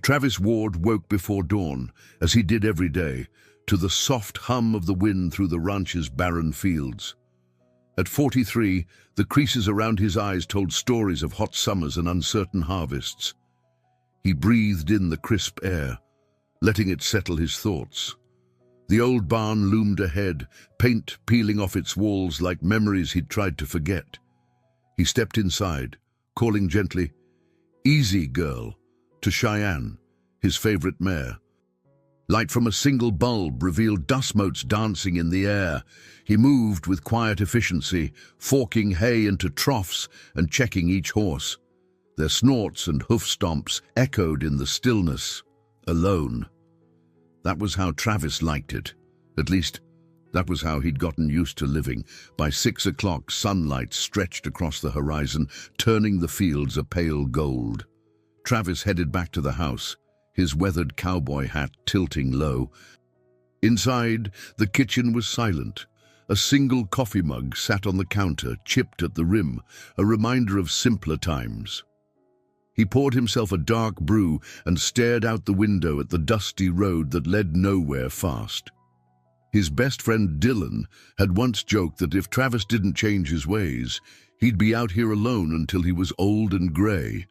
Travis Ward woke before dawn, as he did every day, to the soft hum of the wind through the ranch's barren fields. At 43, the creases around his eyes told stories of hot summers and uncertain harvests. He breathed in the crisp air, letting it settle his thoughts. The old barn loomed ahead, paint peeling off its walls like memories he'd tried to forget. He stepped inside, calling gently, "Easy, girl," to Cheyenne, his favorite mare. Light from a single bulb revealed dust motes dancing in the air. He moved with quiet efficiency, forking hay into troughs and checking each horse. Their snorts and hoof stomps echoed in the stillness, alone. That was how Travis liked it. At least, that was how he'd gotten used to living. By 6 o'clock, sunlight stretched across the horizon, turning the fields a pale gold. Travis headed back to the house, his weathered cowboy hat tilting low. Inside, the kitchen was silent. A single coffee mug sat on the counter, chipped at the rim, a reminder of simpler times. He poured himself a dark brew and stared out the window at the dusty road that led nowhere fast. His best friend Dylan had once joked that if Travis didn't change his ways, he'd be out here alone until he was old and gray.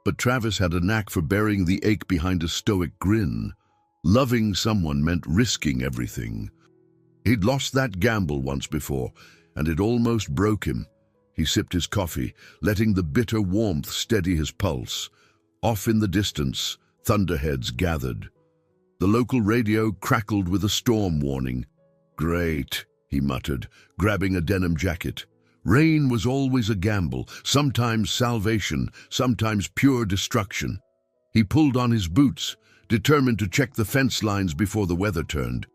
But Travis had a knack for burying the ache behind a stoic grin. Loving someone meant risking everything. He'd lost that gamble once before, and it almost broke him. He sipped his coffee, letting the bitter warmth steady his pulse. Off in the distance, thunderheads gathered. The local radio crackled with a storm warning. "Great," he muttered, grabbing a denim jacket. Rain was always a gamble, sometimes salvation, sometimes pure destruction. He pulled on his boots, determined to check the fence lines before the weather turned.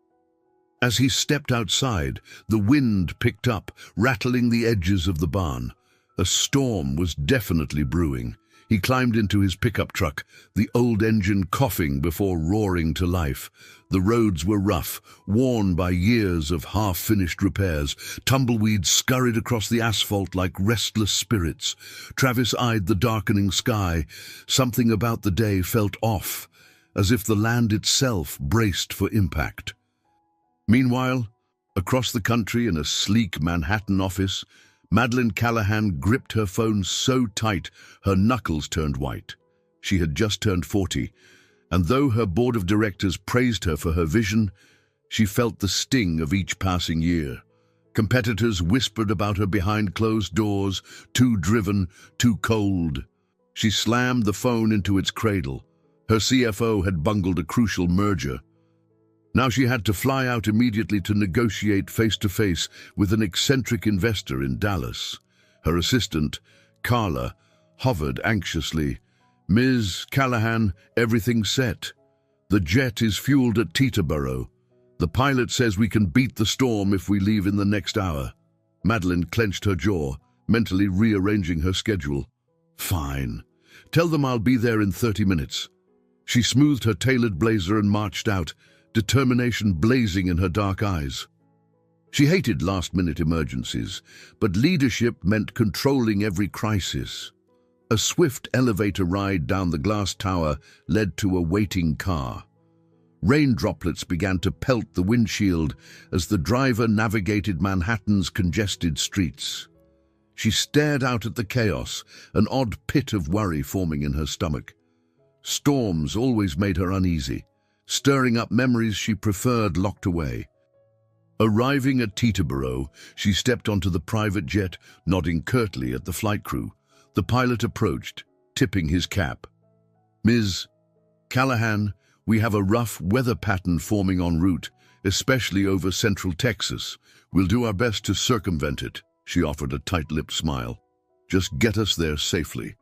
As he stepped outside, the wind picked up, rattling the edges of the barn. A storm was definitely brewing. He climbed into his pickup truck, the old engine coughing before roaring to life. The roads were rough, worn by years of half-finished repairs. Tumbleweeds scurried across the asphalt like restless spirits. Travis eyed the darkening sky. Something about the day felt off, as if the land itself braced for impact. Meanwhile, across the country in a sleek Manhattan office, Madeline Callahan gripped her phone so tight her knuckles turned white. She had just turned 40, and though her board of directors praised her for her vision, she felt the sting of each passing year. Competitors whispered about her behind closed doors, too driven, too cold. She slammed the phone into its cradle. Her CFO had bungled a crucial merger. Now she had to fly out immediately to negotiate face-to-face with an eccentric investor in Dallas. Her assistant, Carla, hovered anxiously. "Ms. Callahan, everything's set. The jet is fueled at Teterboro. The pilot says we can beat the storm if we leave in the next hour." Madeline clenched her jaw, mentally rearranging her schedule. "Fine. Tell them I'll be there in 30 minutes. She smoothed her tailored blazer and marched out, determination blazing in her dark eyes. She hated last-minute emergencies, but leadership meant controlling every crisis. A swift elevator ride down the glass tower led to a waiting car. Rain droplets began to pelt the windshield as the driver navigated Manhattan's congested streets. She stared out at the chaos, an odd pit of worry forming in her stomach. Storms always made her uneasy, stirring up memories she preferred locked away. Arriving at Teterboro, she stepped onto the private jet, nodding curtly at the flight crew. The pilot approached, tipping his cap. "Ms. Callahan, we have a rough weather pattern forming en route, especially over central Texas. We'll do our best to circumvent it," she offered a tight-lipped smile. "Just get us there safely."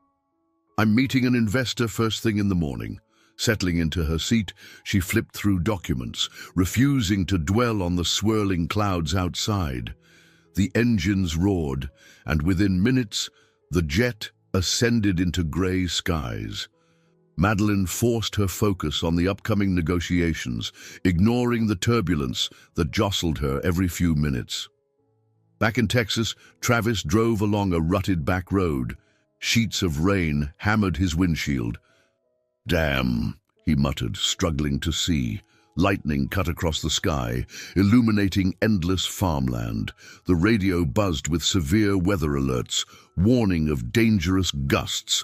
"I'm meeting an investor first thing in the morning." Settling into her seat, she flipped through documents, refusing to dwell on the swirling clouds outside. The engines roared, and within minutes, the jet ascended into gray skies. Madeline forced her focus on the upcoming negotiations, ignoring the turbulence that jostled her every few minutes. Back in Texas, Travis drove along a rutted back road. Sheets of rain hammered his windshield. "Damn," he muttered, struggling to see. Lightning cut across the sky, illuminating endless farmland. The radio buzzed with severe weather alerts, warning of dangerous gusts.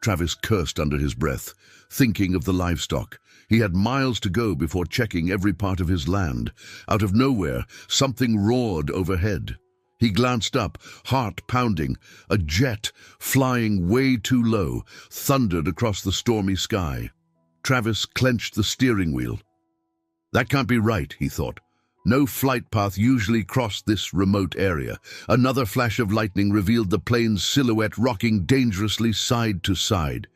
Travis cursed under his breath, thinking of the livestock. He had miles to go before checking every part of his land. Out of nowhere, something roared overhead. He glanced up, heart pounding. A jet, flying way too low, thundered across the stormy sky. Travis clenched the steering wheel. That can't be right, he thought. No flight path usually crossed this remote area. Another flash of lightning revealed the plane's silhouette rocking dangerously side to side.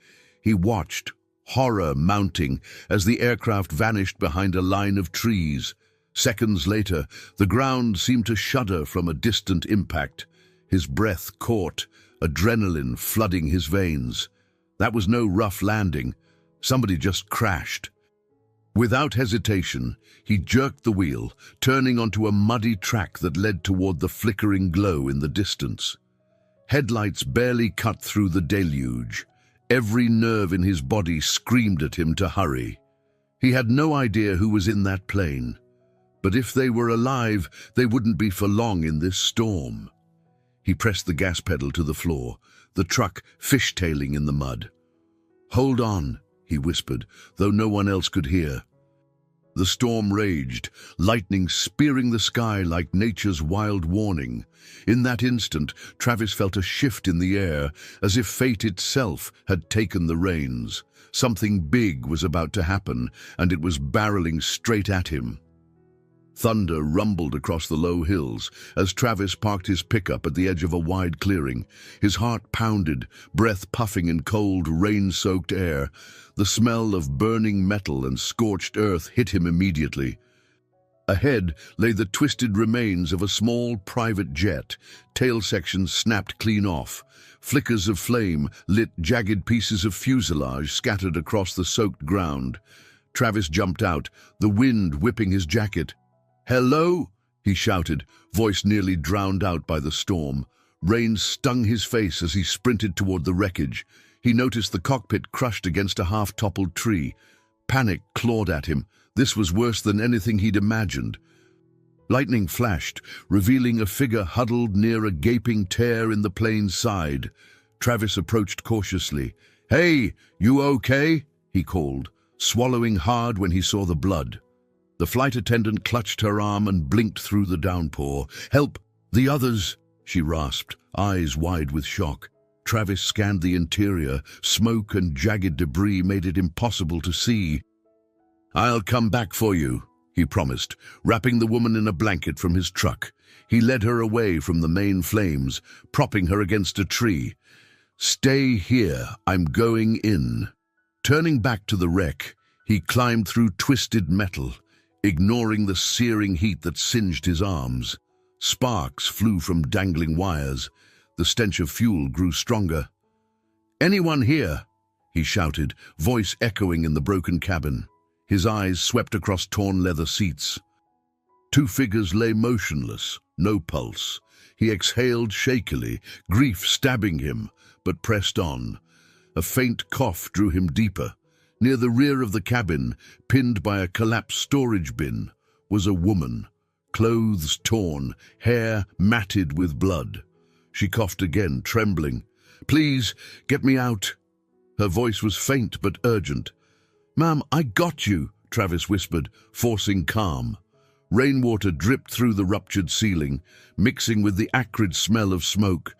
He watched, horror mounting, as the aircraft vanished behind a line of trees. Seconds later, the ground seemed to shudder from a distant impact. His breath caught, adrenaline flooding his veins. That was no rough landing. Somebody just crashed. Without hesitation, he jerked the wheel, turning onto a muddy track that led toward the flickering glow in the distance. Headlights barely cut through the deluge. Every nerve in his body screamed at him to hurry. He had no idea who was in that plane. But if they were alive, they wouldn't be for long in this storm. He pressed the gas pedal to the floor, the truck fishtailing in the mud. "Hold on," he whispered, though no one else could hear. The storm raged, lightning spearing the sky like nature's wild warning. In that instant, Travis felt a shift in the air, as if fate itself had taken the reins. Something big was about to happen, and it was barreling straight at him. Thunder rumbled across the low hills as Travis parked his pickup at the edge of a wide clearing. His heart pounded, breath puffing in cold, rain-soaked air. The smell of burning metal and scorched earth hit him immediately. Ahead lay the twisted remains of a small private jet, tail sections snapped clean off. Flickers of flame lit jagged pieces of fuselage scattered across the soaked ground. Travis jumped out, the wind whipping his jacket. "Hello?" he shouted, voice nearly drowned out by the storm. Rain stung his face as he sprinted toward the wreckage. He noticed the cockpit crushed against a half-toppled tree. Panic clawed at him. This was worse than anything he'd imagined. Lightning flashed, revealing a figure huddled near a gaping tear in the plane's side. Travis approached cautiously. "Hey, you okay?" he called, swallowing hard when he saw the blood. The flight attendant clutched her arm and blinked through the downpour. "Help! The others!" she rasped, eyes wide with shock. Travis scanned the interior. Smoke and jagged debris made it impossible to see. "I'll come back for you," he promised, wrapping the woman in a blanket from his truck. He led her away from the main flames, propping her against a tree. "Stay here, I'm going in." Turning back to the wreck, he climbed through twisted metal, ignoring the searing heat that singed his arms. Sparks flew from dangling wires. The stench of fuel grew stronger. "Anyone here?" he shouted, voice echoing in the broken cabin. His eyes swept across torn leather seats. Two figures lay motionless, no pulse. He exhaled shakily, grief stabbing him, but pressed on. A faint cough drew him deeper. Near the rear of the cabin, pinned by a collapsed storage bin, was a woman, clothes torn, hair matted with blood. She coughed again, trembling. "Please, get me out." Her voice was faint but urgent. "Ma'am, I got you," Travis whispered, forcing calm. Rainwater dripped through the ruptured ceiling, mixing with the acrid smell of smoke.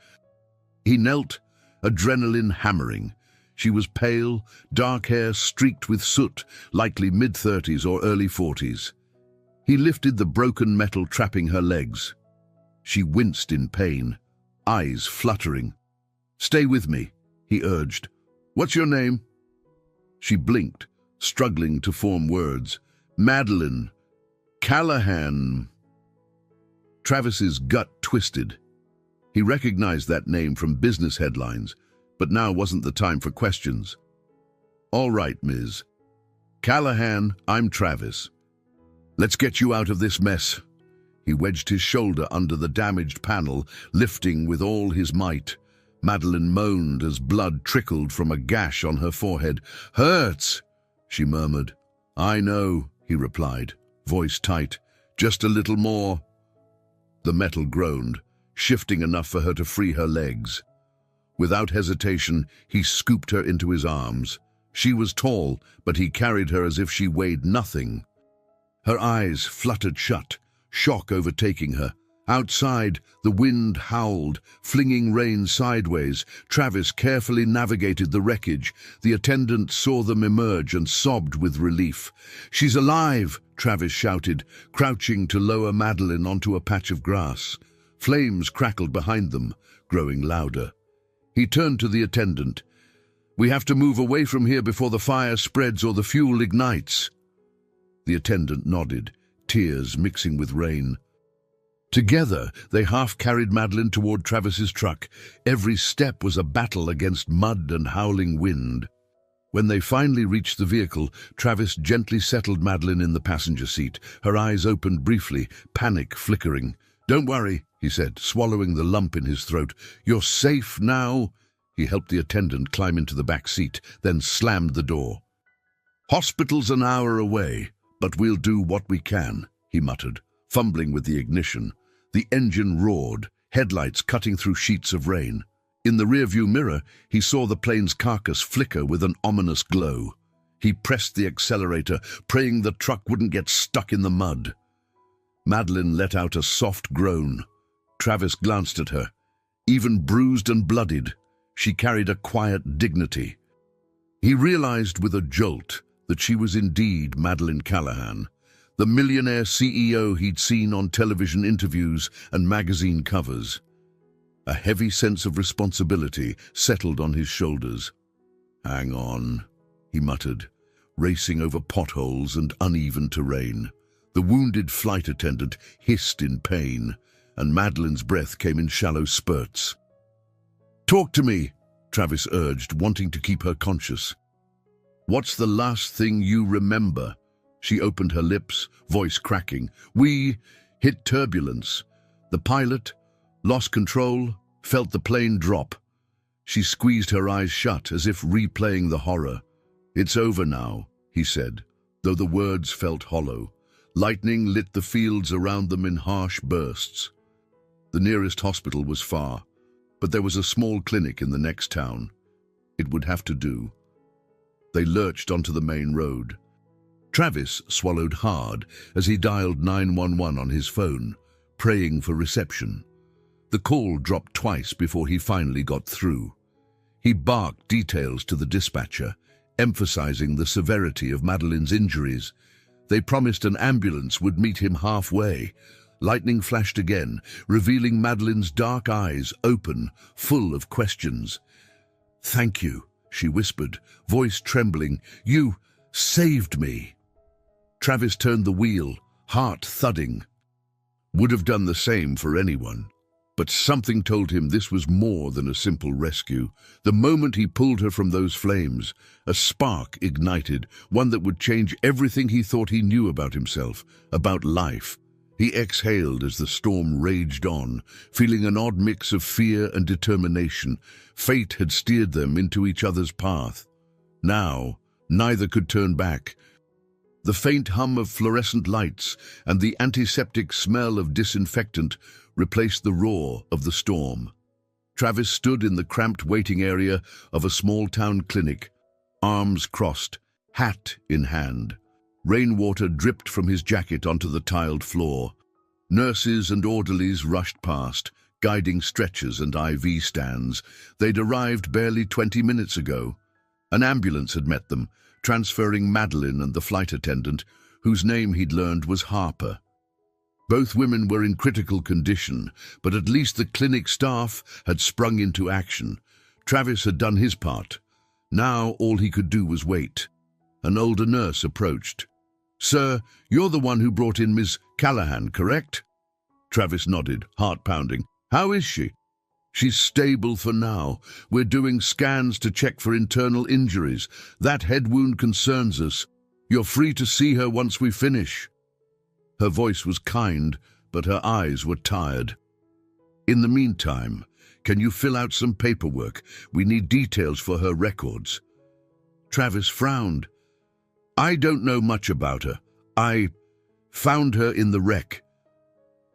He knelt, adrenaline hammering. She was pale, dark hair streaked with soot, likely mid-30s or early 40s. He lifted the broken metal trapping her legs. She winced in pain, eyes fluttering. "Stay with me," he urged. "What's your name?" She blinked, struggling to form words. "Madeline. Callahan." Travis's gut twisted. He recognized that name from business headlines, but now wasn't the time for questions. "All right, Ms. Callahan, I'm Travis. Let's get you out of this mess." He wedged his shoulder under the damaged panel, lifting with all his might. Madeline moaned as blood trickled from a gash on her forehead. "Hurts!" she murmured. "I know," he replied, voice tight. "Just a little more." The metal groaned, shifting enough for her to free her legs. Without hesitation, he scooped her into his arms. She was tall, but he carried her as if she weighed nothing. Her eyes fluttered shut, shock overtaking her. Outside, the wind howled, flinging rain sideways. Travis carefully navigated the wreckage. The attendant saw them emerge and sobbed with relief. "She's alive!" Travis shouted, crouching to lower Madeline onto a patch of grass. Flames crackled behind them, growing louder. He turned to the attendant. "We have to move away from here before the fire spreads or the fuel ignites." The attendant nodded, tears mixing with rain. Together, they half-carried Madeline toward Travis's truck. Every step was a battle against mud and howling wind. When they finally reached the vehicle, Travis gently settled Madeline in the passenger seat. Her eyes opened briefly, panic flickering. "Don't worry," he said, swallowing the lump in his throat. "You're safe now." He helped the attendant climb into the back seat, then slammed the door. "Hospital's an hour away, but we'll do what we can," he muttered, fumbling with the ignition. The engine roared, headlights cutting through sheets of rain. In the rearview mirror, he saw the plane's carcass flicker with an ominous glow. He pressed the accelerator, praying the truck wouldn't get stuck in the mud. Madeline let out a soft groan. Travis glanced at her. Even bruised and bloodied, she carried a quiet dignity. He realized with a jolt that she was indeed Madeline Callahan, the millionaire CEO he'd seen on television interviews and magazine covers. A heavy sense of responsibility settled on his shoulders. "Hang on," he muttered, racing over potholes and uneven terrain. The wounded flight attendant hissed in pain, and Madeline's breath came in shallow spurts. "Talk to me," Travis urged, wanting to keep her conscious. "What's the last thing you remember?" She opened her lips, voice cracking. "We hit turbulence. The pilot lost control, felt the plane drop." She squeezed her eyes shut as if replaying the horror. "It's over now," he said, though the words felt hollow. Lightning lit the fields around them in harsh bursts. The nearest hospital was far, but there was a small clinic in the next town. It would have to do. They lurched onto the main road. Travis swallowed hard as he dialed 911 on his phone, praying for reception. The call dropped twice before he finally got through. He barked details to the dispatcher, emphasizing the severity of Madeline's injuries. They promised an ambulance would meet him halfway. Lightning flashed again, revealing Madeline's dark eyes open, full of questions. "Thank you," she whispered, voice trembling. "You saved me." Travis turned the wheel, heart thudding. Would have done the same for anyone. But something told him this was more than a simple rescue. The moment he pulled her from those flames, a spark ignited, one that would change everything he thought he knew about himself, about life. He exhaled as the storm raged on, feeling an odd mix of fear and determination. Fate had steered them into each other's path. Now, neither could turn back. The faint hum of fluorescent lights and the antiseptic smell of disinfectant replaced the roar of the storm. Travis stood in the cramped waiting area of a small-town clinic, arms crossed, hat in hand. Rainwater dripped from his jacket onto the tiled floor. Nurses and orderlies rushed past, guiding stretchers and IV stands. They'd arrived barely 20 minutes ago. An ambulance had met them, transferring Madeline and the flight attendant, whose name he'd learned was Harper. Both women were in critical condition, but at least the clinic staff had sprung into action. Travis had done his part. Now all he could do was wait. An older nurse approached. "Sir, you're the one who brought in Miss Callahan, correct?" Travis nodded, heart pounding. "How is she?" "She's stable for now. We're doing scans to check for internal injuries. That head wound concerns us. You're free to see her once we finish." Her voice was kind, but her eyes were tired. "In the meantime, can you fill out some paperwork? We need details for her records." Travis frowned. I don't know much about her. I found her in the wreck.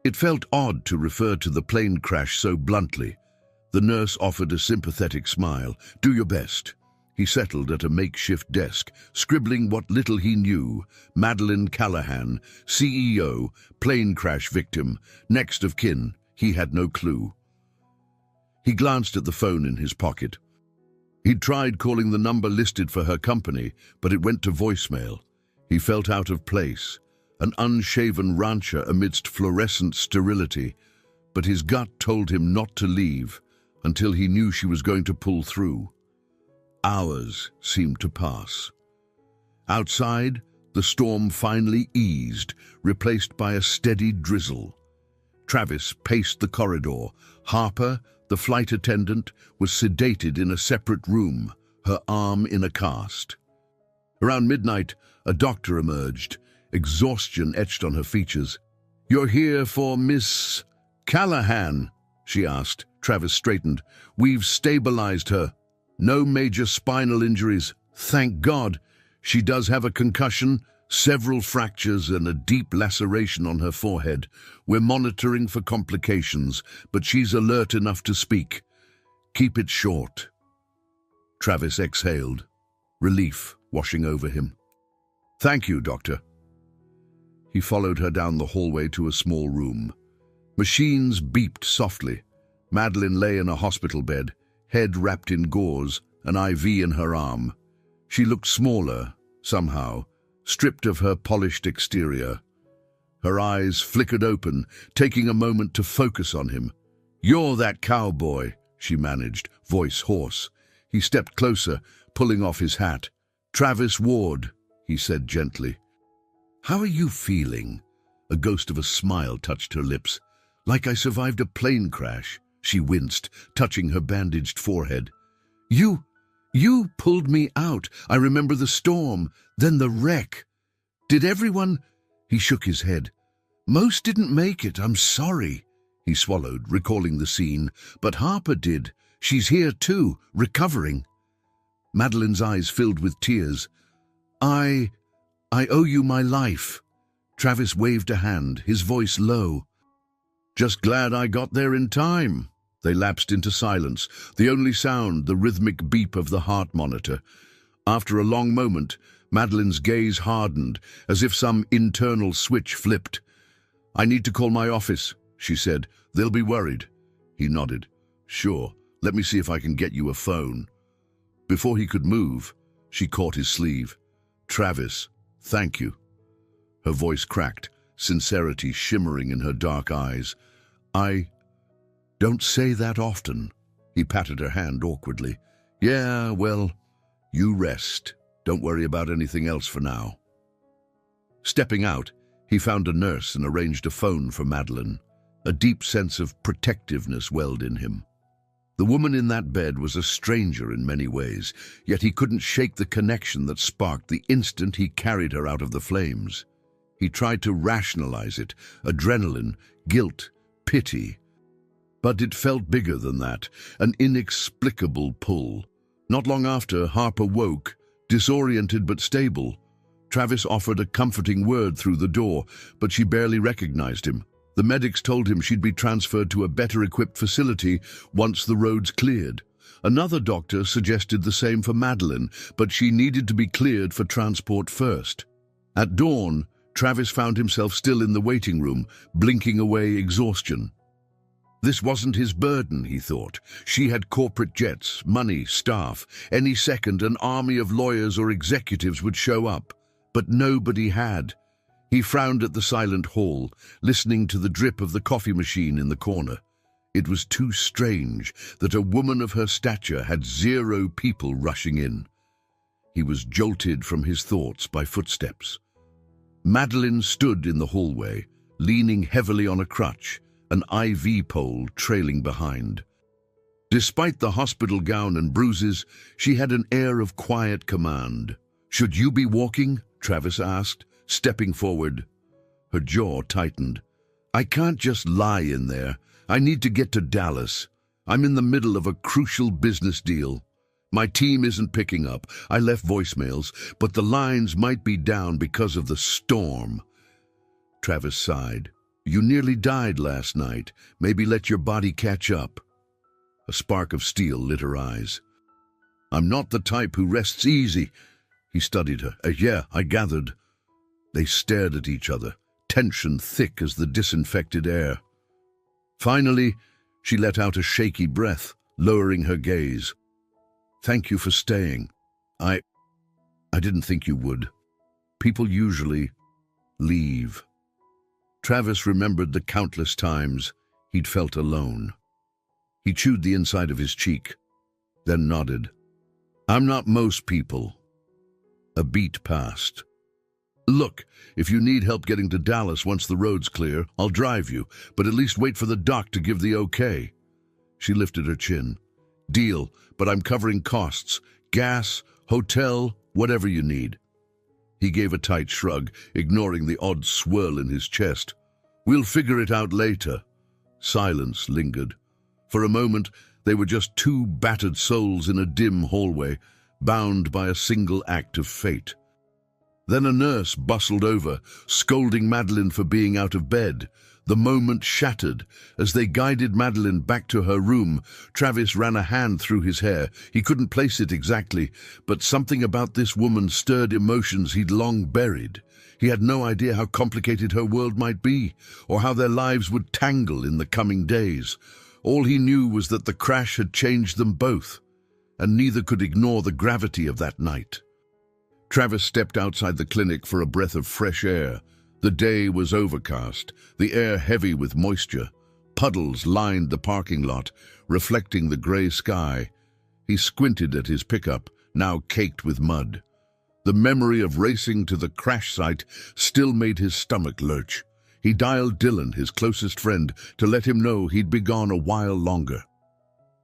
It felt odd to refer to the plane crash so bluntly. The nurse offered a sympathetic smile. Do your best. He settled at a makeshift desk, scribbling what little he knew. Madeleine Callahan, CEO, plane crash victim, next of kin. He had no clue. He glanced at the phone in his pocket. He'd tried calling the number listed for her company, but it went to voicemail. He felt out of place, an unshaven rancher amidst fluorescent sterility, but his gut told him not to leave until he knew she was going to pull through. Hours seemed to pass. Outside, the storm finally eased, replaced by a steady drizzle. Travis paced the corridor. Harper, the flight attendant, was sedated in a separate room, her arm in a cast. Around midnight, a doctor emerged, exhaustion etched on her features. "You're here for Miss Callahan?" she asked. Travis straightened. "We've stabilized her. No major spinal injuries. Thank God. She does have a concussion, several fractures and a deep laceration on her forehead. We're monitoring for complications, but she's alert enough to speak. Keep it short." Travis exhaled, relief washing over him. "Thank you, Doctor." He followed her down the hallway to a small room. Machines beeped softly. Madeleine lay in a hospital bed, head wrapped in gauze, an IV in her arm. She looked smaller, somehow, stripped of her polished exterior. Her eyes flickered open, taking a moment to focus on him. "You're that cowboy," she managed, voice hoarse. He stepped closer, pulling off his hat. "Travis Ward," he said gently. "How are you feeling?" A ghost of a smile touched her lips. "Like I survived a plane crash." She winced, touching her bandaged forehead. You pulled me out. I remember the storm, then the wreck. Did everyone—" He shook his head. "Most didn't make it, I'm sorry." He swallowed, recalling the scene. "But Harper did. She's here too, recovering." Madeleine's eyes filled with tears. I owe you my life." Travis waved a hand, his voice low. "Just glad I got there in time." They lapsed into silence, the only sound the rhythmic beep of the heart monitor. After a long moment, Madeleine's gaze hardened, as if some internal switch flipped. "I need to call my office," she said. "They'll be worried." He nodded. "Sure, let me see if I can get you a phone." Before he could move, she caught his sleeve. "Travis, thank you." Her voice cracked, sincerity shimmering in her dark eyes. "I don't say that often." He patted her hand awkwardly. "Yeah, well, you rest. Don't worry about anything else for now." Stepping out, he found a nurse and arranged a phone for Madeleine. A deep sense of protectiveness welled in him. The woman in that bed was a stranger in many ways, yet he couldn't shake the connection that sparked the instant he carried her out of the flames. He tried to rationalize it, adrenaline, guilt, pity. But it felt bigger than that, an inexplicable pull. Not long after, Harper woke, disoriented but stable. Travis offered a comforting word through the door, but she barely recognized him. The medics told him she'd be transferred to a better-equipped facility once the roads cleared. Another doctor suggested the same for Madeleine, but she needed to be cleared for transport first. At dawn, Travis found himself still in the waiting room, blinking away exhaustion. This wasn't his burden, he thought. She had corporate jets, money, staff. Any second, an army of lawyers or executives would show up. But nobody had. He frowned at the silent hall, listening to the drip of the coffee machine in the corner. It was too strange that a woman of her stature had 0 people rushing in. He was jolted from his thoughts by footsteps. Madeleine stood in the hallway, leaning heavily on a crutch, an IV pole trailing behind. Despite the hospital gown and bruises, she had an air of quiet command. "Should you be walking?" Travis asked, stepping forward. Her jaw tightened. "I can't just lie in there. I need to get to Dallas. I'm in the middle of a crucial business deal." My team isn't picking up. I left voicemails, but the lines might be down because of the storm. Travis sighed. You nearly died last night. Maybe let your body catch up. A spark of steel lit her eyes. I'm not the type who rests easy. He studied her. Yeah, I gathered. They stared at each other, tension thick as the disinfected air. Finally, she let out a shaky breath, lowering her gaze. Thank you for staying. I didn't think you would. People usually leave. Travis remembered the countless times he'd felt alone. He chewed the inside of his cheek, then nodded. I'm not most people. A beat passed. Look, if you need help getting to Dallas once the road's clear, I'll drive you, but at least wait for the doc to give the okay. She lifted her chin. Deal, but I'm covering costs. Gas, hotel, whatever you need. He gave a tight shrug, ignoring the odd swirl in his chest. We'll figure it out later. Silence lingered. For a moment, they were just two battered souls in a dim hallway, bound by a single act of fate. Then a nurse bustled over, scolding Madeline for being out of bed. The moment shattered. As they guided Madeline back to her room, Travis ran a hand through his hair. He couldn't place it exactly, but something about this woman stirred emotions he'd long buried. He had no idea how complicated her world might be, or how their lives would tangle in the coming days. All he knew was that the crash had changed them both, and neither could ignore the gravity of that night. Travis stepped outside the clinic for a breath of fresh air. The day was overcast, the air heavy with moisture. Puddles lined the parking lot, reflecting the gray sky. He squinted at his pickup, now caked with mud. The memory of racing to the crash site still made his stomach lurch. He dialed Dylan, his closest friend, to let him know he'd be gone a while longer.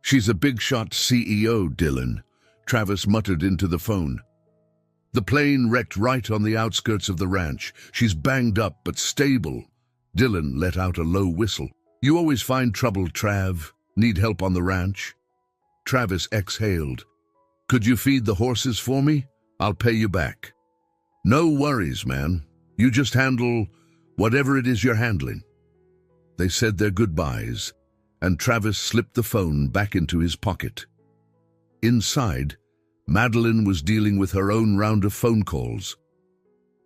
She's a big-shot CEO, Dylan, Travis muttered into the phone. The plane wrecked right on the outskirts of the ranch. She's banged up but stable. Dylan let out a low whistle. You always find trouble, Trav. Need help on the ranch? Travis exhaled. Could you feed the horses for me? I'll pay you back. No worries, man. You just handle whatever it is you're handling. They said their goodbyes, and Travis slipped the phone back into his pocket. Inside, Madeline was dealing with her own round of phone calls.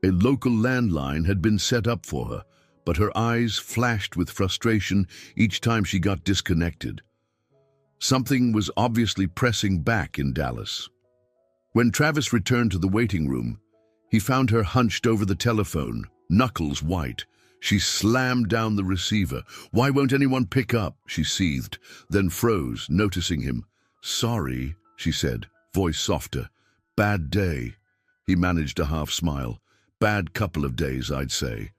A local landline had been set up for her, but her eyes flashed with frustration each time she got disconnected. Something was obviously pressing back in Dallas. When Travis returned to the waiting room, he found her hunched over the telephone, knuckles white. She slammed down the receiver. Why won't anyone pick up? She seethed, then froze, noticing him. Sorry, she said, voice softer. Bad day. He managed a half smile. Bad couple of days, I'd say.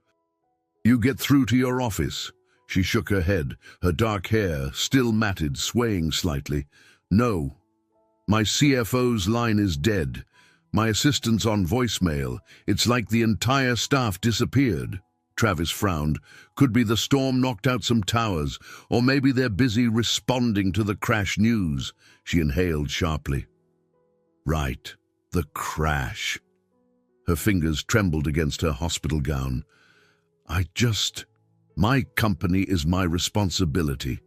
You get through to your office. She shook her head, her dark hair, still matted, swaying slightly. No. My CFO's line is dead. My assistant's on voicemail. It's like the entire staff disappeared. Travis frowned. Could be the storm knocked out some towers, or maybe they're busy responding to the crash news. She inhaled sharply. Right, the crash. Her fingers trembled against her hospital gown. My company is my responsibility.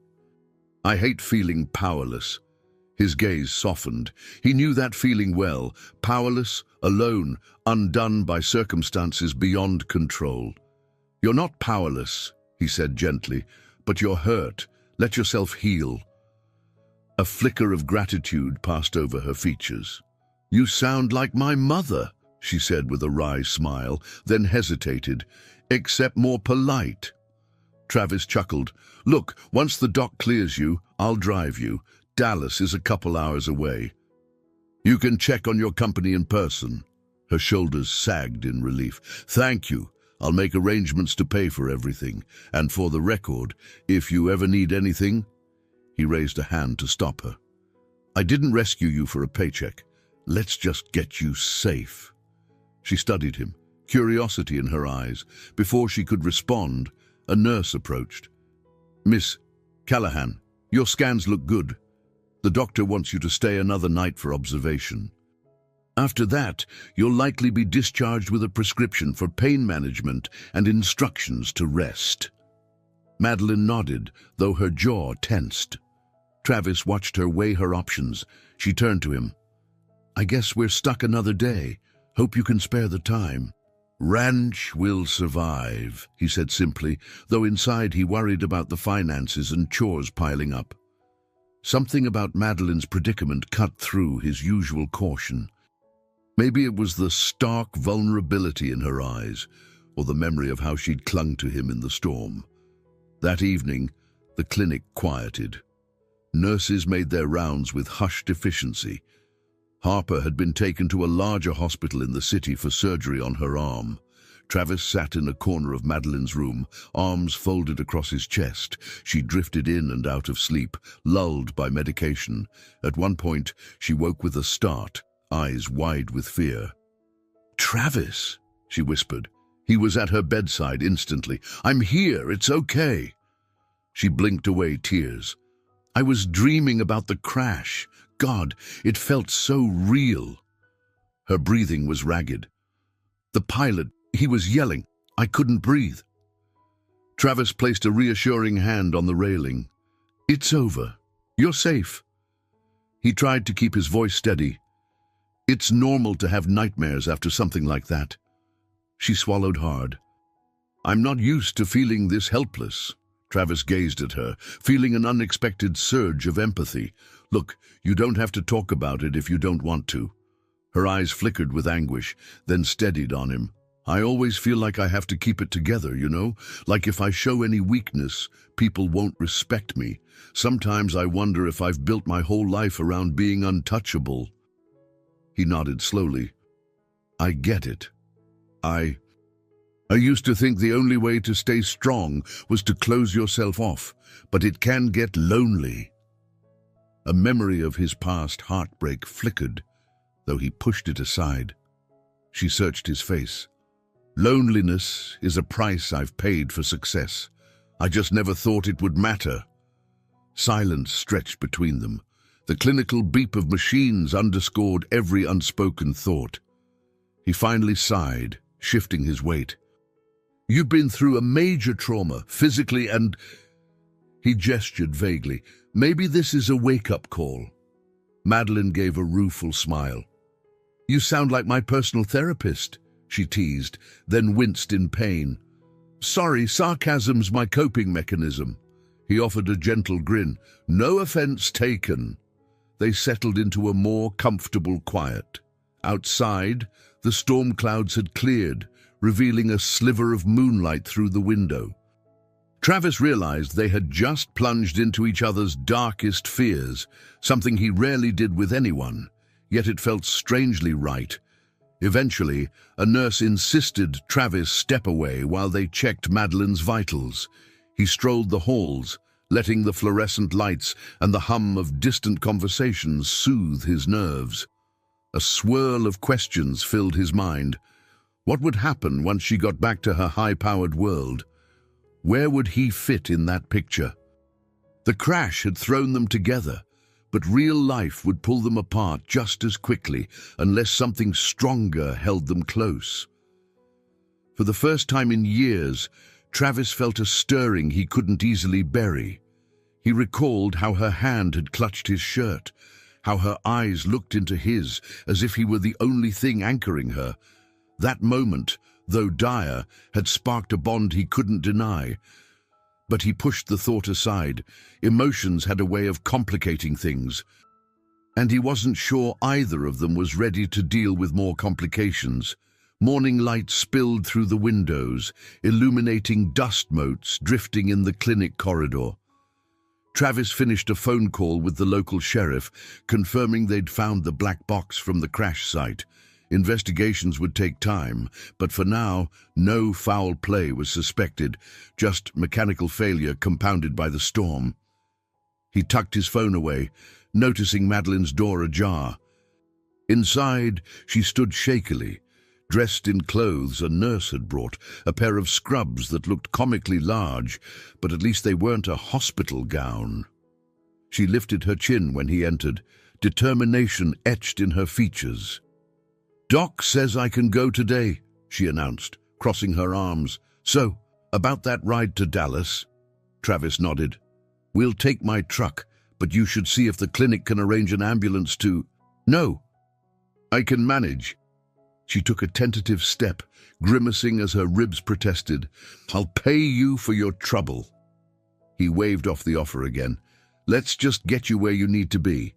I hate feeling powerless. His gaze softened. He knew that feeling well, powerless, alone, undone by circumstances beyond control. You're not powerless, he said gently, but you're hurt. Let yourself heal. A flicker of gratitude passed over her features. You sound like my mother, she said with a wry smile, then hesitated, except more polite. Travis chuckled. Look, once the doc clears you, I'll drive you. Dallas is a couple hours away. You can check on your company in person. Her shoulders sagged in relief. Thank you. I'll make arrangements to pay for everything. And for the record, if you ever need anything... He raised a hand to stop her. I didn't rescue you for a paycheck. Let's just get you safe. She studied him, curiosity in her eyes. Before she could respond, a nurse approached. Miss Callahan, your scans look good. The doctor wants you to stay another night for observation. After that, you'll likely be discharged with a prescription for pain management and instructions to rest." Madeline nodded, though her jaw tensed. Travis watched her weigh her options. She turned to him. "I guess we're stuck another day. Hope you can spare the time." "Ranch will survive," he said simply, though inside he worried about the finances and chores piling up. Something about Madeline's predicament cut through his usual caution. Maybe it was the stark vulnerability in her eyes, or the memory of how she'd clung to him in the storm. That evening, the clinic quieted. Nurses made their rounds with hushed efficiency. Harper had been taken to a larger hospital in the city for surgery on her arm. Travis sat in a corner of Madeline's room, arms folded across his chest. She drifted in and out of sleep, lulled by medication. At one point, she woke with a start, eyes wide with fear. "Travis," she whispered. He was at her bedside instantly. "I'm here, it's okay." She blinked away tears. "I was dreaming about the crash. God, it felt so real." Her breathing was ragged. "The pilot, he was yelling. I couldn't breathe." Travis placed a reassuring hand on the railing. "It's over. You're safe." He tried to keep his voice steady. "It's normal to have nightmares after something like that." She swallowed hard. "I'm not used to feeling this helpless." Travis gazed at her, feeling an unexpected surge of empathy. "Look, you don't have to talk about it if you don't want to." Her eyes flickered with anguish, then steadied on him. "I always feel like I have to keep it together, you know? Like if I show any weakness, people won't respect me. Sometimes I wonder if I've built my whole life around being untouchable." He nodded slowly. "I get it. I used to think the only way to stay strong was to close yourself off, but it can get lonely." A memory of his past heartbreak flickered, though he pushed it aside. She searched his face. "Loneliness is a price I've paid for success. I just never thought it would matter." Silence stretched between them. The clinical beep of machines underscored every unspoken thought. He finally sighed, shifting his weight. "You've been through a major trauma, physically and—" He gestured vaguely. "Maybe this is a wake-up call." Madeline gave a rueful smile. "You sound like my personal therapist," she teased, then winced in pain. "Sorry, sarcasm's my coping mechanism." He offered a gentle grin. "No offense taken." They settled into a more comfortable quiet. Outside, the storm clouds had cleared, revealing a sliver of moonlight through the window. Travis realized they had just plunged into each other's darkest fears, something he rarely did with anyone, yet it felt strangely right. Eventually, a nurse insisted Travis step away while they checked Madeline's vitals. He strolled the halls, letting the fluorescent lights and the hum of distant conversations soothe his nerves. A swirl of questions filled his mind. What would happen once she got back to her high-powered world? Where would he fit in that picture? The crash had thrown them together, but real life would pull them apart just as quickly unless something stronger held them close. For the first time in years, Travis felt a stirring he couldn't easily bury. He recalled how her hand had clutched his shirt, how her eyes looked into his as if he were the only thing anchoring her. That moment, though dire, had sparked a bond he couldn't deny. But he pushed the thought aside. Emotions had a way of complicating things, and he wasn't sure either of them was ready to deal with more complications. Morning light spilled through the windows, illuminating dust motes drifting in the clinic corridor. Travis finished a phone call with the local sheriff, confirming they'd found the black box from the crash site. Investigations would take time, but for now, no foul play was suspected, just mechanical failure compounded by the storm. He tucked his phone away, noticing Madeline's door ajar. Inside, she stood shakily, dressed in clothes a nurse had brought, a pair of scrubs that looked comically large, but at least they weren't a hospital gown. She lifted her chin when he entered, determination etched in her features. "Doc says I can go today," she announced, crossing her arms. "So, about that ride to Dallas?" Travis nodded. "We'll take my truck, but you should see if the clinic can arrange an ambulance to—" "No, I can manage." She took a tentative step, grimacing as her ribs protested. "I'll pay you for your trouble." He waved off the offer again. "Let's just get you where you need to be."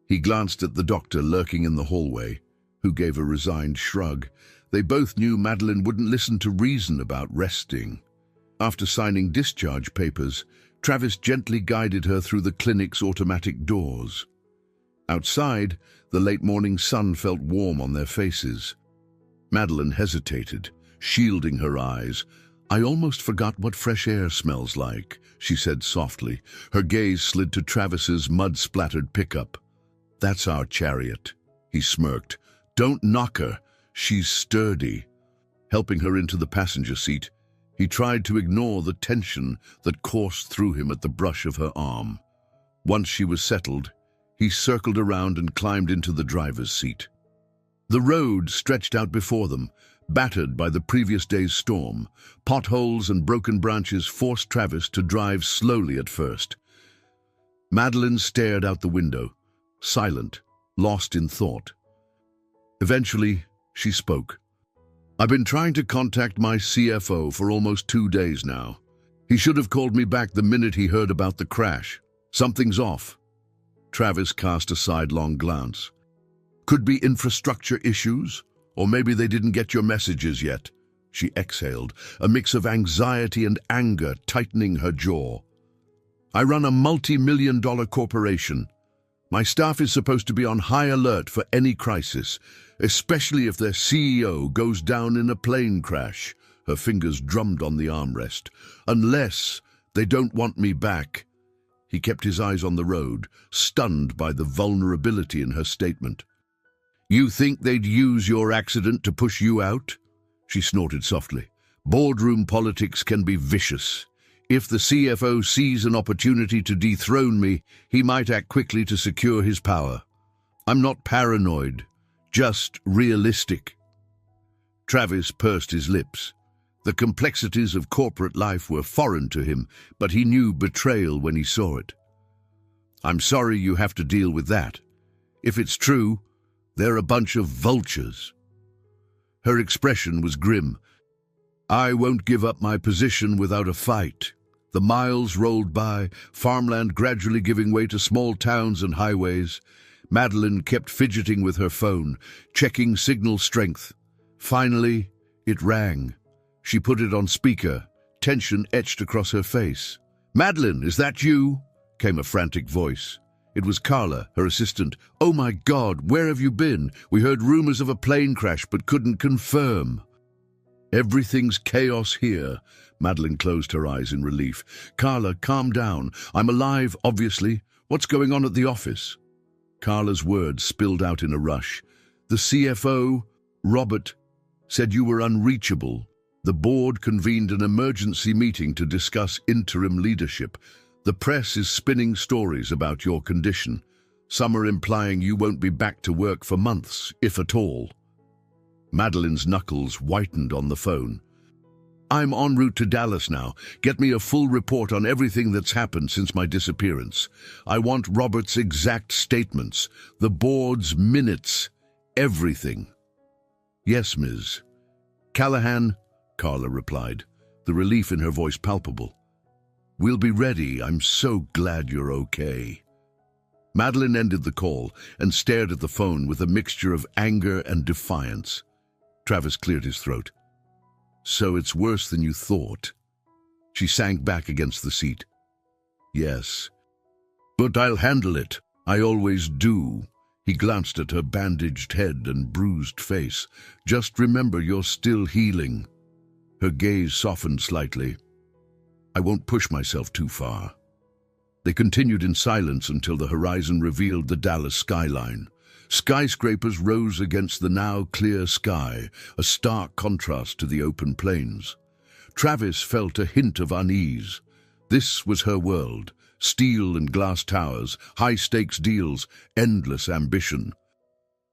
He glanced at the doctor lurking in the hallway, who gave a resigned shrug. They both knew Madeline wouldn't listen to reason about resting. After signing discharge papers, Travis gently guided her through the clinic's automatic doors. Outside, the late morning sun felt warm on their faces. Madeline hesitated, shielding her eyes. "I almost forgot what fresh air smells like," she said softly. Her gaze slid to Travis's mud-splattered pickup. "That's our chariot," he smirked. "Don't knock her. She's sturdy." Helping her into the passenger seat, he tried to ignore the tension that coursed through him at the brush of her arm. Once she was settled, he circled around and climbed into the driver's seat. The road stretched out before them, battered by the previous day's storm. Potholes and broken branches forced Travis to drive slowly at first. Madeline stared out the window, silent, lost in thought. Eventually, she spoke. "I've been trying to contact my CFO for almost 2 days now. He should have called me back the minute he heard about the crash. Something's off." Travis cast a sidelong glance. "Could be infrastructure issues, or maybe they didn't get your messages yet." She exhaled, a mix of anxiety and anger tightening her jaw. "I run a multi-million-dollar corporation. My staff is supposed to be on high alert for any crisis, especially if their CEO goes down in a plane crash." Her fingers drummed on the armrest. "Unless they don't want me back." He kept his eyes on the road, stunned by the vulnerability in her statement. "You think they'd use your accident to push you out?" She snorted softly. "Boardroom politics can be vicious. If the CFO sees an opportunity to dethrone me, he might act quickly to secure his power. I'm not paranoid, just realistic." Travis pursed his lips. The complexities of corporate life were foreign to him, but he knew betrayal when he saw it. "I'm sorry you have to deal with that. If it's true, they're a bunch of vultures." Her expression was grim. "I won't give up my position without a fight." The miles rolled by, farmland gradually giving way to small towns and highways. Madeline kept fidgeting with her phone, checking signal strength. Finally, it rang. She put it on speaker, tension etched across her face. "Madeline, is that you?" came a frantic voice. It was Carla, her assistant. "Oh my God, where have you been? We heard rumors of a plane crash but couldn't confirm." "Everything's chaos here." Madeline closed her eyes in relief. "Carla, calm down. I'm alive, obviously. What's going on at the office?" Carla's words spilled out in a rush. "The CFO, Robert, said you were unreachable. The board convened an emergency meeting to discuss interim leadership. The press is spinning stories about your condition. Some are implying you won't be back to work for months, if at all." Madeline's knuckles whitened on the phone. "I'm en route to Dallas now. Get me a full report on everything that's happened since my disappearance. I want Robert's exact statements, the board's minutes, everything." "Yes, Ms. Callahan," Carla replied, the relief in her voice palpable. "We'll be ready. I'm so glad you're okay." Madeline ended the call and stared at the phone with a mixture of anger and defiance. Travis cleared his throat. "So it's worse than you thought?" She sank back against the seat. "Yes. But I'll handle it. I always do." He glanced at her bandaged head and bruised face. "Just remember you're still healing." Her gaze softened slightly. "I won't push myself too far." They continued in silence until the horizon revealed the Dallas skyline. Skyscrapers rose against the now clear sky, a stark contrast to the open plains. Travis felt a hint of unease. This was her world, steel and glass towers, high-stakes deals, endless ambition.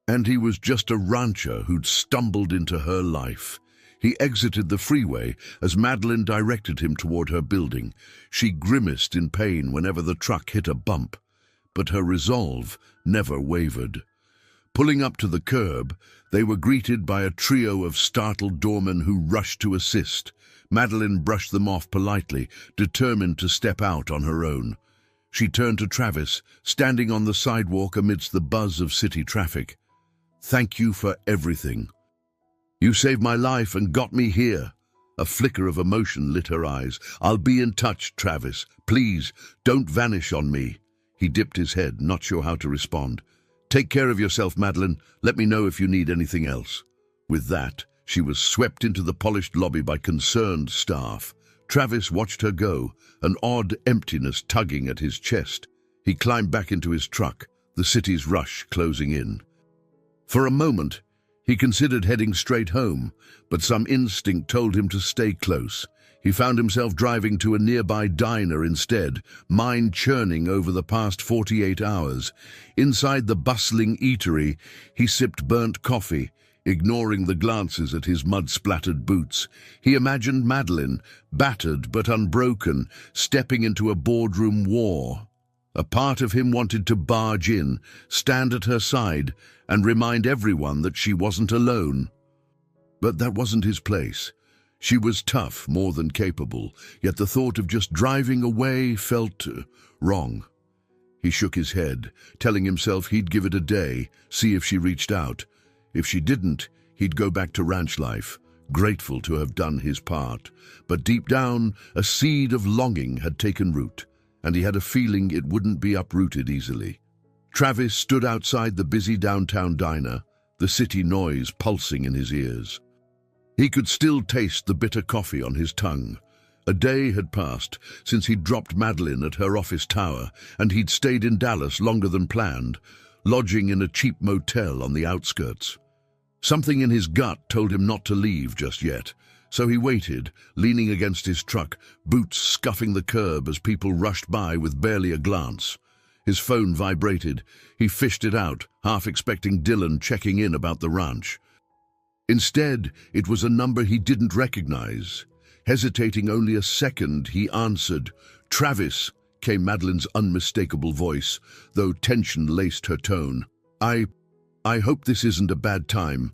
And he was just a rancher who'd stumbled into her life. He exited the freeway as Madeline directed him toward her building. She grimaced in pain whenever the truck hit a bump, but her resolve never wavered. Pulling up to the curb, they were greeted by a trio of startled doormen who rushed to assist. Madeline brushed them off politely, determined to step out on her own. She turned to Travis, standing on the sidewalk amidst the buzz of city traffic. "Thank you for everything. You saved my life and got me here." A flicker of emotion lit her eyes. "I'll be in touch, Travis. Please, don't vanish on me." He dipped his head, not sure how to respond. "Take care of yourself, Madeline. Let me know if you need anything else." With that, she was swept into the polished lobby by concerned staff. Travis watched her go, an odd emptiness tugging at his chest. He climbed back into his truck, the city's rush closing in. For a moment, he considered heading straight home, but some instinct told him to stay close. He found himself driving to a nearby diner instead, mind churning over the past 48 hours. Inside the bustling eatery, he sipped burnt coffee, ignoring the glances at his mud-splattered boots. He imagined Madeline, battered but unbroken, stepping into a boardroom war. A part of him wanted to barge in, stand at her side, and remind everyone that she wasn't alone. But that wasn't his place. She was tough, more than capable, yet the thought of just driving away felt wrong. He shook his head, telling himself he'd give it a day, see if she reached out. If she didn't, he'd go back to ranch life, grateful to have done his part. But deep down, a seed of longing had taken root, and he had a feeling it wouldn't be uprooted easily. Travis stood outside the busy downtown diner, the city noise pulsing in his ears. He could still taste the bitter coffee on his tongue. A day had passed since he'd dropped Madeline at her office tower, and he'd stayed in Dallas longer than planned, lodging in a cheap motel on the outskirts. Something in his gut told him not to leave just yet, so he waited, leaning against his truck, boots scuffing the curb as people rushed by with barely a glance. His phone vibrated. He fished it out, half expecting Dylan checking in about the ranch. Instead, it was a number he didn't recognize. Hesitating only a second, he answered. "Travis," came Madeline's unmistakable voice, though tension laced her tone. I hope this isn't a bad time.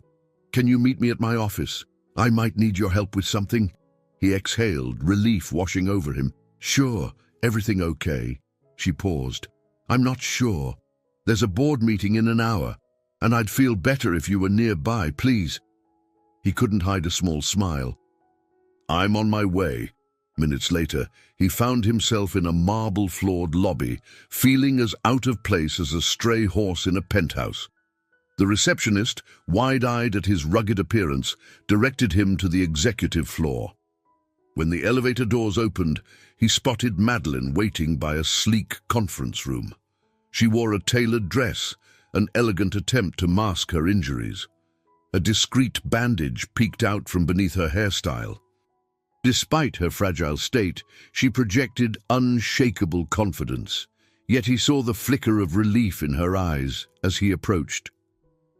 Can you meet me at my office? I might need your help with something." He exhaled, relief washing over him. "Sure, everything okay?" She paused. "I'm not sure. There's a board meeting in an hour, and I'd feel better if you were nearby, please." He couldn't hide a small smile. "I'm on my way." Minutes later, he found himself in a marble-floored lobby, feeling as out of place as a stray horse in a penthouse. The receptionist, wide-eyed at his rugged appearance, directed him to the executive floor. When the elevator doors opened, he spotted Madeline waiting by a sleek conference room. She wore a tailored dress, an elegant attempt to mask her injuries. A discreet bandage peeked out from beneath her hairstyle. Despite her fragile state, she projected unshakable confidence, yet he saw the flicker of relief in her eyes as he approached.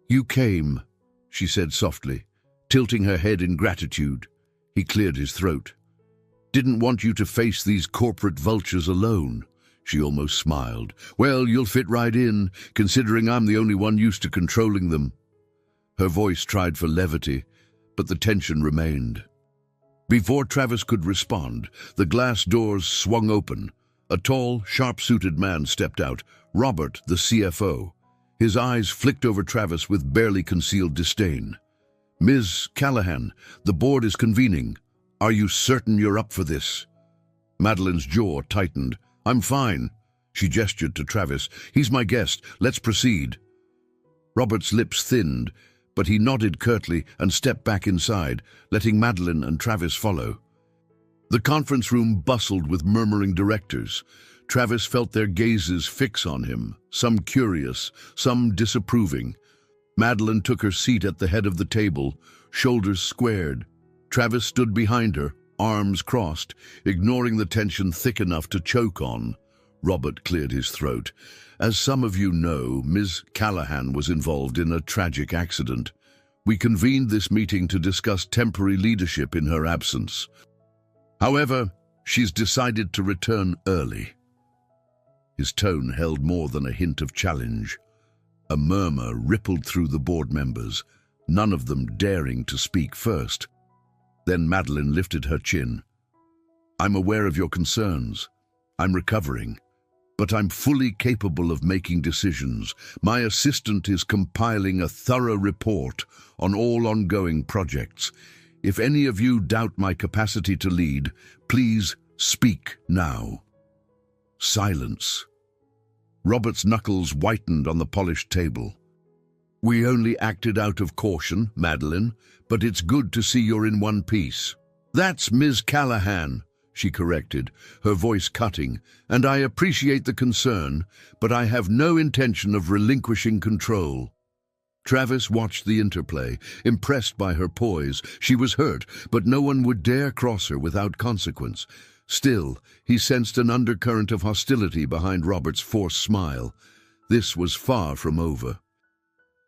"You came," she said softly, tilting her head in gratitude. He cleared his throat. "Didn't want you to face these corporate vultures alone." She almost smiled. "Well, you'll fit right in, considering I'm the only one used to controlling them." Her voice tried for levity, but the tension remained. Before Travis could respond, the glass doors swung open. A tall, sharp-suited man stepped out, Robert, the CFO. His eyes flicked over Travis with barely concealed disdain. "Ms. Callahan, the board is convening. Are you certain you're up for this?" Madeline's jaw tightened. "I'm fine." She gestured to Travis. "He's my guest. Let's proceed." Robert's lips thinned, but he nodded curtly and stepped back inside, letting Madeline and Travis follow. The conference room bustled with murmuring directors. Travis felt their gazes fix on him, some curious, some disapproving. Madeline took her seat at the head of the table, shoulders squared. Travis stood behind her, arms crossed, ignoring the tension thick enough to choke on. Robert cleared his throat. As some of you know, Ms. Callahan was involved in a tragic accident. We convened this meeting to discuss temporary leadership in her absence. However, she's decided to return early. His tone held more than a hint of challenge. A murmur rippled through the board members, none of them daring to speak first. Then Madeline lifted her chin. I'm aware of your concerns. I'm recovering. But I'm fully capable of making decisions. My assistant is compiling a thorough report on all ongoing projects. If any of you doubt my capacity to lead, please speak now. Silence. Robert's knuckles whitened on the polished table. We only acted out of caution, Madeline, but it's good to see you're in one piece. That's Ms. Callahan, she corrected, her voice cutting, and I appreciate the concern, but I have no intention of relinquishing control. Travis watched the interplay, impressed by her poise. She was hurt, but no one would dare cross her without consequence. Still, he sensed an undercurrent of hostility behind Robert's forced smile. This was far from over.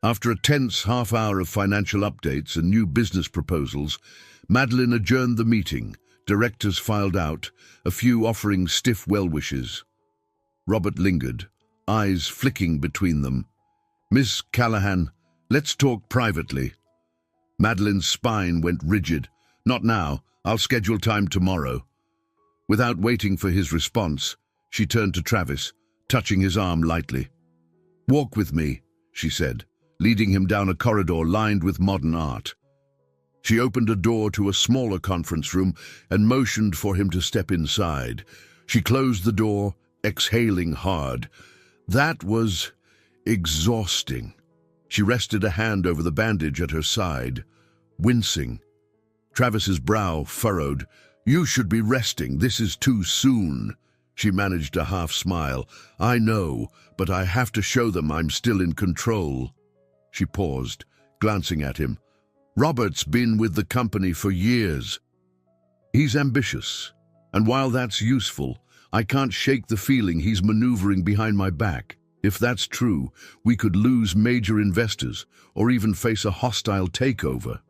After a tense half-hour of financial updates and new business proposals, Madeline adjourned the meeting. Directors filed out, a few offering stiff well-wishes. Robert lingered, eyes flicking between them. Miss Callahan, let's talk privately. Madeline's spine went rigid. Not now. I'll schedule time tomorrow. Without waiting for his response, she turned to Travis, touching his arm lightly. Walk with me, she said, leading him down a corridor lined with modern art. She opened a door to a smaller conference room and motioned for him to step inside. She closed the door, exhaling hard. That was exhausting. She rested a hand over the bandage at her side, wincing. Travis's brow furrowed. You should be resting. This is too soon. She managed a half smile. I know, but I have to show them I'm still in control. She paused, glancing at him. Robert's been with the company for years. He's ambitious, and while that's useful, I can't shake the feeling he's maneuvering behind my back. If that's true, we could lose major investors or even face a hostile takeover.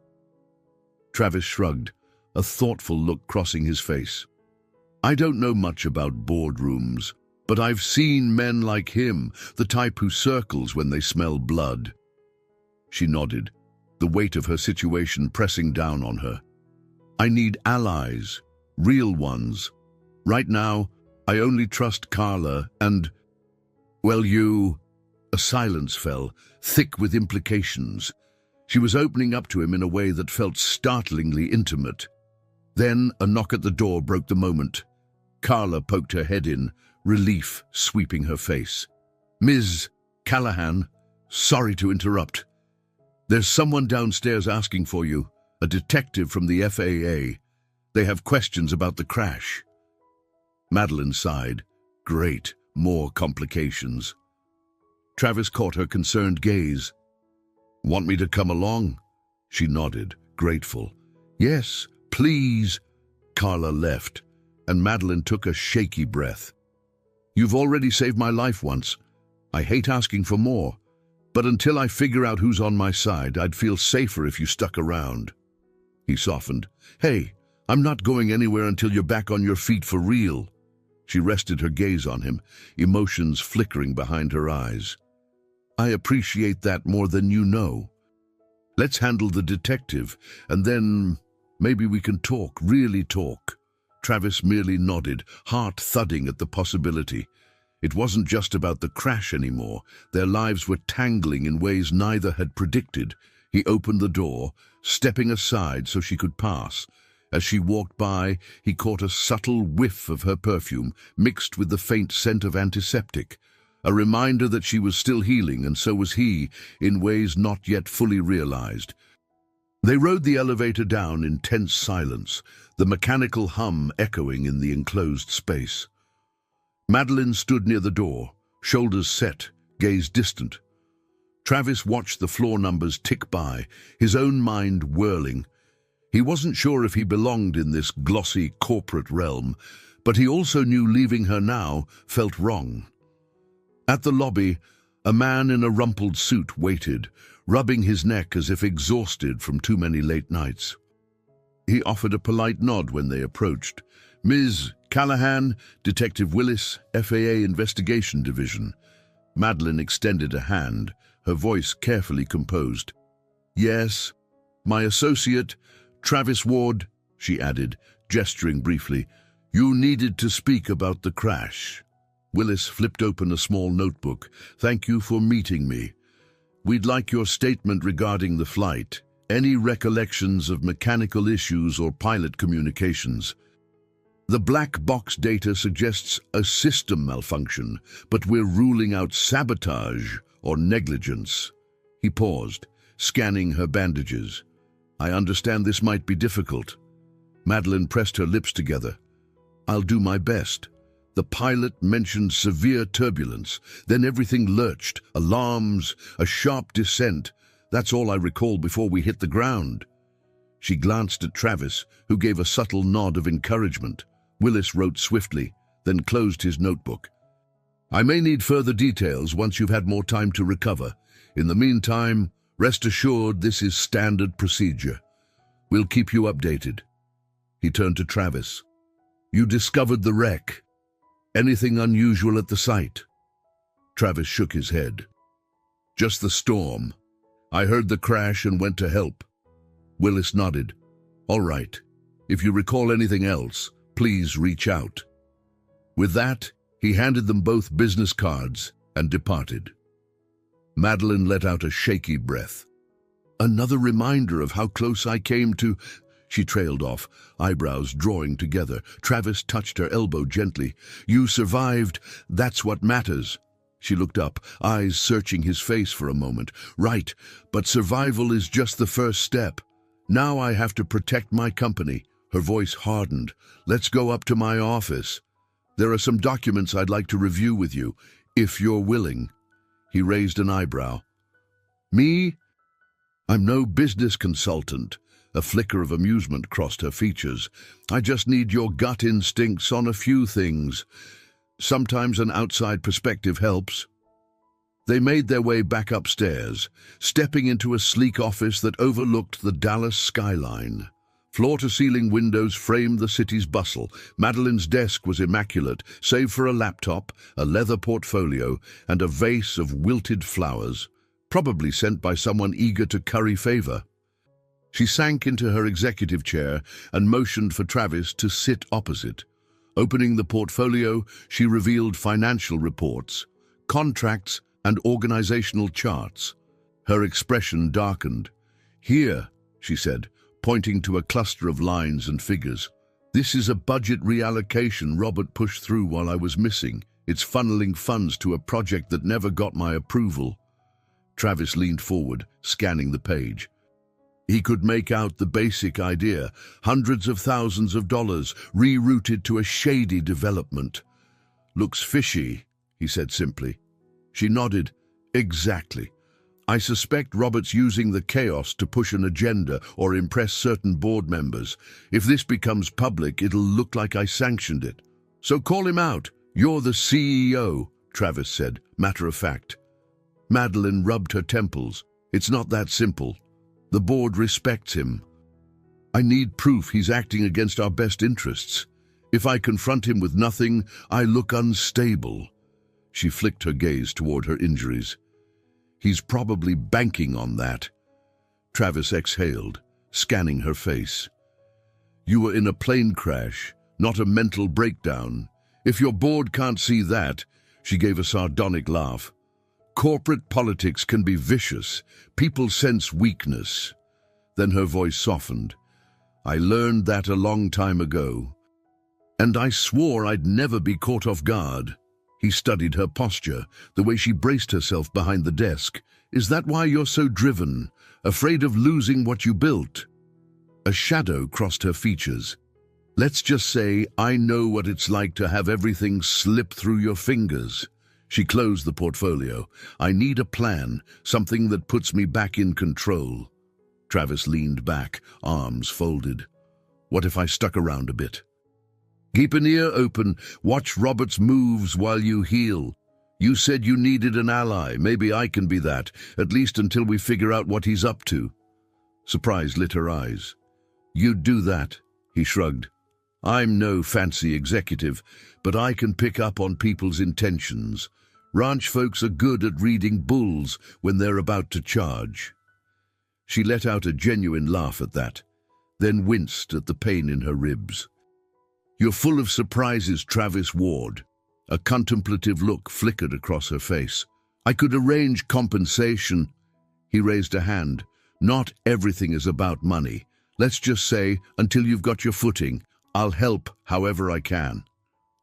Travis shrugged, a thoughtful look crossing his face. I don't know much about boardrooms, but I've seen men like him, the type who circles when they smell blood. She nodded, the weight of her situation pressing down on her. I need allies, real ones. Right now, I only trust Carla and, well, you... A silence fell, thick with implications. She was opening up to him in a way that felt startlingly intimate. Then a knock at the door broke the moment. Carla poked her head in, relief sweeping her face. Ms. Callahan, sorry to interrupt. There's someone downstairs asking for you, a detective from the FAA. They have questions about the crash. Madeline sighed. Great, more complications. Travis caught her concerned gaze. Want me to come along? She nodded, grateful. Yes, please. Carla left, and Madeline took a shaky breath. You've already saved my life once. I hate asking for more. But until I figure out who's on my side, I'd feel safer if you stuck around. He softened. Hey, I'm not going anywhere until you're back on your feet for real. She rested her gaze on him, emotions flickering behind her eyes. I appreciate that more than you know. Let's handle the detective, and then maybe we can talk, really talk. Travis merely nodded, heart thudding at the possibility. It wasn't just about the crash anymore. Their lives were tangling in ways neither had predicted. He opened the door, stepping aside so she could pass. As she walked by, he caught a subtle whiff of her perfume, mixed with the faint scent of antiseptic. A reminder that she was still healing, and so was he, in ways not yet fully realized. They rode the elevator down in tense silence, the mechanical hum echoing in the enclosed space. Madeline stood near the door, shoulders set, gaze distant. Travis watched the floor numbers tick by, his own mind whirling. He wasn't sure if he belonged in this glossy corporate realm, but he also knew leaving her now felt wrong. At the lobby, a man in a rumpled suit waited, rubbing his neck as if exhausted from too many late nights. He offered a polite nod when they approached. "Ms. Callahan, Detective Willis, FAA Investigation Division." Madeline extended a hand, her voice carefully composed. "Yes, my associate, Travis Ward," she added, gesturing briefly. "You needed to speak about the crash." Willis flipped open a small notebook. "Thank you for meeting me. We'd like your statement regarding the flight. Any recollections of mechanical issues or pilot communications? The black box data suggests a system malfunction, but we're ruling out sabotage or negligence." He paused, scanning her bandages. "I understand this might be difficult." Madeline pressed her lips together. "I'll do my best." The pilot mentioned severe turbulence, then everything lurched, alarms, a sharp descent. That's all I recall before we hit the ground. She glanced at Travis, who gave a subtle nod of encouragement. Willis wrote swiftly, then closed his notebook. "I may need further details once you've had more time to recover. In the meantime, rest assured this is standard procedure. We'll keep you updated." He turned to Travis. "You discovered the wreck. Anything unusual at the site?" Travis shook his head. "Just the storm. I heard the crash and went to help." Willis nodded. "All right. If you recall anything else, please reach out." With that, he handed them both business cards and departed. Madeline let out a shaky breath. "Another reminder of how close I came to—" She trailed off, eyebrows drawing together. Travis touched her elbow gently. "You survived. That's what matters." She looked up, eyes searching his face for a moment. "Right, but survival is just the first step. Now I have to protect my company." Her voice hardened. "Let's go up to my office. There are some documents I'd like to review with you, if you're willing." He raised an eyebrow. "Me? I'm no business consultant." A flicker of amusement crossed her features. "I just need your gut instincts on a few things. Sometimes an outside perspective helps." They made their way back upstairs, stepping into a sleek office that overlooked the Dallas skyline. Floor-to-ceiling windows framed the city's bustle. Madeline's desk was immaculate, save for a laptop, a leather portfolio, and a vase of wilted flowers, probably sent by someone eager to curry favor. She sank into her executive chair and motioned for Travis to sit opposite. Opening the portfolio, she revealed financial reports, contracts, and organizational charts. Her expression darkened. "Here," she said, pointing to a cluster of lines and figures. "This is a budget reallocation Robert pushed through while I was missing. It's funneling funds to a project that never got my approval." Travis leaned forward, scanning the page. He could make out the basic idea, hundreds of thousands of dollars rerouted to a shady development. "Looks fishy," he said simply. She nodded. "Exactly. I suspect Robert's using the chaos to push an agenda or impress certain board members. If this becomes public, it'll look like I sanctioned it. So call him out. You're the CEO," Travis said, matter of fact. Madeline rubbed her temples. "It's not that simple. The board respects him. I need proof he's acting against our best interests. If I confront him with nothing, I look unstable." She flicked her gaze toward her injuries. "He's probably banking on that." Travis exhaled, scanning her face. "You were in a plane crash, not a mental breakdown. If your board can't see that," she gave a sardonic laugh. "Corporate politics can be vicious. People sense weakness." Then her voice softened. "I learned that a long time ago. And I swore I'd never be caught off guard." He studied her posture, the way she braced herself behind the desk. "Is that why you're so driven, afraid of losing what you built?" A shadow crossed her features. "Let's just say I know what it's like to have everything slip through your fingers." She closed the portfolio. "I need a plan, something that puts me back in control." Travis leaned back, arms folded. What if I stuck around a bit? Keep an ear open. Watch Robert's moves while you heal. You said you needed an ally. Maybe I can be that, at least until we figure out what he's up to. Surprise lit her eyes. You'd do that, he shrugged. I'm no fancy executive, but I can pick up on people's intentions. Ranch folks are good at reading bulls when they're about to charge. She let out a genuine laugh at that, then winced at the pain in her ribs. You're full of surprises, Travis Ward. A contemplative look flickered across her face. I could arrange compensation. He raised a hand. Not everything is about money. Let's just say, until you've got your footing, I'll help however I can.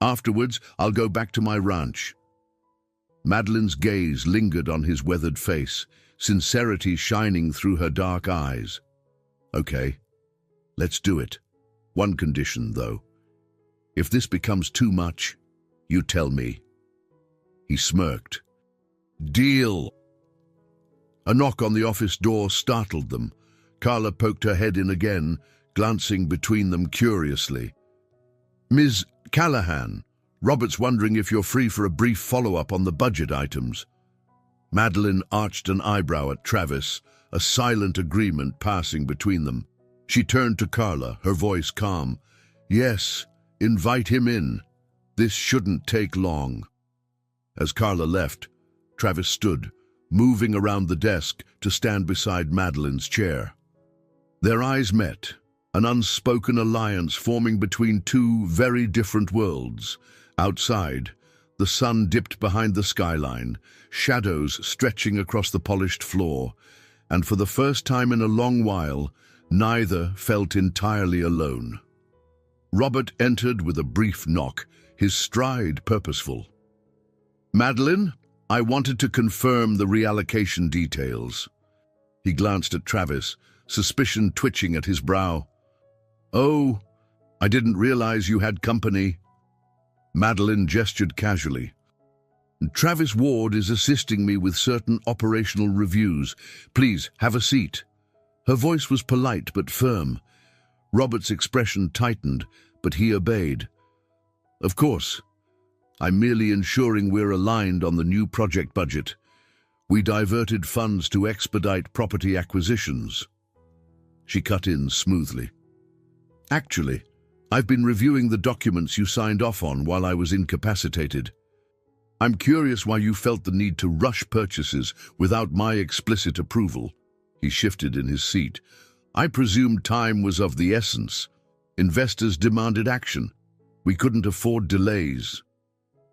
Afterwards, I'll go back to my ranch. Madeline's gaze lingered on his weathered face, sincerity shining through her dark eyes. Okay, let's do it. One condition, though. If this becomes too much, you tell me. He smirked. Deal. A knock on the office door startled them. Carla poked her head in again, glancing between them curiously. Ms. Callahan, Robert's wondering if you're free for a brief follow-up on the budget items. Madeline arched an eyebrow at Travis, a silent agreement passing between them. She turned to Carla, her voice calm. Yes, invite him in. This shouldn't take long. As Carla left, Travis stood, moving around the desk to stand beside Madeline's chair. Their eyes met, an unspoken alliance forming between two very different worlds. Outside, the sun dipped behind the skyline, shadows stretching across the polished floor, and for the first time in a long while, neither felt entirely alone. Robert entered with a brief knock, his stride purposeful. Madeline, I wanted to confirm the reallocation details. He glanced at Travis, suspicion twitching at his brow. Oh, I didn't realize you had company. Madeline gestured casually. Travis Ward is assisting me with certain operational reviews. Please, have a seat. Her voice was polite but firm. Robert's expression tightened, but he obeyed. Of course. I'm merely ensuring we're aligned on the new project budget. We diverted funds to expedite property acquisitions. She cut in smoothly. Actually, I've been reviewing the documents you signed off on while I was incapacitated. I'm curious why you felt the need to rush purchases without my explicit approval. He shifted in his seat. I presumed time was of the essence. Investors demanded action. We couldn't afford delays.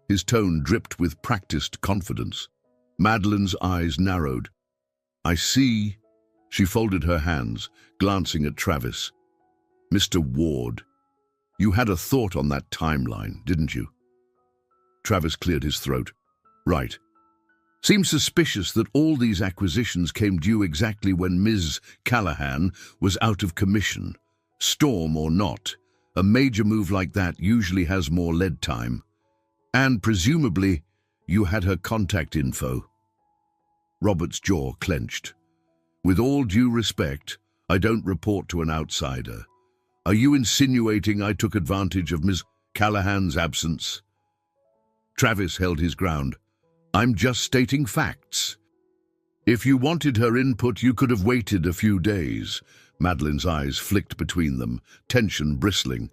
His tone dripped with practiced confidence. Madeline's eyes narrowed. I see. She folded her hands, glancing at Travis. Mr. Ward, you had a thought on that timeline, didn't you? Travis cleared his throat. Right. Seems suspicious that all these acquisitions came due exactly when Ms. Callahan was out of commission. Storm or not, a major move like that usually has more lead time. And presumably, you had her contact info. Robert's jaw clenched. With all due respect, I don't report to an outsider. Are you insinuating I took advantage of Ms. Callahan's absence? Travis held his ground. I'm just stating facts. If you wanted her input, you could have waited a few days. Madeline's eyes flicked between them, tension bristling.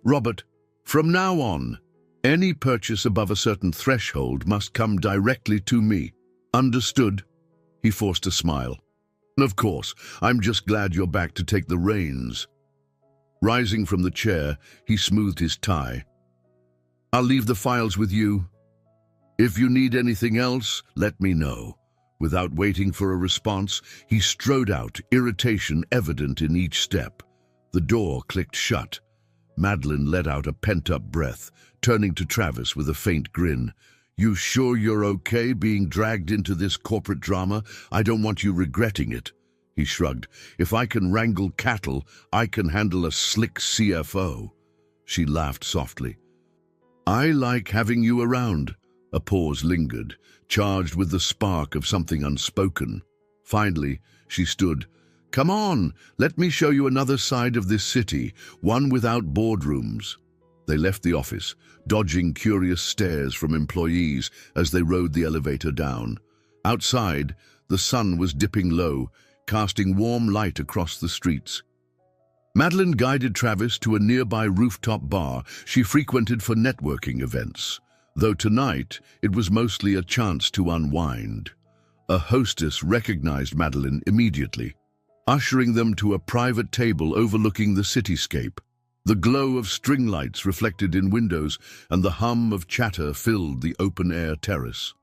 Robert, from now on, any purchase above a certain threshold must come directly to me. Understood? He forced a smile. Of course, I'm just glad you're back to take the reins. Rising from the chair, he smoothed his tie. I'll leave the files with you. If you need anything else, let me know. Without waiting for a response, he strode out, irritation evident in each step. The door clicked shut. Madeline let out a pent-up breath, turning to Travis with a faint grin. You sure you're okay being dragged into this corporate drama? I don't want you regretting it. He shrugged. If I can wrangle cattle, I can handle a slick CFO. She laughed softly. I like having you around. A pause lingered, charged with the spark of something unspoken. Finally, she stood, Come on, let me show you another side of this city, one without boardrooms. They left the office, dodging curious stares from employees as they rode the elevator down. Outside, the sun was dipping low, casting warm light across the streets. Madeline guided Travis to a nearby rooftop bar she frequented for networking events, though tonight it was mostly a chance to unwind. A hostess recognized Madeline immediately, ushering them to a private table overlooking the cityscape. The glow of string lights reflected in windows and the hum of chatter filled the open-air terrace.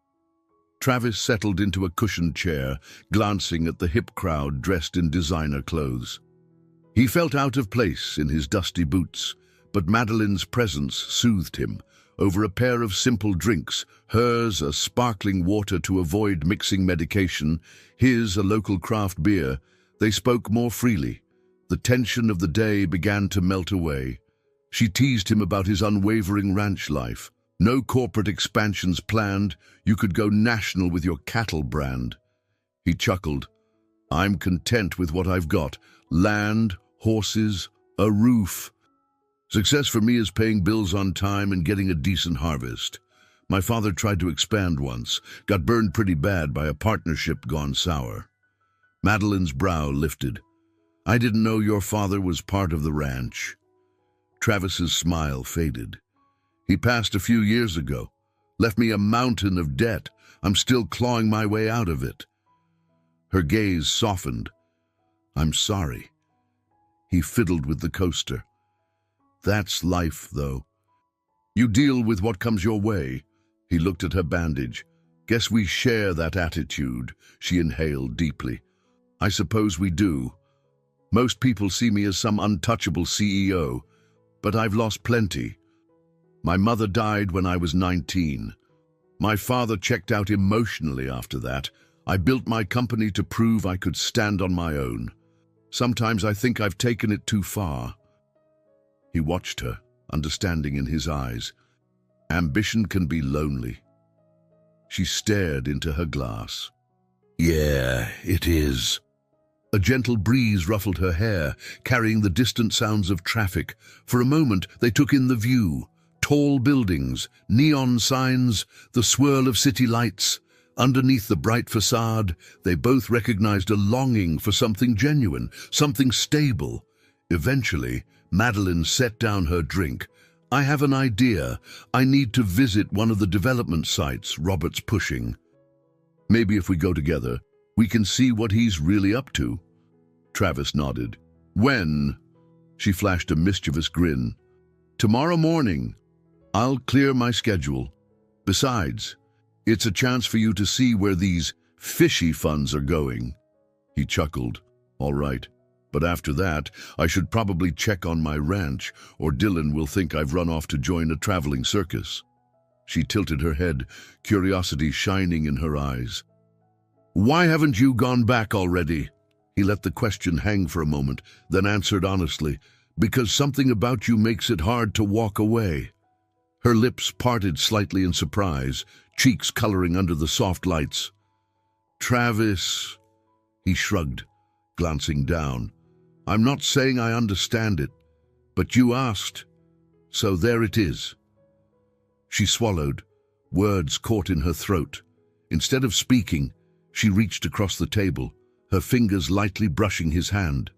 Travis settled into a cushioned chair, glancing at the hip crowd dressed in designer clothes. He felt out of place in his dusty boots, but Madeline's presence soothed him. Over a pair of simple drinks, hers a sparkling water to avoid mixing medication, his a local craft beer, they spoke more freely. The tension of the day began to melt away. She teased him about his unwavering ranch life. No corporate expansions planned, you could go national with your cattle brand. He chuckled. I'm content with what I've got. Land, horses, a roof. Success for me is paying bills on time and getting a decent harvest. My father tried to expand once, got burned pretty bad by a partnership gone sour. Madeline's brow lifted. I didn't know your father was part of the ranch. Travis's smile faded. He passed a few years ago, left me a mountain of debt. I'm still clawing my way out of it. Her gaze softened. I'm sorry. He fiddled with the coaster. That's life, though. You deal with what comes your way. He looked at her bandage. Guess we share that attitude. She inhaled deeply. I suppose we do. Most people see me as some untouchable CEO, but I've lost plenty. My mother died when I was 19. My father checked out emotionally after that. I built my company to prove I could stand on my own. Sometimes I think I've taken it too far. He watched her, understanding in his eyes. Ambition can be lonely. She stared into her glass. Yeah, it is. A gentle breeze ruffled her hair, carrying the distant sounds of traffic. For a moment, they took in the view. Tall buildings, neon signs, the swirl of city lights. Underneath the bright facade, they both recognized a longing for something genuine, something stable. Eventually, Madeline set down her drink. I have an idea. I need to visit one of the development sites Robert's pushing. Maybe if we go together, we can see what he's really up to. Travis nodded. When? She flashed a mischievous grin. Tomorrow morning. I'll clear my schedule. Besides, it's a chance for you to see where these fishy funds are going. He chuckled. All right, but after that, I should probably check on my ranch, or Dylan will think I've run off to join a traveling circus. She tilted her head, curiosity shining in her eyes. Why haven't you gone back already? He let the question hang for a moment, then answered honestly, because something about you makes it hard to walk away. Her lips parted slightly in surprise, cheeks coloring under the soft lights. Travis, he shrugged, glancing down. I'm not saying I understand it, but you asked, so there it is. She swallowed, words caught in her throat. Instead of speaking, she reached across the table, her fingers lightly brushing his hand.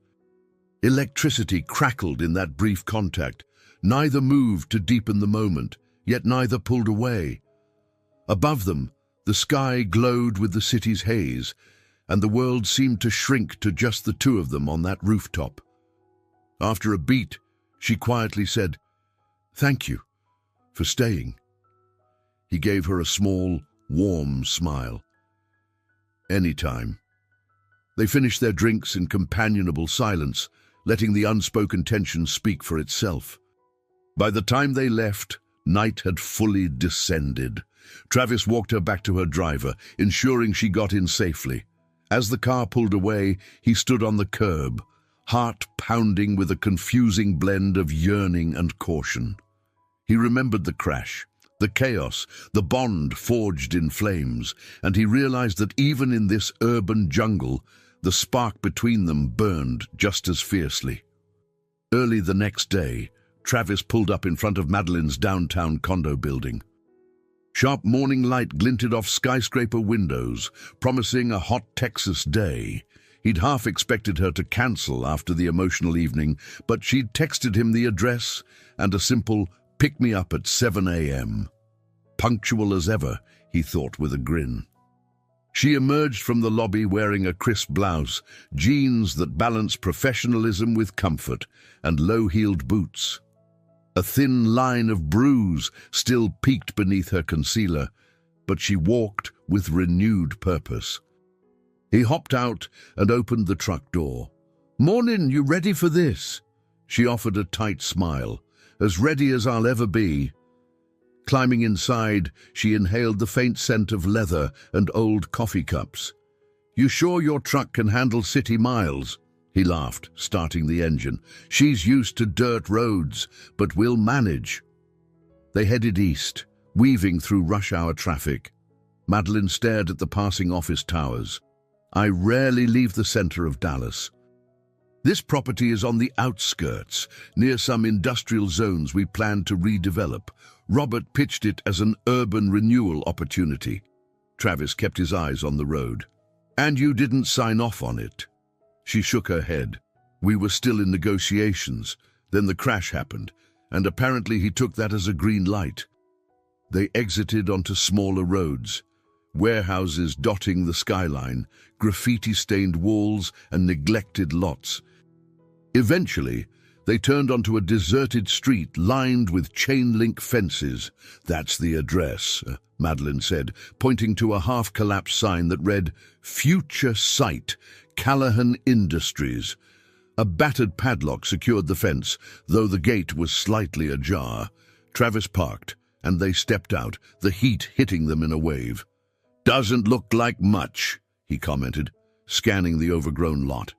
Electricity crackled in that brief contact. Neither moved to deepen the moment, yet neither pulled away. Above them, the sky glowed with the city's haze, and the world seemed to shrink to just the two of them on that rooftop. After a beat, she quietly said, "Thank you for staying." He gave her a small, warm smile. Anytime. They finished their drinks in companionable silence, letting the unspoken tension speak for itself. By the time they left, night had fully descended. Travis walked her back to her driver, ensuring she got in safely. As the car pulled away, he stood on the curb, heart pounding with a confusing blend of yearning and caution. He remembered the crash, the chaos, the bond forged in flames, and he realized that even in this urban jungle, The spark between them burned just as fiercely. Early the next day, Travis pulled up in front of Madeline's downtown condo building. Sharp morning light glinted off skyscraper windows, promising a hot Texas day. He'd half expected her to cancel after the emotional evening, but she'd texted him the address and a simple "pick me up at 7 a.m. Punctual as ever, he thought with a grin. She emerged from the lobby wearing a crisp blouse, jeans that balanced professionalism with comfort, and low-heeled boots. A thin line of bruise still peeked beneath her concealer, but she walked with renewed purpose. He hopped out and opened the truck door. "Mornin', you ready for this?" She offered a tight smile. "As ready as I'll ever be." Climbing inside, she inhaled the faint scent of leather and old coffee cups. "You sure your truck can handle city miles?" He laughed, starting the engine. "She's used to dirt roads, but we'll manage." They headed east, weaving through rush-hour traffic. Madeline stared at the passing office towers. "I rarely leave the center of Dallas. This property is on the outskirts, near some industrial zones we plan to redevelop. Robert pitched it as an urban renewal opportunity." Travis kept his eyes on the road. "And you didn't sign off on it?" She shook her head. "We were still in negotiations. Then the crash happened, and apparently he took that as a green light." They exited onto smaller roads, warehouses dotting the skyline, graffiti-stained walls and neglected lots. Eventually, they turned onto a deserted street lined with chain-link fences. "That's the address," Madeline said, pointing to a half-collapsed sign that read, "Future Site, Callahan Industries." A battered padlock secured the fence, though the gate was slightly ajar. Travis parked, and they stepped out, the heat hitting them in a wave. "Doesn't look like much," he commented, scanning the overgrown lot.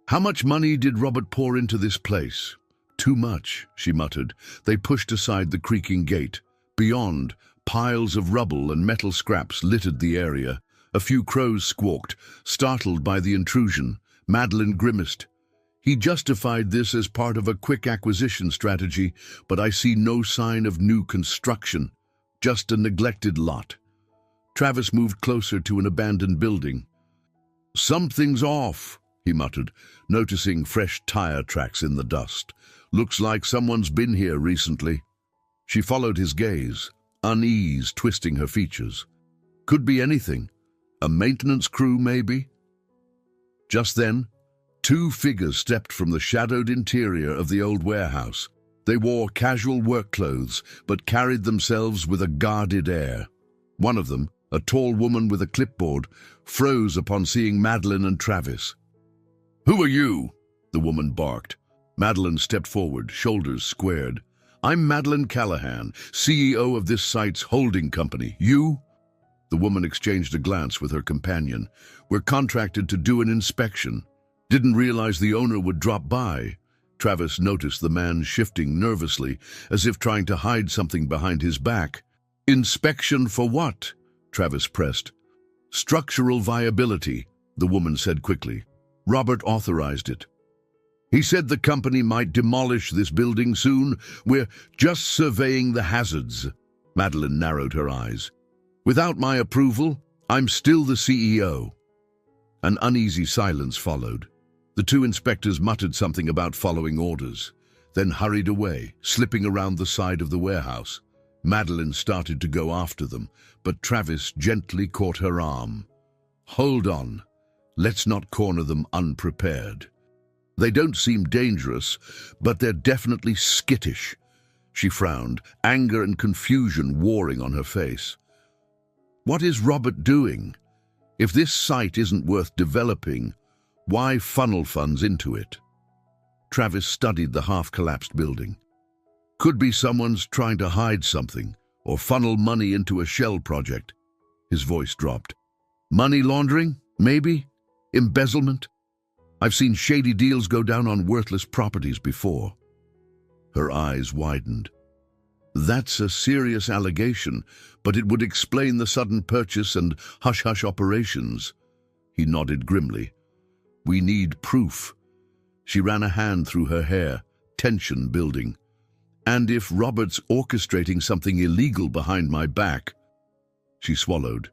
"How much money did Robert pour into this place?" "Too much," she muttered. They pushed aside the creaking gate. Beyond, piles of rubble and metal scraps littered the area. A few crows squawked, startled by the intrusion. Madeline grimaced. "He justified this as part of a quick acquisition strategy, but I see no sign of new construction, just a neglected lot." Travis moved closer to an abandoned building. "Something's off," he muttered, noticing fresh tire tracks in the dust. "Looks like someone's been here recently." She followed his gaze, unease twisting her features. Could be anything. A maintenance crew, maybe? Just then, two figures stepped from the shadowed interior of the old warehouse. They wore casual work clothes, but carried themselves with a guarded air. One of them, a tall woman with a clipboard, froze upon seeing Madeline and Travis. "Who are you?" the woman barked. Madeline stepped forward, shoulders squared. "I'm Madeline Callahan, CEO of this site's holding company. You?" The woman exchanged a glance with her companion. "We're contracted to do an inspection. Didn't realize the owner would drop by." Travis noticed the man shifting nervously, as if trying to hide something behind his back. "Inspection for what?" Travis pressed. "Structural viability," the woman said quickly. "Robert authorized it. He said the company might demolish this building soon. We're just surveying the hazards." Madeline narrowed her eyes. "Without my approval, I'm still the CEO." An uneasy silence followed. The two inspectors muttered something about following orders, then hurried away, slipping around the side of the warehouse. Madeline started to go after them, but Travis gently caught her arm. "Hold on. Let's not corner them unprepared. They don't seem dangerous, but they're definitely skittish." She frowned, anger and confusion warring on her face. "What is Robert doing? If this site isn't worth developing, why funnel funds into it?" Travis studied the half-collapsed building. "Could be someone's trying to hide something, or funnel money into a shell project." His voice dropped. "Money laundering, maybe? Embezzlement? I've seen shady deals go down on worthless properties before." Her eyes widened. "That's a serious allegation, but it would explain the sudden purchase and hush-hush operations." He nodded grimly. We need proof. She ran a hand through her hair, tension building. And if Robert's orchestrating something illegal behind my back, she swallowed.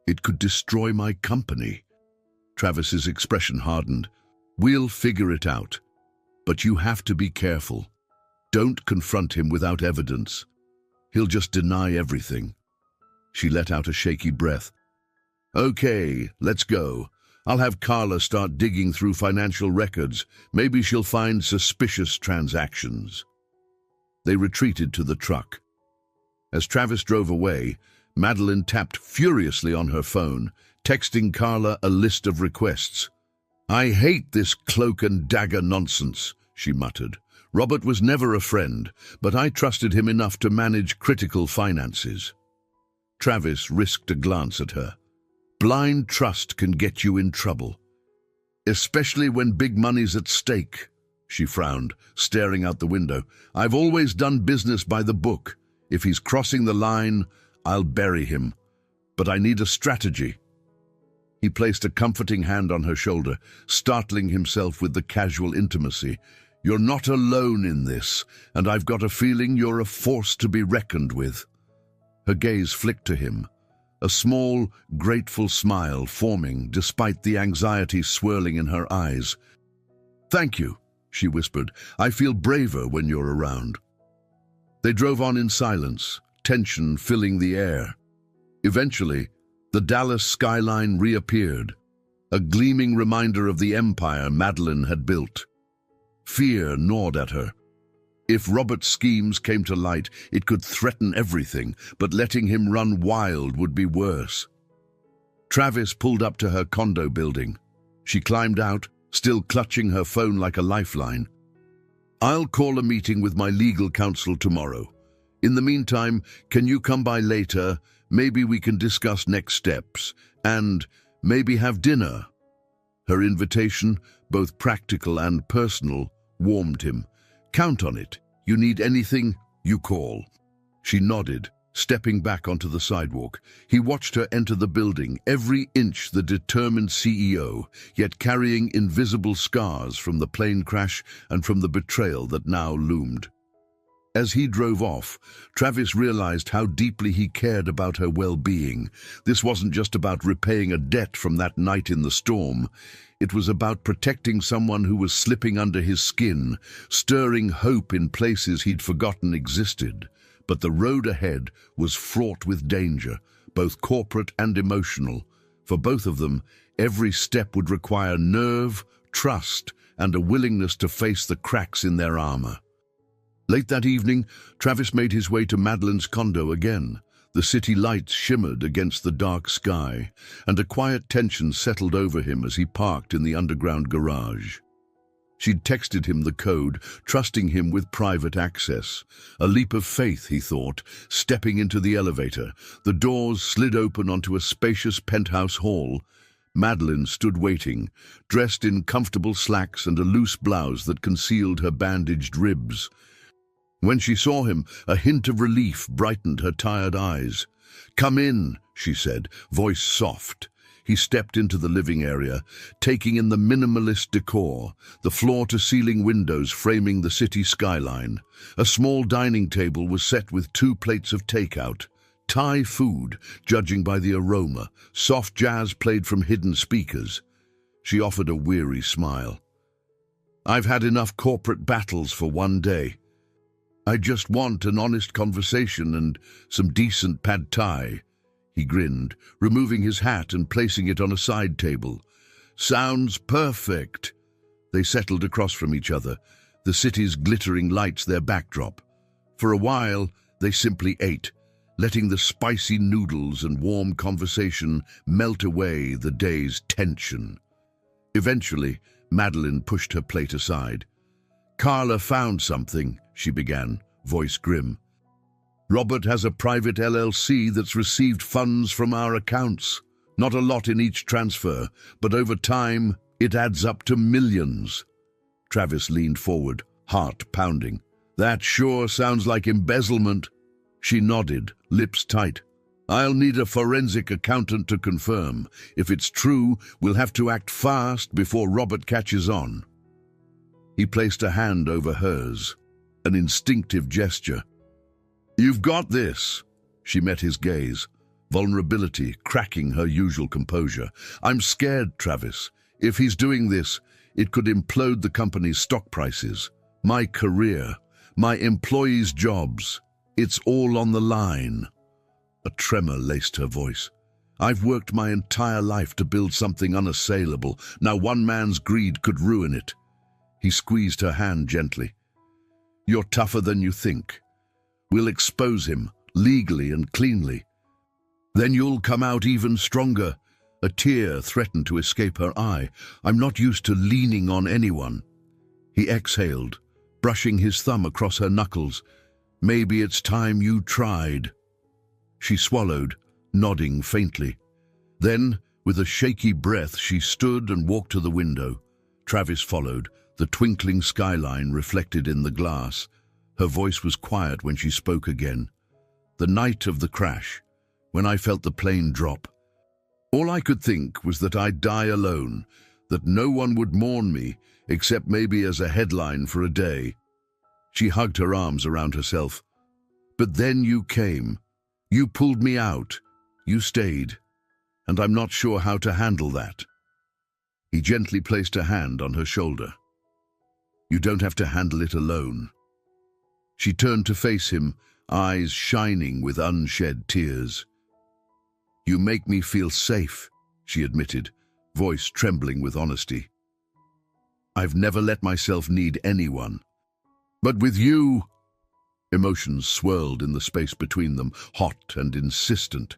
It could destroy my company. Travis's expression hardened. We'll figure it out. But you have to be careful. Don't confront him without evidence. He'll just deny everything. She let out a shaky breath. Okay, let's go. I'll have Carla start digging through financial records. Maybe she'll find suspicious transactions. They retreated to the truck. As Travis drove away, Madeline tapped furiously on her phone, texting Carla a list of requests. I hate this cloak and dagger nonsense, she muttered. Robert was never a friend, but I trusted him enough to manage critical finances. Travis risked a glance at her. Blind trust can get you in trouble. Especially when big money's at stake, she frowned, staring out the window. I've always done business by the book. If he's crossing the line, I'll bury him. But I need a strategy. He placed a comforting hand on her shoulder, startling himself with the casual intimacy. You're not alone in this, and I've got a feeling you're a force to be reckoned with. Her gaze flicked to him, a small, grateful smile forming despite the anxiety swirling in her eyes. Thank you, she whispered. I feel braver when you're around. They drove on in silence, tension filling the air. Eventually, the Dallas skyline reappeared, a gleaming reminder of the empire Madeline had built. Fear gnawed at her. If Robert's schemes came to light, it could threaten everything, but letting him run wild would be worse. Travis pulled up to her condo building. She climbed out, still clutching her phone like a lifeline. I'll call a meeting with my legal counsel tomorrow. In the meantime, can you come by later? Maybe we can discuss next steps, and maybe have dinner. Her invitation, both practical and personal, warmed him. Count on it. You need anything, you call. She nodded, stepping back onto the sidewalk. He watched her enter the building, every inch the determined CEO, yet carrying invisible scars from the plane crash and from the betrayal that now loomed. As he drove off, Travis realized how deeply he cared about her well-being. This wasn't just about repaying a debt from that night in the storm. It was about protecting someone who was slipping under his skin, stirring hope in places he'd forgotten existed. But the road ahead was fraught with danger, both corporate and emotional. For both of them, every step would require nerve, trust, and a willingness to face the cracks in their armor. Late that evening, Travis made his way to Madeline's condo again. The city lights shimmered against the dark sky, and a quiet tension settled over him as he parked in the underground garage. She'd texted him the code, trusting him with private access. A leap of faith, he thought, stepping into the elevator. The doors slid open onto a spacious penthouse hall. Madeline stood waiting, dressed in comfortable slacks and a loose blouse that concealed her bandaged ribs. When she saw him, a hint of relief brightened her tired eyes. "Come in," she said, voice soft. He stepped into the living area, taking in the minimalist decor, the floor-to-ceiling windows framing the city skyline. A small dining table was set with 2 plates of takeout. Thai food, judging by the aroma, soft jazz played from hidden speakers. She offered a weary smile. "I've had enough corporate battles for one day. I just want an honest conversation and some decent pad thai." He grinned, removing his hat and placing it on a side table. "Sounds perfect." They settled across from each other, the city's glittering lights their backdrop. For a while, they simply ate, letting the spicy noodles and warm conversation melt away the day's tension. Eventually, Madeline pushed her plate aside. "Carla found something," she began, voice grim. "Robert has a private LLC that's received funds from our accounts. Not a lot in each transfer, but over time, it adds up to millions." Travis leaned forward, heart pounding. "That sure sounds like embezzlement." She nodded, lips tight. I'll need a forensic accountant to confirm. If it's true, we'll have to act fast before Robert catches on. He placed a hand over hers, an instinctive gesture. You've got this. She met his gaze, vulnerability cracking her usual composure. I'm scared, Travis. If he's doing this, it could implode the company's stock prices, my career, my employees' jobs. It's all on the line. A tremor laced her voice. I've worked my entire life to build something unassailable. Now one man's greed could ruin it. He squeezed her hand gently. You're tougher than you think. We'll expose him, legally and cleanly. Then you'll come out even stronger. A tear threatened to escape her eye. I'm not used to leaning on anyone. He exhaled, brushing his thumb across her knuckles. Maybe it's time you tried. She swallowed, nodding faintly. Then, with a shaky breath, she stood and walked to the window. Travis followed, the twinkling skyline reflected in the glass. Her voice was quiet when she spoke again. The night of the crash, when I felt the plane drop, all I could think was that I'd die alone, that no one would mourn me, except maybe as a headline for a day. She hugged her arms around herself. But then you came. You pulled me out. You stayed. And I'm not sure how to handle that. He gently placed a hand on her shoulder. You don't have to handle it alone. She turned to face him, eyes shining with unshed tears. You make me feel safe, she admitted, voice trembling with honesty. I've never let myself need anyone. But with you... Emotions swirled in the space between them, hot and insistent.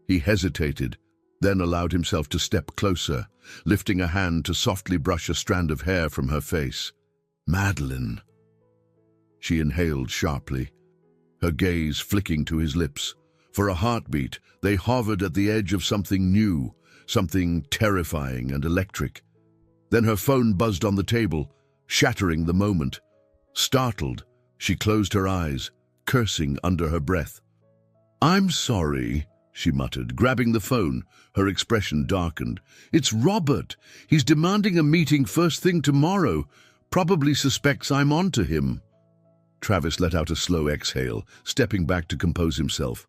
He hesitated, then allowed himself to step closer, lifting a hand to softly brush a strand of hair from her face. Madeline. She inhaled sharply, her gaze flicking to his lips. For a heartbeat, they hovered at the edge of something new, something terrifying and electric. Then her phone buzzed on the table, shattering the moment. Startled, she closed her eyes, cursing under her breath. I'm sorry, she muttered, grabbing the phone. Her expression darkened. It's Robert. He's demanding a meeting first thing tomorrow. Probably suspects I'm onto him. Travis let out a slow exhale, stepping back to compose himself.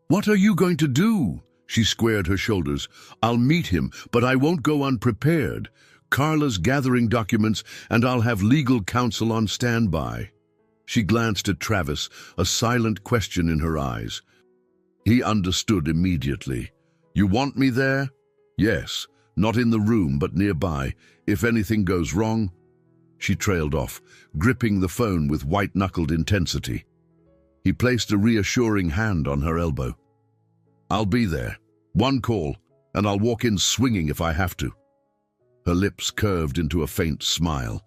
What are you going to do? She squared her shoulders. I'll meet him, but I won't go unprepared. Carla's gathering documents, and I'll have legal counsel on standby. She glanced at Travis, a silent question in her eyes. He understood immediately. You want me there? Yes, not in the room, but nearby. If anything goes wrong... She trailed off, gripping the phone with white-knuckled intensity. He placed a reassuring hand on her elbow. I'll be there. One call, and I'll walk in swinging if I have to. Her lips curved into a faint smile.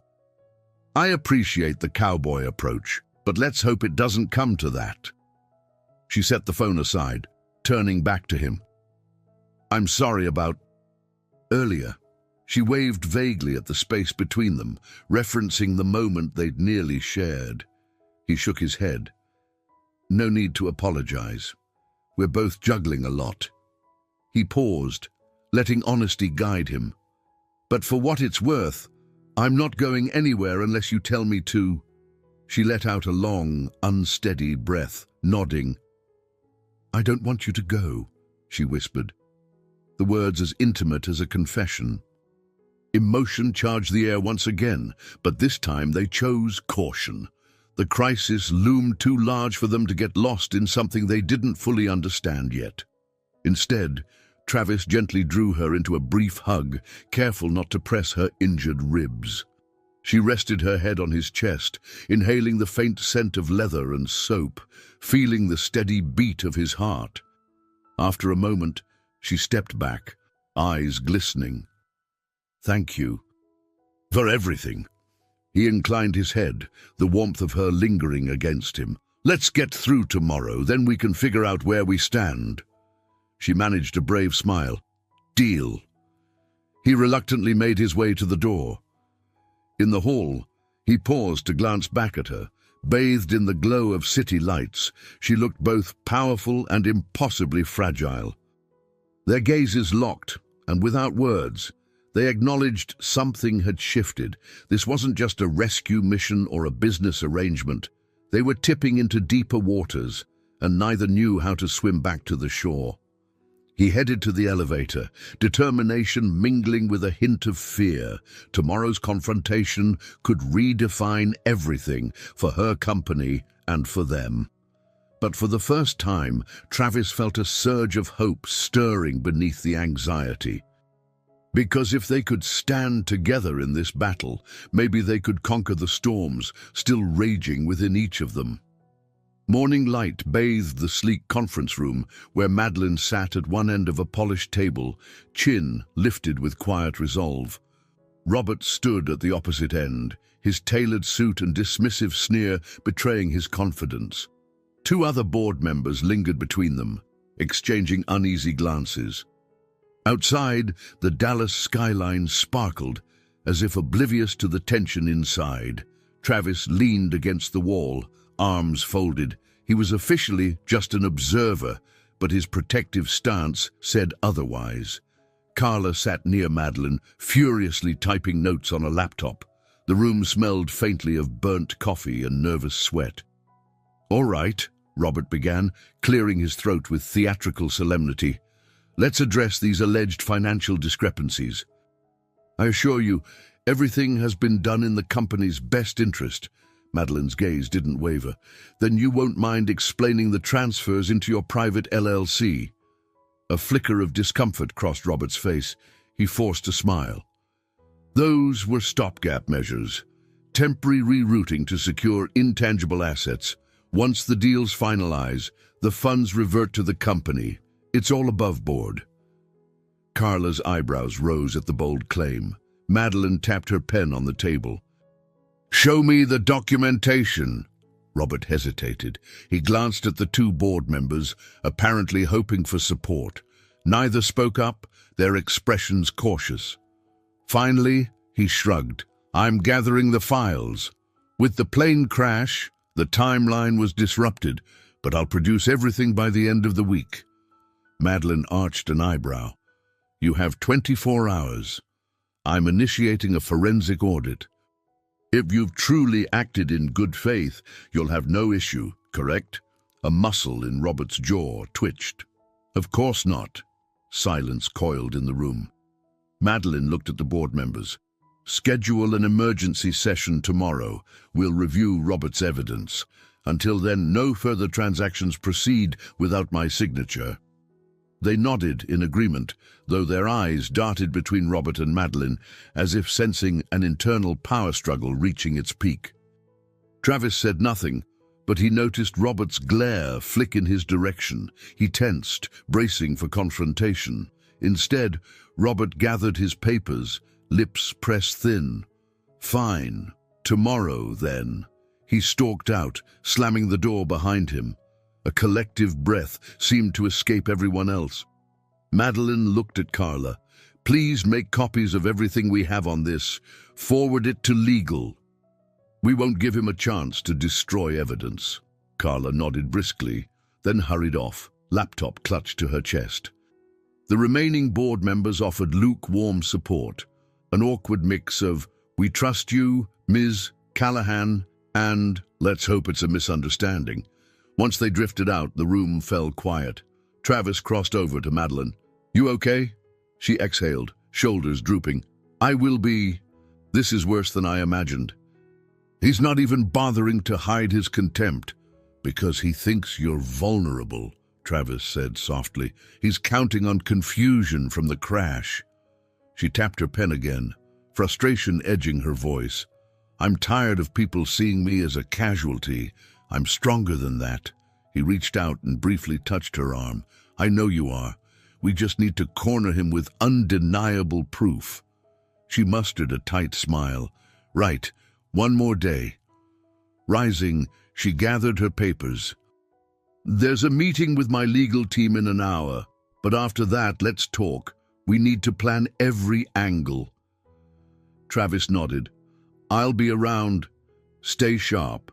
I appreciate the cowboy approach, but let's hope it doesn't come to that. She set the phone aside, turning back to him. I'm sorry about... Earlier, she waved vaguely at the space between them, referencing the moment they'd nearly shared. He shook his head. No need to apologize. We're both juggling a lot. He paused, letting honesty guide him. But for what it's worth, I'm not going anywhere unless you tell me to. She let out a long, unsteady breath, nodding. I don't want you to go, she whispered, the words as intimate as a confession. Emotion charged the air once again, but this time they chose caution. The crisis loomed too large for them to get lost in something they didn't fully understand yet. Instead, Travis gently drew her into a brief hug, careful not to press her injured ribs. She rested her head on his chest, inhaling the faint scent of leather and soap, feeling the steady beat of his heart. After a moment, she stepped back, eyes glistening. Thank you. For everything. He inclined his head, the warmth of her lingering against him. Let's get through tomorrow, then we can figure out where we stand. She managed a brave smile. Deal. He reluctantly made his way to the door. In the hall, he paused to glance back at her, Bathed in the glow of city lights, she looked both powerful and impossibly fragile. Their gazes locked, and without words, they acknowledged something had shifted. This wasn't just a rescue mission or a business arrangement. They were tipping into deeper waters, and neither knew how to swim back to the shore. He headed to the elevator, determination mingling with a hint of fear. Tomorrow's confrontation could redefine everything for her company and for them. But for the first time, Travis felt a surge of hope stirring beneath the anxiety. Because if they could stand together in this battle, maybe they could conquer the storms still raging within each of them. Morning light bathed the sleek conference room where Madeline sat at one end of a polished table, chin lifted with quiet resolve. Robert stood at the opposite end, his tailored suit and dismissive sneer betraying his confidence. Two other board members lingered between them, exchanging uneasy glances. Outside, the Dallas skyline sparkled, as if oblivious to the tension inside. Travis leaned against the wall, arms folded. He was officially just an observer, but his protective stance said otherwise. Carla sat near Madeline, furiously typing notes on a laptop. The room smelled faintly of burnt coffee and nervous sweat. "All right," Robert began, clearing his throat with theatrical solemnity. "Let's address these alleged financial discrepancies. I assure you, everything has been done in the company's best interest." Madeline's gaze didn't waver. "Then you won't mind explaining the transfers into your private LLC?" A flicker of discomfort crossed Robert's face. He forced a smile. "Those were stopgap measures, temporary rerouting to secure intangible assets. Once the deals finalize, the funds revert to the company. It's all above board." Carla's eyebrows rose at the bold claim. Madeline tapped her pen on the table. "Show me the documentation." Robert hesitated. He glanced at the two board members, apparently hoping for support. Neither spoke up, their expressions cautious. Finally, he shrugged. "I'm gathering the files. With the plane crash, the timeline was disrupted, but I'll produce everything by the end of the week." Madeline arched an eyebrow. "You have 24 hours. I'm initiating a forensic audit. If you've truly acted in good faith, you'll have no issue, correct?" A muscle in Robert's jaw twitched. "Of course not." Silence coiled in the room. Madeline looked at the board members. "Schedule an emergency session tomorrow. We'll review Robert's evidence. Until then, no further transactions proceed without my signature." They nodded in agreement, though their eyes darted between Robert and Madeline, as if sensing an internal power struggle reaching its peak. Travis said nothing, but he noticed Robert's glare flick in his direction. He tensed, bracing for confrontation. Instead, Robert gathered his papers, lips pressed thin. "Fine. Tomorrow, then." He stalked out, slamming the door behind him. A collective breath seemed to escape everyone else. Madeline looked at Carla. "Please make copies of everything we have on this. Forward it to legal." "We won't give him a chance to destroy evidence." Carla nodded briskly, then hurried off, laptop clutched to her chest. The remaining board members offered lukewarm support, an awkward mix of "we trust you, Ms. Callahan," and "let's hope it's a misunderstanding." Once they drifted out, the room fell quiet. Travis crossed over to Madeline. "You okay?" She exhaled, shoulders drooping. "I will be. This is worse than I imagined." "He's not even bothering to hide his contempt, because he thinks you're vulnerable," Travis said softly. "He's counting on confusion from the crash." She tapped her pen again, frustration edging her voice. "I'm tired of people seeing me as a casualty. I'm stronger than that." He reached out and briefly touched her arm. "I know you are. We just need to corner him with undeniable proof." She mustered a tight smile. "Right, one more day." Rising, she gathered her papers. "There's a meeting with my legal team in an hour, but after that, let's talk. We need to plan every angle." Travis nodded. "I'll be around. Stay sharp."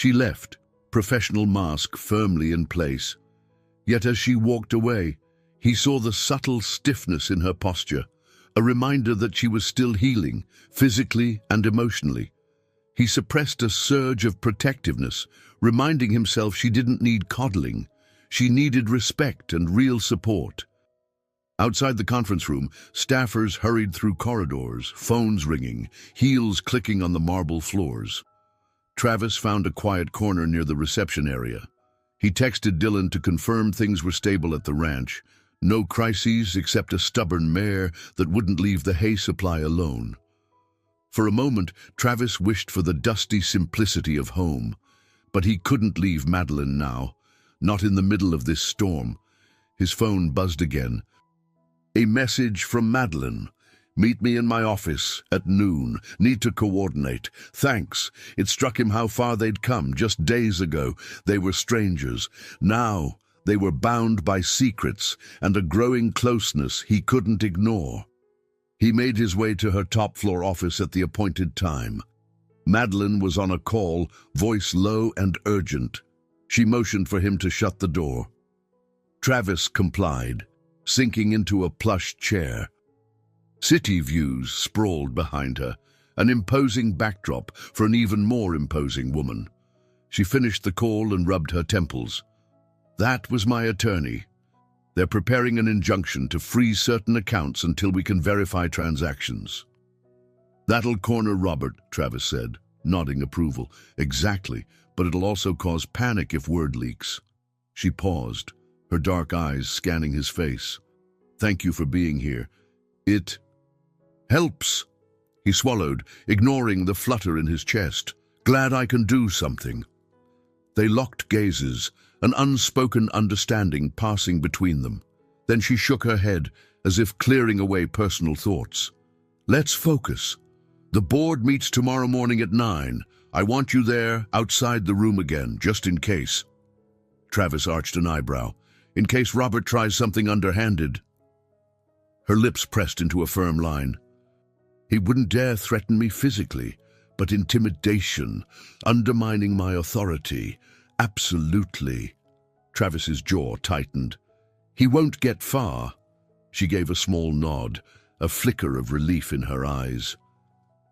She left, professional mask firmly in place. Yet as she walked away, he saw the subtle stiffness in her posture, a reminder that she was still healing, physically and emotionally. He suppressed a surge of protectiveness, reminding himself she didn't need coddling. She needed respect and real support. Outside the conference room, staffers hurried through corridors, phones ringing, heels clicking on the marble floors. Travis found a quiet corner near the reception area. He texted Dylan to confirm things were stable at the ranch. No crises except a stubborn mare that wouldn't leave the hay supply alone. For a moment, Travis wished for the dusty simplicity of home. But he couldn't leave Madeline now, not in the middle of this storm. His phone buzzed again. A message from Madeline. Meet me in my office at noon. Need to coordinate. Thanks. It struck him how far they'd come. Just days ago, they were strangers. Now, they were bound by secrets and a growing closeness he couldn't ignore. He made his way to her top-floor office at the appointed time. Madeline was on a call, voice low and urgent. She motioned for him to shut the door. Travis complied, sinking into a plush chair. City views sprawled behind her, an imposing backdrop for an even more imposing woman. She finished the call and rubbed her temples. That was my attorney. They're preparing an injunction to freeze certain accounts until we can verify transactions. That'll corner Robert, Travis said, nodding approval. Exactly, but it'll also cause panic if word leaks. She paused, her dark eyes scanning his face. Thank you for being here. It helps. He swallowed, ignoring the flutter in his chest. Glad I can do something. They locked gazes, an unspoken understanding passing between them. Then she shook her head, as if clearing away personal thoughts. Let's focus. The board meets tomorrow morning at 9. I want you there, outside the room again, just in case. Travis arched an eyebrow. In case Robert tries something underhanded. Her lips pressed into a firm line. He wouldn't dare threaten me physically, but intimidation, undermining my authority. Absolutely. Travis's jaw tightened. He won't get far. She gave a small nod, a flicker of relief in her eyes.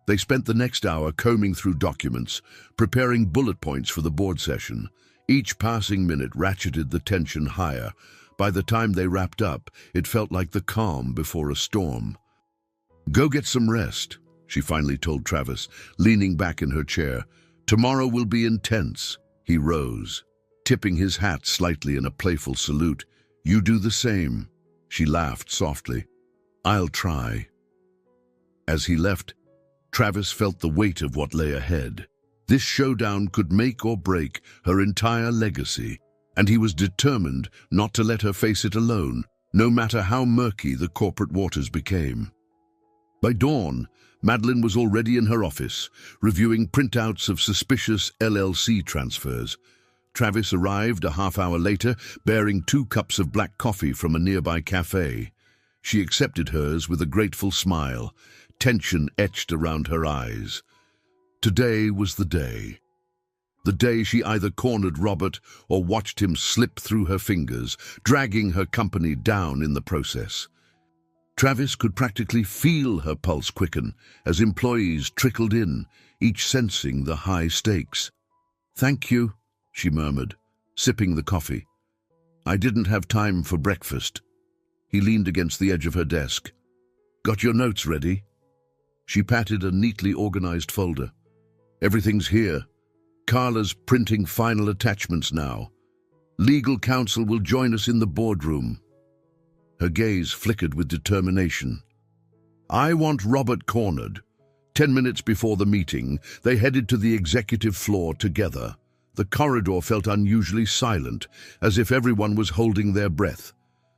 They spent the next hour combing through documents, preparing bullet points for the board session. Each passing minute ratcheted the tension higher. By the time they wrapped up, it felt like the calm before a storm. Go get some rest, she finally told Travis, leaning back in her chair. Tomorrow will be intense. He rose, tipping his hat slightly in a playful salute. You do the same. She laughed softly. I'll try. As he left, Travis felt the weight of what lay ahead. This showdown could make or break her entire legacy, and he was determined not to let her face it alone, no matter how murky the corporate waters became. By dawn, Madeline was already in her office, reviewing printouts of suspicious LLC transfers. Travis arrived a half-hour later, bearing 2 cups of black coffee from a nearby cafe. She accepted hers with a grateful smile, tension etched around her eyes. Today was the day. The day she either cornered Robert or watched him slip through her fingers, dragging her company down in the process. Travis could practically feel her pulse quicken as employees trickled in, each sensing the high stakes. Thank you, she murmured, sipping the coffee. I didn't have time for breakfast. He leaned against the edge of her desk. Got your notes ready? She patted a neatly organized folder. Everything's here. Carla's printing final attachments now. Legal counsel will join us in the boardroom. Her gaze flickered with determination. I want Robert cornered. 10 minutes before the meeting, they headed to the executive floor together. The corridor felt unusually silent, as if everyone was holding their breath.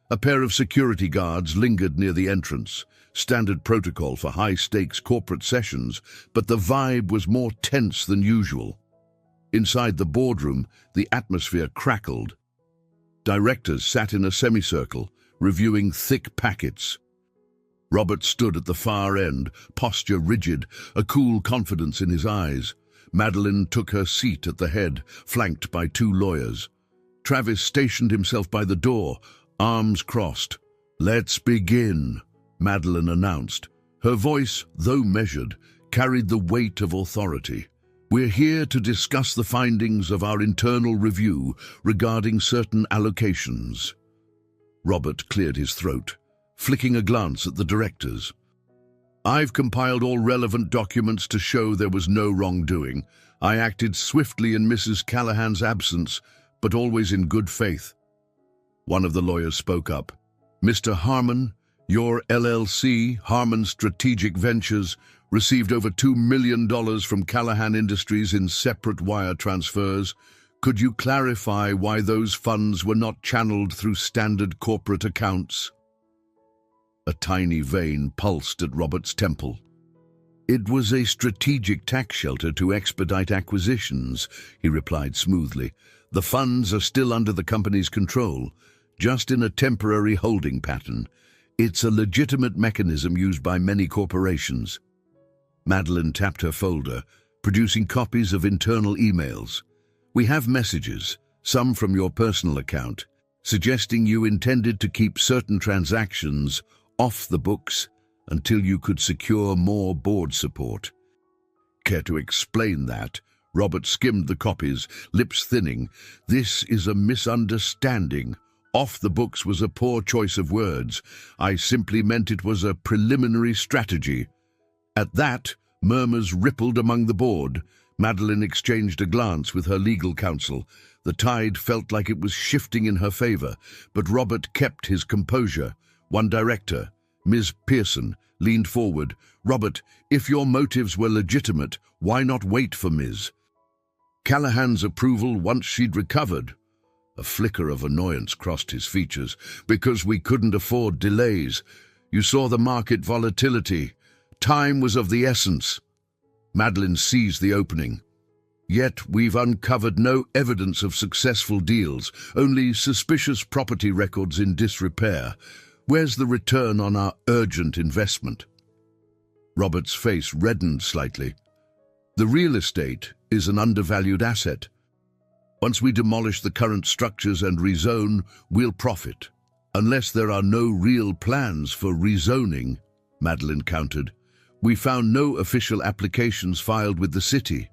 A pair of security guards lingered near the entrance, standard protocol for high-stakes corporate sessions, but the vibe was more tense than usual. Inside the boardroom, the atmosphere crackled. Directors sat in a semicircle, reviewing thick packets. Robert stood at the far end, posture rigid, a cool confidence in his eyes. Madeline took her seat at the head, flanked by two lawyers. Travis stationed himself by the door, arms crossed. "Let's begin," Madeline announced. Her voice, though measured, carried the weight of authority. "We're here to discuss the findings of our internal review regarding certain allocations." Robert cleared his throat, flicking a glance at the directors. "I've compiled all relevant documents to show there was no wrongdoing. I acted swiftly in Mrs. Callahan's absence, but always in good faith." One of the lawyers spoke up. "Mr. Harmon, your LLC, Harmon Strategic Ventures, received over $2 million from Callahan Industries in separate wire transfers. Could you clarify why those funds were not channeled through standard corporate accounts?" A tiny vein pulsed at Robert's temple. "It was a strategic tax shelter to expedite acquisitions," he replied smoothly. "The funds are still under the company's control, just in a temporary holding pattern. It's a legitimate mechanism used by many corporations." Madeline tapped her folder, producing copies of internal emails. "We have messages, some from your personal account, suggesting you intended to keep certain transactions off the books until you could secure more board support." "Care to explain that?" Robert skimmed the copies, lips thinning. "This is a misunderstanding. Off the books was a poor choice of words. I simply meant it was a preliminary strategy." At that, murmurs rippled among the board. Madeline exchanged a glance with her legal counsel. The tide felt like it was shifting in her favor, but Robert kept his composure. One director, Ms. Pearson, leaned forward. "Robert, if your motives were legitimate, why not wait for Ms. Callahan's approval once she'd recovered?" A flicker of annoyance crossed his features. "Because we couldn't afford delays. You saw the market volatility. Time was of the essence." Madeline seized the opening. "Yet we've uncovered no evidence of successful deals, only suspicious property records in disrepair. Where's the return on our urgent investment?" Robert's face reddened slightly. "The real estate is an undervalued asset. Once we demolish the current structures and rezone, we'll profit. Unless there are no real plans for rezoning," Madeline countered. "We found no official applications filed with the city."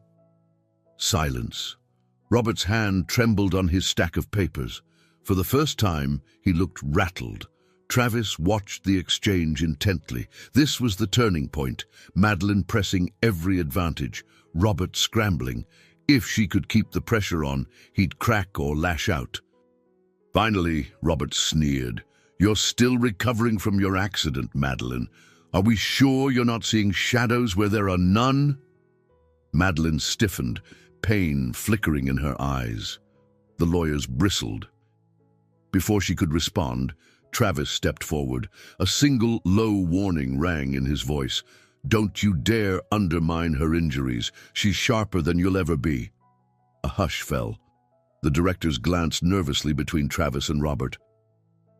Silence. Robert's hand trembled on his stack of papers. For the first time, he looked rattled. Travis watched the exchange intently. This was the turning point, Madeline pressing every advantage, Robert scrambling. If she could keep the pressure on, he'd crack or lash out. Finally, Robert sneered. "You're still recovering from your accident, Madeline. Are we sure you're not seeing shadows where there are none?" Madeline stiffened, pain flickering in her eyes. The lawyers bristled. Before she could respond, Travis stepped forward. A single low warning rang in his voice. "Don't you dare undermine her injuries. She's sharper than you'll ever be." A hush fell. The directors glanced nervously between Travis and Robert.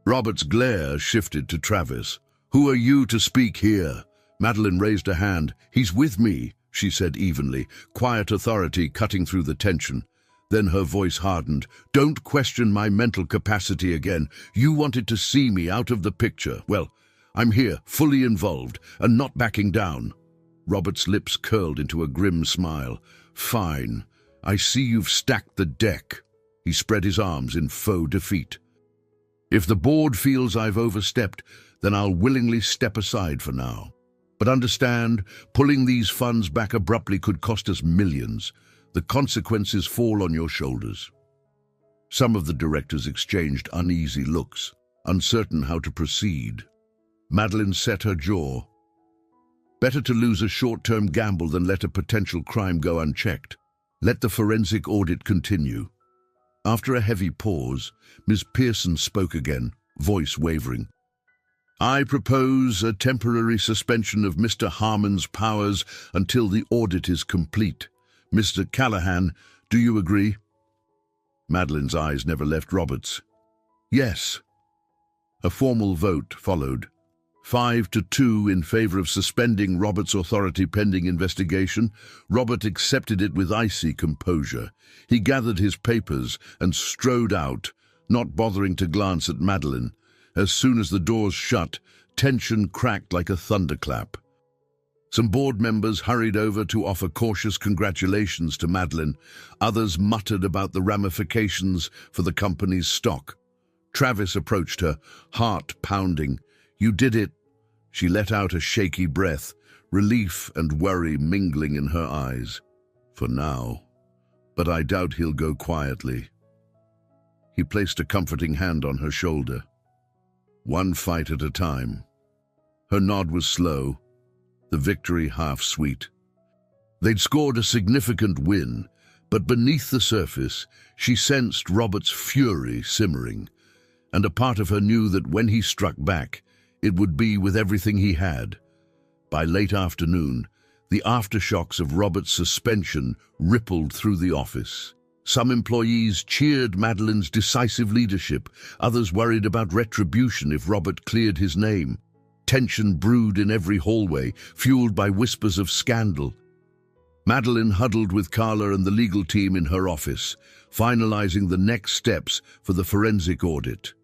Robert's glare shifted to Travis. "Who are you to speak here?" Madeline raised a hand. "He's with me," she said evenly, quiet authority cutting through the tension. Then her voice hardened. "Don't question my mental capacity again. You wanted to see me out of the picture. Well, I'm here, fully involved, and not backing down." Robert's lips curled into a grim smile. "Fine. I see you've stacked the deck." He spread his arms in faux defeat. "If the board feels I've overstepped, then I'll willingly step aside for now. But understand, pulling these funds back abruptly could cost us millions. The consequences fall on your shoulders." Some of the directors exchanged uneasy looks, uncertain how to proceed. Madeline set her jaw. Better to lose a short-term gamble than let a potential crime go unchecked. Let the forensic audit continue. After a heavy pause, Ms. Pearson spoke again, voice wavering. "I propose a temporary suspension of Mr. Harmon's powers until the audit is complete. Mr. Callahan, do you agree?" Madeline's eyes never left Robert's. "Yes." A formal vote followed. 5-2 in favor of suspending Robert's authority pending investigation. Robert accepted it with icy composure. He gathered his papers and strode out, not bothering to glance at Madeline. As soon as the doors shut, tension cracked like a thunderclap. Some board members hurried over to offer cautious congratulations to Madeline. Others muttered about the ramifications for the company's stock. Travis approached her, heart pounding. "You did it." She let out a shaky breath, relief and worry mingling in her eyes. "For now. But I doubt he'll go quietly." He placed a comforting hand on her shoulder. "One fight at a time." Her nod was slow, the victory half-sweet. They'd scored a significant win, but beneath the surface, she sensed Robert's fury simmering, and a part of her knew that when he struck back, it would be with everything he had. By late afternoon, the aftershocks of Robert's suspension rippled through the office. Some employees cheered Madeline's decisive leadership, others worried about retribution if Robert cleared his name. Tension brewed in every hallway, fueled by whispers of scandal. Madeline huddled with Carla and the legal team in her office, finalizing the next steps for the forensic audit.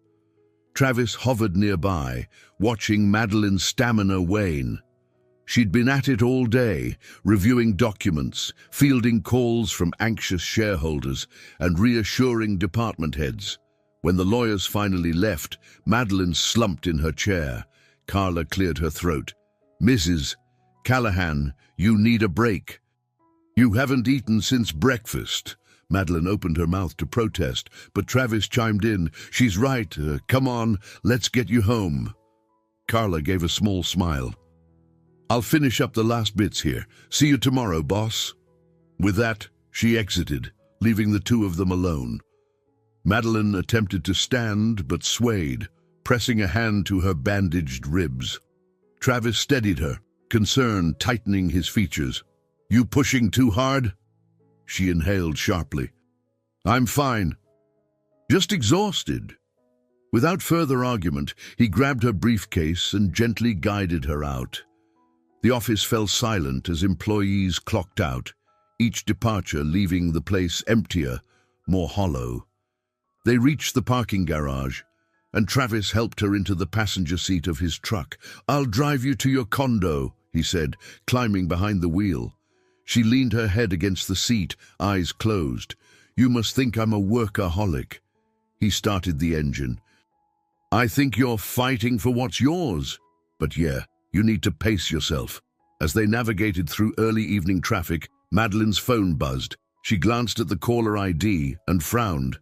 Travis hovered nearby, watching Madeline's stamina wane. She'd been at it all day, reviewing documents, fielding calls from anxious shareholders, and reassuring department heads. When the lawyers finally left, Madeline slumped in her chair. Carla cleared her throat. "Mrs. Callahan, you need a break." "You haven't eaten since breakfast." Madeline opened her mouth to protest, but Travis chimed in. "She's right. Come on, let's get you home." Carla gave a small smile. "I'll finish up the last bits here. See you tomorrow, boss." With that, she exited, leaving the two of them alone. Madeline attempted to stand, but swayed, pressing a hand to her bandaged ribs. Travis steadied her, concern tightening his features. "You pushing too hard?" She inhaled sharply. "I'm fine. Just exhausted." Without further argument, he grabbed her briefcase and gently guided her out. The office fell silent as employees clocked out, each departure leaving the place emptier, more hollow. They reached the parking garage, and Travis helped her into the passenger seat of his truck. "I'll drive you to your condo," he said, climbing behind the wheel. She leaned her head against the seat, eyes closed. "You must think I'm a workaholic." He started the engine. "I think you're fighting for what's yours. But yeah, you need to pace yourself." As they navigated through early evening traffic, Madeline's phone buzzed. She glanced at the caller ID and frowned.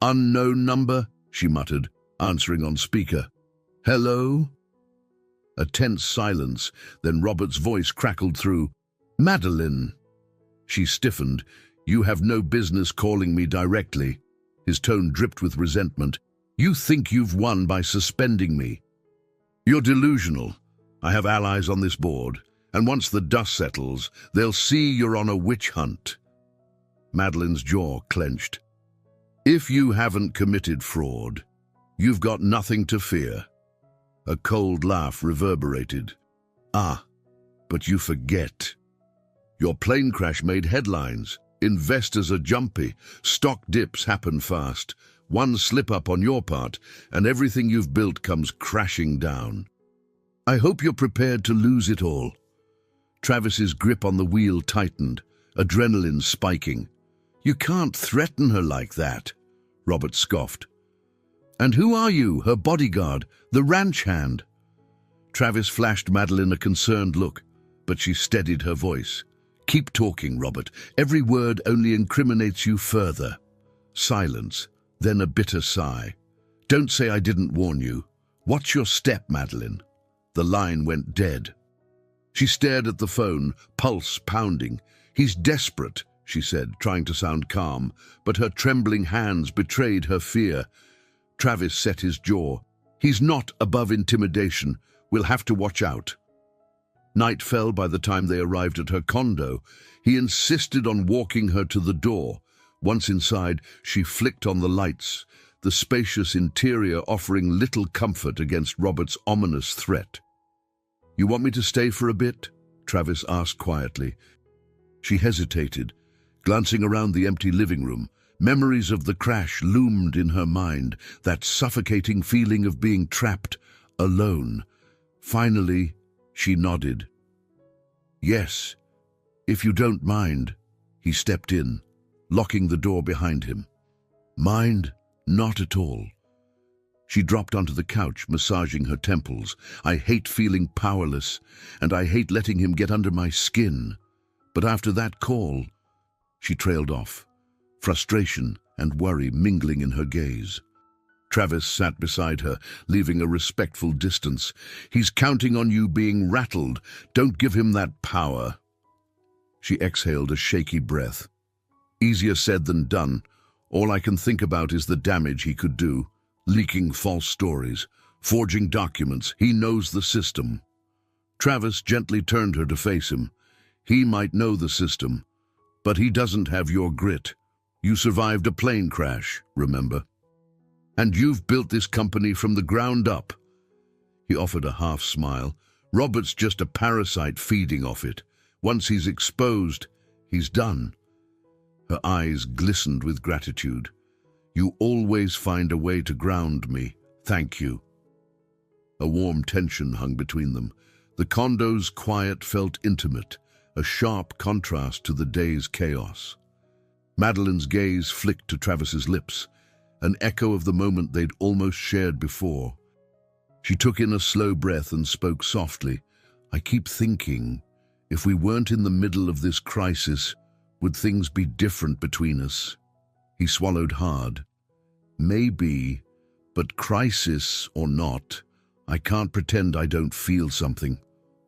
"Unknown number," she muttered, answering on speaker. "Hello?" A tense silence, then Robert's voice crackled through. "Madeline." She stiffened. "You have no business calling me directly." His tone dripped with resentment. "You think you've won by suspending me. You're delusional. I have allies on this board, and once the dust settles, they'll see you're on a witch hunt." Madeline's jaw clenched. "If you haven't committed fraud, you've got nothing to fear." A cold laugh reverberated. "Ah, but you forget. Your plane crash made headlines. Investors are jumpy. Stock dips happen fast. One slip-up on your part, and everything you've built comes crashing down. I hope you're prepared to lose it all." Travis's grip on the wheel tightened, adrenaline spiking. "You can't threaten her like that," Robert scoffed. "And who are you, her bodyguard, the ranch hand?" Travis flashed Madeline a concerned look, but she steadied her voice. "Keep talking, Robert. Every word only incriminates you further." Silence, then a bitter sigh. "Don't say I didn't warn you. What's your step, Madeline?" The line went dead. She stared at the phone, pulse pounding. "He's desperate," she said, trying to sound calm, but her trembling hands betrayed her fear. Travis set his jaw. "He's not above intimidation. We'll have to watch out." Night fell by the time they arrived at her condo. He insisted on walking her to the door. Once inside, she flicked on the lights, the spacious interior offering little comfort against Robert's ominous threat. You want me to stay for a bit? Travis asked quietly. She hesitated, glancing around the empty living room. Memories of the crash loomed in her mind, that suffocating feeling of being trapped, alone. Finally, she nodded. Yes, if you don't mind. He stepped in, locking the door behind him. Mind? Not at all. She dropped onto the couch, massaging her temples. I hate feeling powerless, and I hate letting him get under my skin. But after that call, she trailed off, frustration and worry mingling in her gaze. Travis sat beside her, leaving a respectful distance. He's counting on you being rattled. Don't give him that power. She exhaled a shaky breath. Easier said than done. All I can think about is the damage he could do. Leaking false stories, forging documents. He knows the system. Travis gently turned her to face him. He might know the system, but he doesn't have your grit. You survived a plane crash, remember? And you've built this company from the ground up. He offered a half smile. Robert's just a parasite feeding off it. Once he's exposed, he's done. Her eyes glistened with gratitude. You always find a way to ground me. Thank you. A warm tension hung between them. The condo's quiet felt intimate, a sharp contrast to the day's chaos. Madeline's gaze flicked to Travis's lips, an echo of the moment they'd almost shared before. She took in a slow breath and spoke softly. I keep thinking, if we weren't in the middle of this crisis, would things be different between us? He swallowed hard. Maybe, but crisis or not, I can't pretend I don't feel something.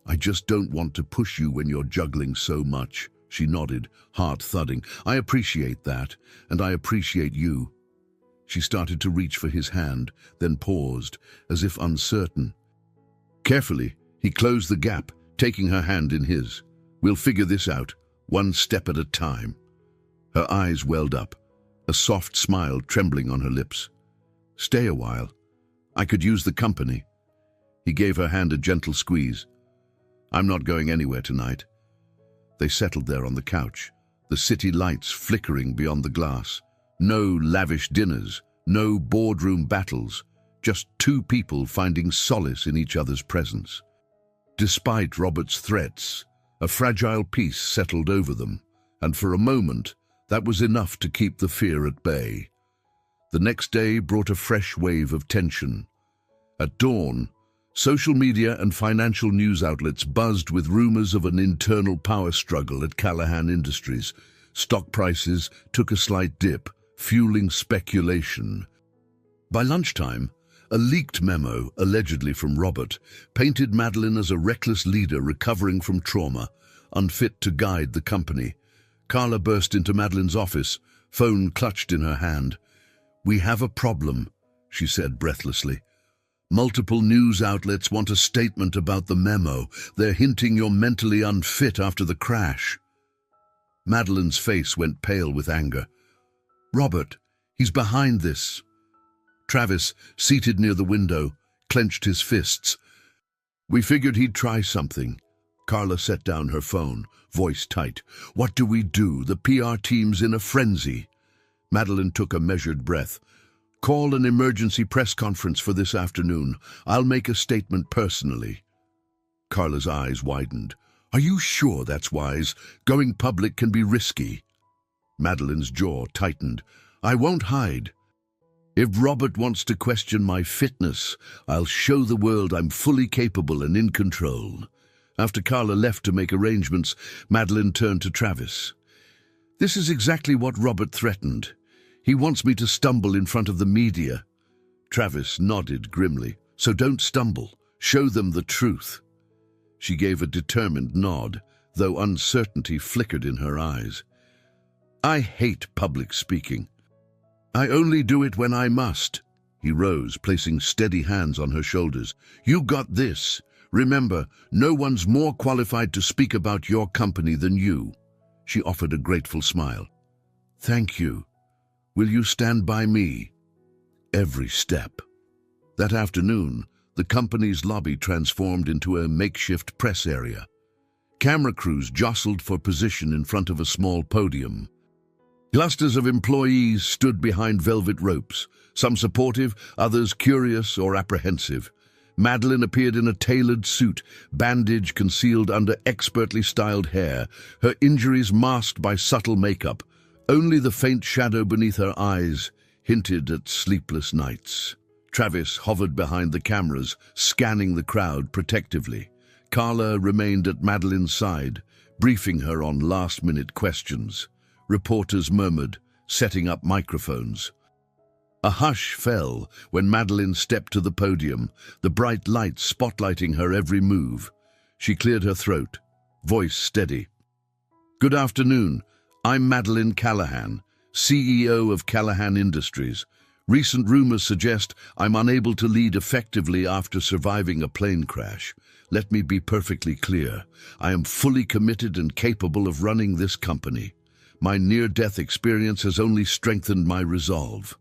I just don't want to push you when you're juggling so much. She nodded, heart thudding. I appreciate that, and I appreciate you. She started to reach for his hand, then paused, as if uncertain. Carefully, he closed the gap, taking her hand in his. We'll figure this out, one step at a time. Her eyes welled up, a soft smile trembling on her lips. Stay a while. I could use the company. He gave her hand a gentle squeeze. I'm not going anywhere tonight. They settled there on the couch, the city lights flickering beyond the glass. No lavish dinners, no boardroom battles, just two people finding solace in each other's presence. Despite Robert's threats, a fragile peace settled over them, and for a moment, that was enough to keep the fear at bay. The next day brought a fresh wave of tension. At dawn, social media and financial news outlets buzzed with rumors of an internal power struggle at Callahan Industries. Stock prices took a slight dip, fueling speculation. By lunchtime, a leaked memo, allegedly from Robert, painted Madeline as a reckless leader recovering from trauma, unfit to guide the company. Carla burst into Madeline's office, phone clutched in her hand. We have a problem, she said breathlessly. Multiple news outlets want a statement about the memo. They're hinting you're mentally unfit after the crash. Madeline's face went pale with anger. Robert, he's behind this. Travis, seated near the window, clenched his fists. We figured he'd try something. Carla set down her phone, voice tight. What do we do? The PR team's in a frenzy. Madeline took a measured breath. Call an emergency press conference for this afternoon. I'll make a statement personally. Carla's eyes widened. Are you sure that's wise? Going public can be risky. Madeline's jaw tightened. I won't hide. If Robert wants to question my fitness, I'll show the world I'm fully capable and in control. After Carla left to make arrangements, Madeline turned to Travis. This is exactly what Robert threatened. He wants me to stumble in front of the media. Travis nodded grimly. So don't stumble. Show them the truth. She gave a determined nod, though uncertainty flickered in her eyes. I hate public speaking. I only do it when I must. He rose, placing steady hands on her shoulders. You got this. Remember, no one's more qualified to speak about your company than you. She offered a grateful smile. Thank you. Will you stand by me? Every step. That afternoon, the company's lobby transformed into a makeshift press area. Camera crews jostled for position in front of a small podium. Clusters of employees stood behind velvet ropes, some supportive, others curious or apprehensive. Madeline appeared in a tailored suit, bandage concealed under expertly styled hair, her injuries masked by subtle makeup. Only the faint shadow beneath her eyes hinted at sleepless nights. Travis hovered behind the cameras, scanning the crowd protectively. Carla remained at Madeline's side, briefing her on last-minute questions. Reporters murmured, setting up microphones. A hush fell when Madeline stepped to the podium, the bright lights spotlighting her every move. She cleared her throat, voice steady. "Good afternoon. I'm Madeline Callahan, CEO of Callahan Industries. Recent rumors suggest I'm unable to lead effectively after surviving a plane crash. Let me be perfectly clear. I am fully committed and capable of running this company. My near-death experience has only strengthened my resolve."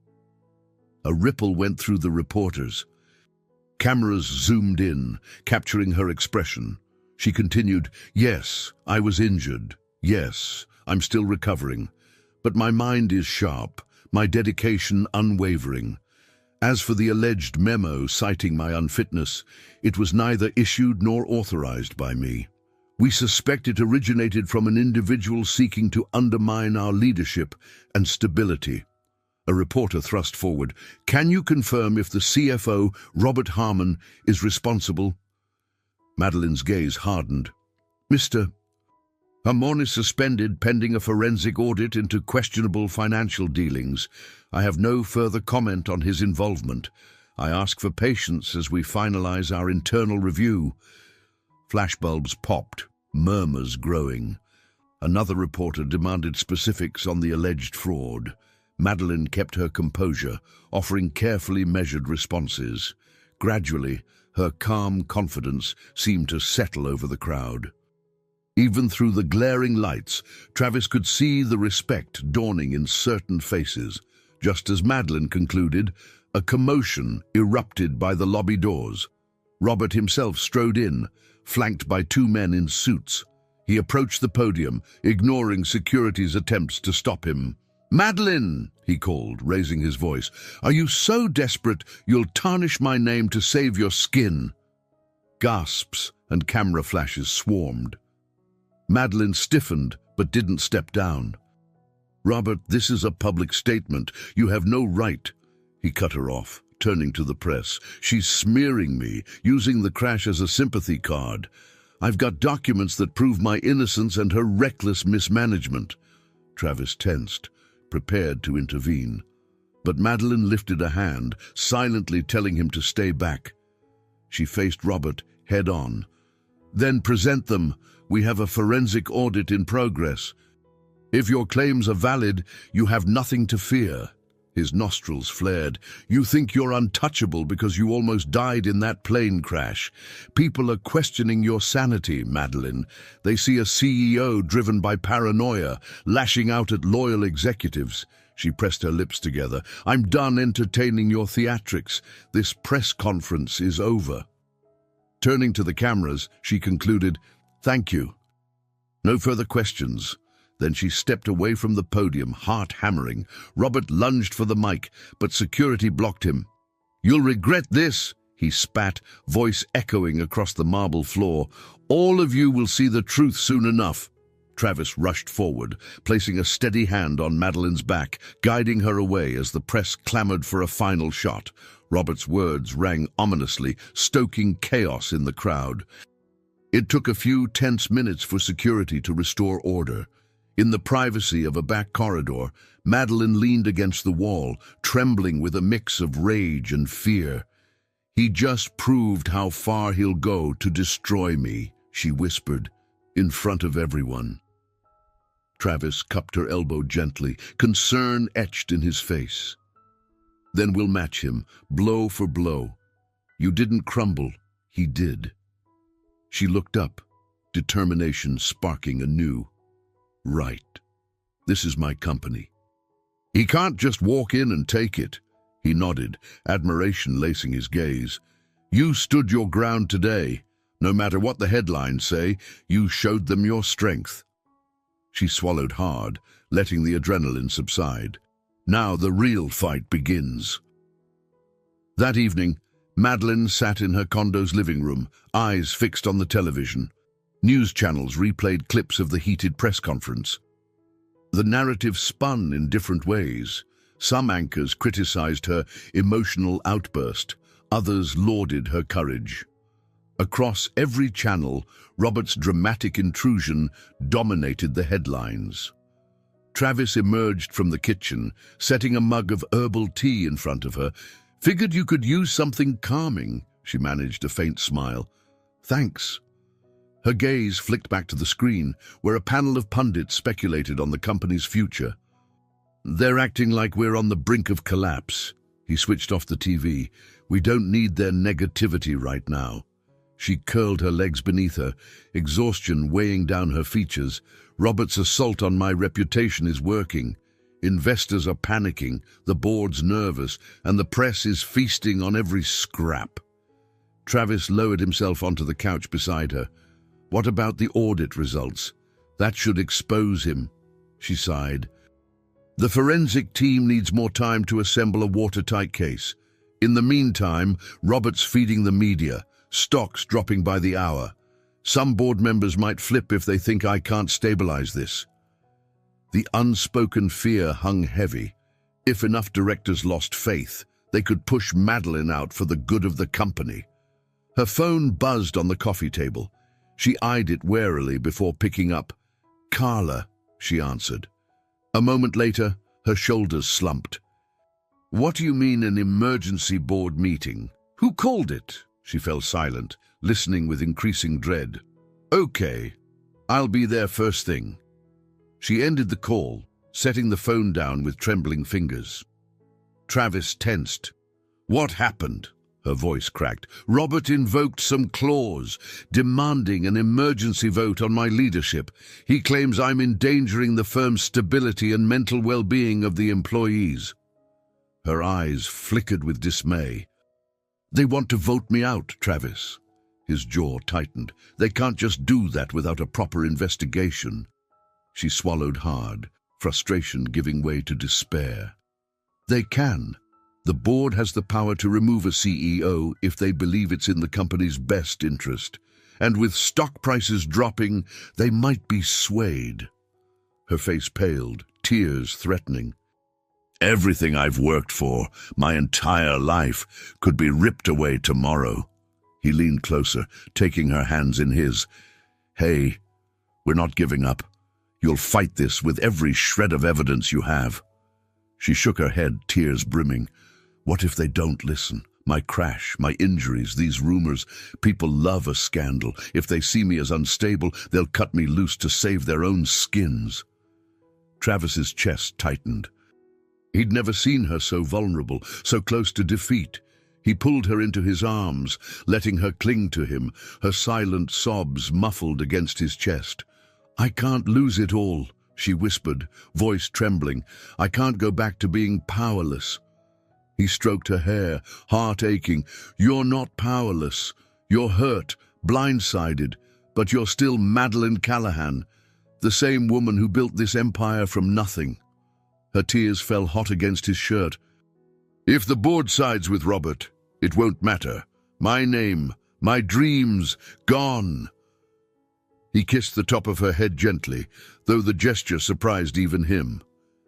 A ripple went through the reporters. Cameras zoomed in, capturing her expression. She continued, "Yes, I was injured. Yes, I'm still recovering. But my mind is sharp, my dedication unwavering. As for the alleged memo citing my unfitness, it was neither issued nor authorized by me. We suspect it originated from an individual seeking to undermine our leadership and stability." A reporter thrust forward. "Can you confirm if the CFO, Robert Harmon, is responsible?" Madeline's gaze hardened. "Mr. Harmon is suspended pending a forensic audit into questionable financial dealings. I have no further comment on his involvement. I ask for patience as we finalize our internal review." Flashbulbs popped, murmurs growing. Another reporter demanded specifics on the alleged fraud. Madeline kept her composure, offering carefully measured responses. Gradually, her calm confidence seemed to settle over the crowd. Even through the glaring lights, Travis could see the respect dawning in certain faces. Just as Madeline concluded, a commotion erupted by the lobby doors. Robert himself strode in, flanked by two men in suits. He approached the podium, ignoring security's attempts to stop him. "Madeline," he called, raising his voice, "are you so desperate you'll tarnish my name to save your skin?" Gasps and camera flashes swarmed. Madeline stiffened, but didn't step down. "Robert, this is a public statement. You have no right." He cut her off, turning to the press. "She's smearing me, using the crash as a sympathy card. I've got documents that prove my innocence and her reckless mismanagement." Travis tensed, prepared to intervene. But Madeline lifted a hand, silently telling him to stay back. She faced Robert head-on. "Then present them. We have a forensic audit in progress. If your claims are valid, you have nothing to fear." His nostrils flared. "You think you're untouchable because you almost died in that plane crash. People are questioning your sanity, Madeline. They see a CEO driven by paranoia, lashing out at loyal executives." She pressed her lips together. "I'm done entertaining your theatrics. This press conference is over." Turning to the cameras, she concluded, "Thank you. No further questions." Then she stepped away from the podium, heart hammering. Robert lunged for the mic, but security blocked him. "You'll regret this," he spat, voice echoing across the marble floor. "All of you will see the truth soon enough." Travis rushed forward, placing a steady hand on Madeline's back, guiding her away as the press clamored for a final shot. Robert's words rang ominously, stoking chaos in the crowd. It took a few tense minutes for security to restore order. In the privacy of a back corridor, Madeline leaned against the wall, trembling with a mix of rage and fear. "He just proved how far he'll go to destroy me," she whispered, in front of everyone. Travis cupped her elbow gently, concern etched in his face. "Then we'll match him, blow for blow. You didn't crumble, he did." She looked up, determination sparking anew. "Right. This is my company. He can't just walk in and take it." He nodded, admiration lacing his gaze. You stood your ground today. No matter what the headlines say, you showed them your strength. She swallowed hard, letting the adrenaline subside. Now the real fight begins. That evening, Madeline sat in her condo's living room, eyes fixed on the television. News channels replayed clips of the heated press conference. The narrative spun in different ways. Some anchors criticized her emotional outburst, others lauded her courage. Across every channel, Robert's dramatic intrusion dominated the headlines. Travis emerged from the kitchen, setting a mug of herbal tea in front of her. Figured you could use something calming, she managed a faint smile. Thanks. Her gaze flicked back to the screen, where a panel of pundits speculated on the company's future. They're acting like we're on the brink of collapse. He switched off the TV. We don't need their negativity right now. She curled her legs beneath her, exhaustion weighing down her features. Robert's assault on my reputation is working. Investors are panicking, the board's nervous, and the press is feasting on every scrap. Travis lowered himself onto the couch beside her. What about the audit results? That should expose him, she sighed. The forensic team needs more time to assemble a watertight case. In the meantime, Robert's feeding the media, stocks dropping by the hour. Some board members might flip if they think I can't stabilize this. The unspoken fear hung heavy. If enough directors lost faith, they could push Madeline out for the good of the company. Her phone buzzed on the coffee table. She eyed it warily before picking up. Carla, she answered. A moment later, her shoulders slumped. What do you mean an emergency board meeting? Who called it? She fell silent, listening with increasing dread. Okay, I'll be there first thing. She ended the call, setting the phone down with trembling fingers. Travis tensed. What happened? Her voice cracked. Robert invoked some clause, demanding an emergency vote on my leadership. He claims I'm endangering the firm's stability and mental well-being of the employees. Her eyes flickered with dismay. They want to vote me out, Travis. His jaw tightened. They can't just do that without a proper investigation. She swallowed hard, frustration giving way to despair. They can. The board has the power to remove a CEO if they believe it's in the company's best interest. And with stock prices dropping, they might be swayed. Her face paled, tears threatening. Everything I've worked for, my entire life, could be ripped away tomorrow. He leaned closer, taking her hands in his. Hey, we're not giving up. You'll fight this with every shred of evidence you have. She shook her head, tears brimming. What if they don't listen? My crash, my injuries, these rumors. People love a scandal. If they see me as unstable, they'll cut me loose to save their own skins. Travis's chest tightened. He'd never seen her so vulnerable, so close to defeat. He pulled her into his arms, letting her cling to him, her silent sobs muffled against his chest. I can't lose it all, she whispered, voice trembling. I can't go back to being powerless. He stroked her hair, heart aching. You're not powerless. You're hurt, blindsided, but you're still Madeline Callahan, the same woman who built this empire from nothing. Her tears fell hot against his shirt. If the board sides with Robert, it won't matter. My name, my dreams, gone. He kissed the top of her head gently, though the gesture surprised even him.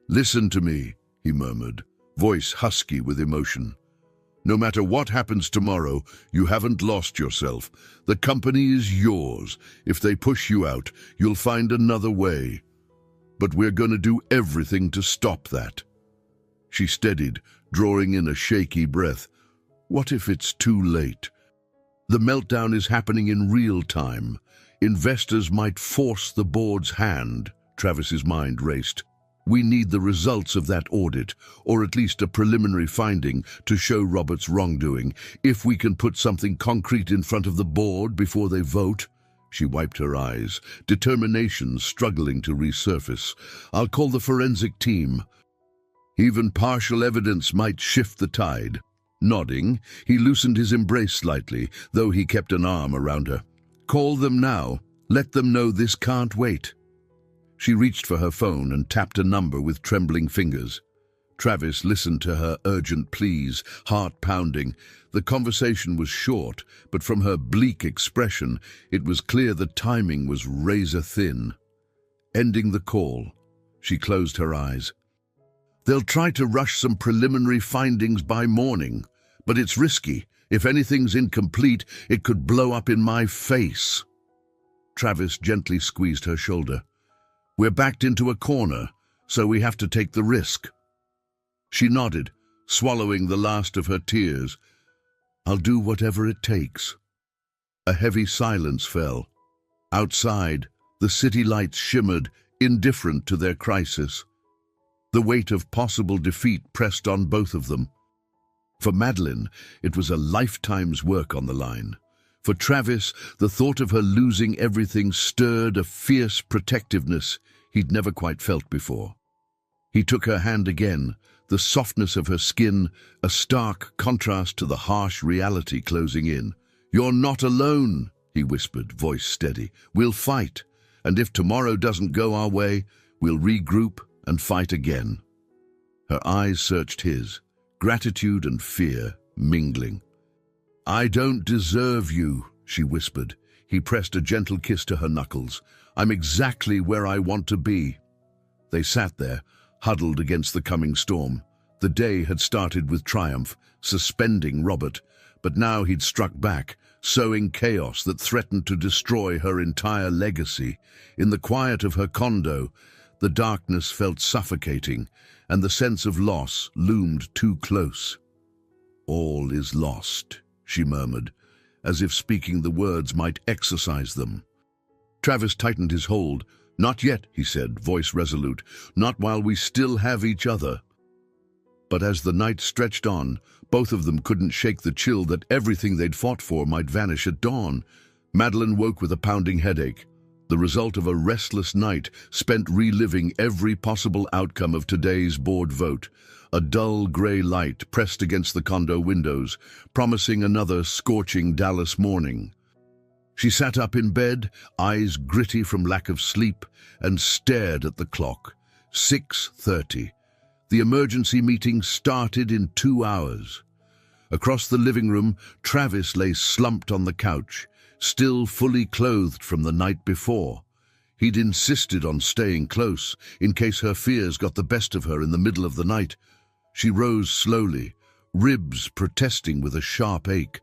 Listen to me, he murmured, voice husky with emotion. No matter what happens tomorrow, you haven't lost yourself. The company is yours. If they push you out, you'll find another way. But we're going to do everything to stop that. She steadied, drawing in a shaky breath. What if it's too late? The meltdown is happening in real time. Investors might force the board's hand. Travis's mind raced. We need the results of that audit, or at least a preliminary finding, to show Robert's wrongdoing. If we can put something concrete in front of the board before they vote. She wiped her eyes, determination struggling to resurface. I'll call the forensic team. Even partial evidence might shift the tide. Nodding, he loosened his embrace slightly, though he kept an arm around her. "Call them now. Let them know this can't wait." She reached for her phone and tapped a number with trembling fingers. Travis listened to her urgent pleas, heart pounding. The conversation was short, but from her bleak expression, it was clear the timing was razor thin. Ending the call, she closed her eyes. "They'll try to rush some preliminary findings by morning, but it's risky. If anything's incomplete, it could blow up in my face." Travis gently squeezed her shoulder. "We're backed into a corner, so we have to take the risk." She nodded, swallowing the last of her tears. "I'll do whatever it takes." A heavy silence fell. Outside, the city lights shimmered, indifferent to their crisis. The weight of possible defeat pressed on both of them. For Madeline, it was a lifetime's work on the line. For Travis, the thought of her losing everything stirred a fierce protectiveness he'd never quite felt before. He took her hand again, the softness of her skin a stark contrast to the harsh reality closing in. "You're not alone," he whispered, voice steady. "We'll fight, and if tomorrow doesn't go our way, we'll regroup and fight again." Her eyes searched his, gratitude and fear mingling. "I don't deserve you," she whispered. He pressed a gentle kiss to her knuckles. "I'm exactly where I want to be." They sat there, huddled against the coming storm. The day had started with triumph, suspending Robert, but now he'd struck back, sowing chaos that threatened to destroy her entire legacy. In the quiet of her condo, the darkness felt suffocating, and the sense of loss loomed too close. "All is lost," she murmured, as if speaking the words might exorcise them. Travis tightened his hold. "Not yet," he said, voice resolute. "Not while we still have each other." But as the night stretched on, both of them couldn't shake the chill that everything they'd fought for might vanish at dawn. Madeline woke with a pounding headache, the result of a restless night spent reliving every possible outcome of today's board vote. A dull gray light pressed against the condo windows, promising another scorching Dallas morning. She sat up in bed, eyes gritty from lack of sleep, and stared at the clock. 6:30. The emergency meeting started in 2 hours. Across the living room, Travis lay slumped on the couch, still fully clothed from the night before. He'd insisted on staying close, in case her fears got the best of her in the middle of the night. She rose slowly, ribs protesting with a sharp ache,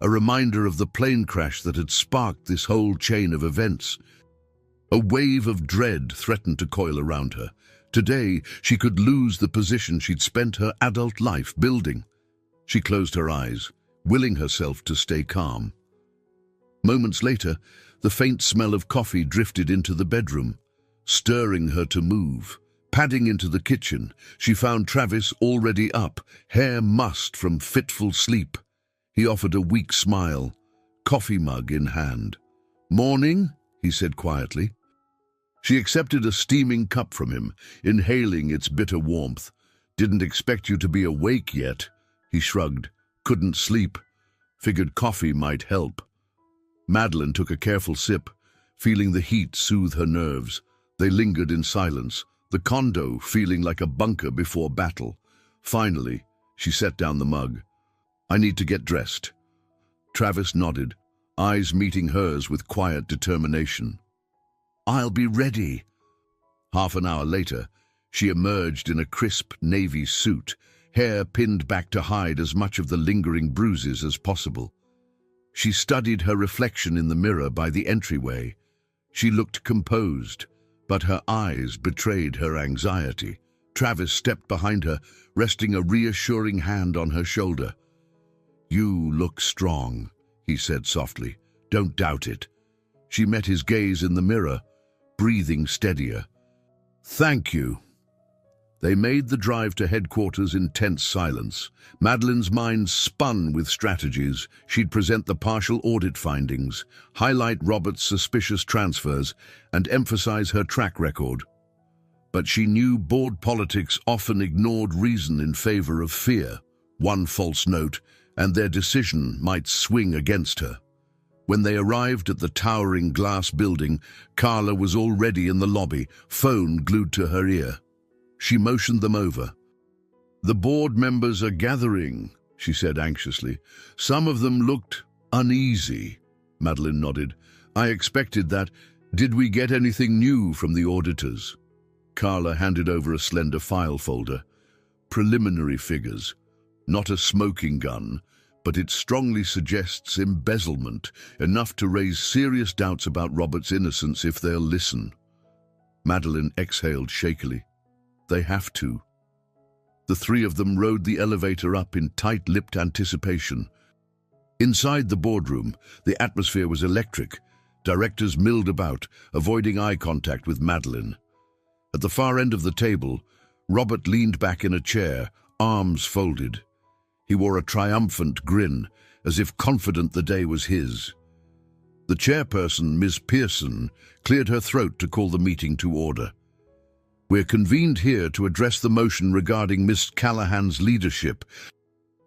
a reminder of the plane crash that had sparked this whole chain of events. A wave of dread threatened to coil around her. Today, she could lose the position she'd spent her adult life building. She closed her eyes, willing herself to stay calm. Moments later, the faint smell of coffee drifted into the bedroom, stirring her to move. Padding into the kitchen, she found Travis already up, hair mussed from fitful sleep. He offered a weak smile, coffee mug in hand. "Morning," he said quietly. She accepted a steaming cup from him, inhaling its bitter warmth. "Didn't expect you to be awake yet," he shrugged. "Couldn't sleep. Figured coffee might help." Madeline took a careful sip, feeling the heat soothe her nerves. They lingered in silence, the condo feeling like a bunker before battle. Finally, she set down the mug. "I need to get dressed." Travis nodded, eyes meeting hers with quiet determination. "I'll be ready." Half an hour later, she emerged in a crisp navy suit, hair pinned back to hide as much of the lingering bruises as possible. She studied her reflection in the mirror by the entryway. She looked composed, but her eyes betrayed her anxiety. Travis stepped behind her, resting a reassuring hand on her shoulder. "You look strong," he said softly. "Don't doubt it." She met his gaze in the mirror, breathing steadier. "Thank you." They made the drive to headquarters in tense silence. Madeline's mind spun with strategies. She'd present the partial audit findings, highlight Robert's suspicious transfers, and emphasize her track record. But she knew board politics often ignored reason in favor of fear. One false note, and their decision might swing against her. When they arrived at the towering glass building, Carla was already in the lobby, phone glued to her ear. She motioned them over. "The board members are gathering," she said anxiously. "Some of them looked uneasy." Madeline nodded. "I expected that. Did we get anything new from the auditors?" Carla handed over a slender file folder. "Preliminary figures. Not a smoking gun, but it strongly suggests embezzlement, enough to raise serious doubts about Robert's innocence if they'll listen." Madeline exhaled shakily. "They have to." The three of them rode the elevator up in tight-lipped anticipation. Inside the boardroom, the atmosphere was electric. Directors milled about, avoiding eye contact with Madeline. At the far end of the table, Robert leaned back in a chair, arms folded. He wore a triumphant grin, as if confident the day was his. The chairperson, Ms. Pearson, cleared her throat to call the meeting to order. "We're convened here to address the motion regarding Miss Callahan's leadership.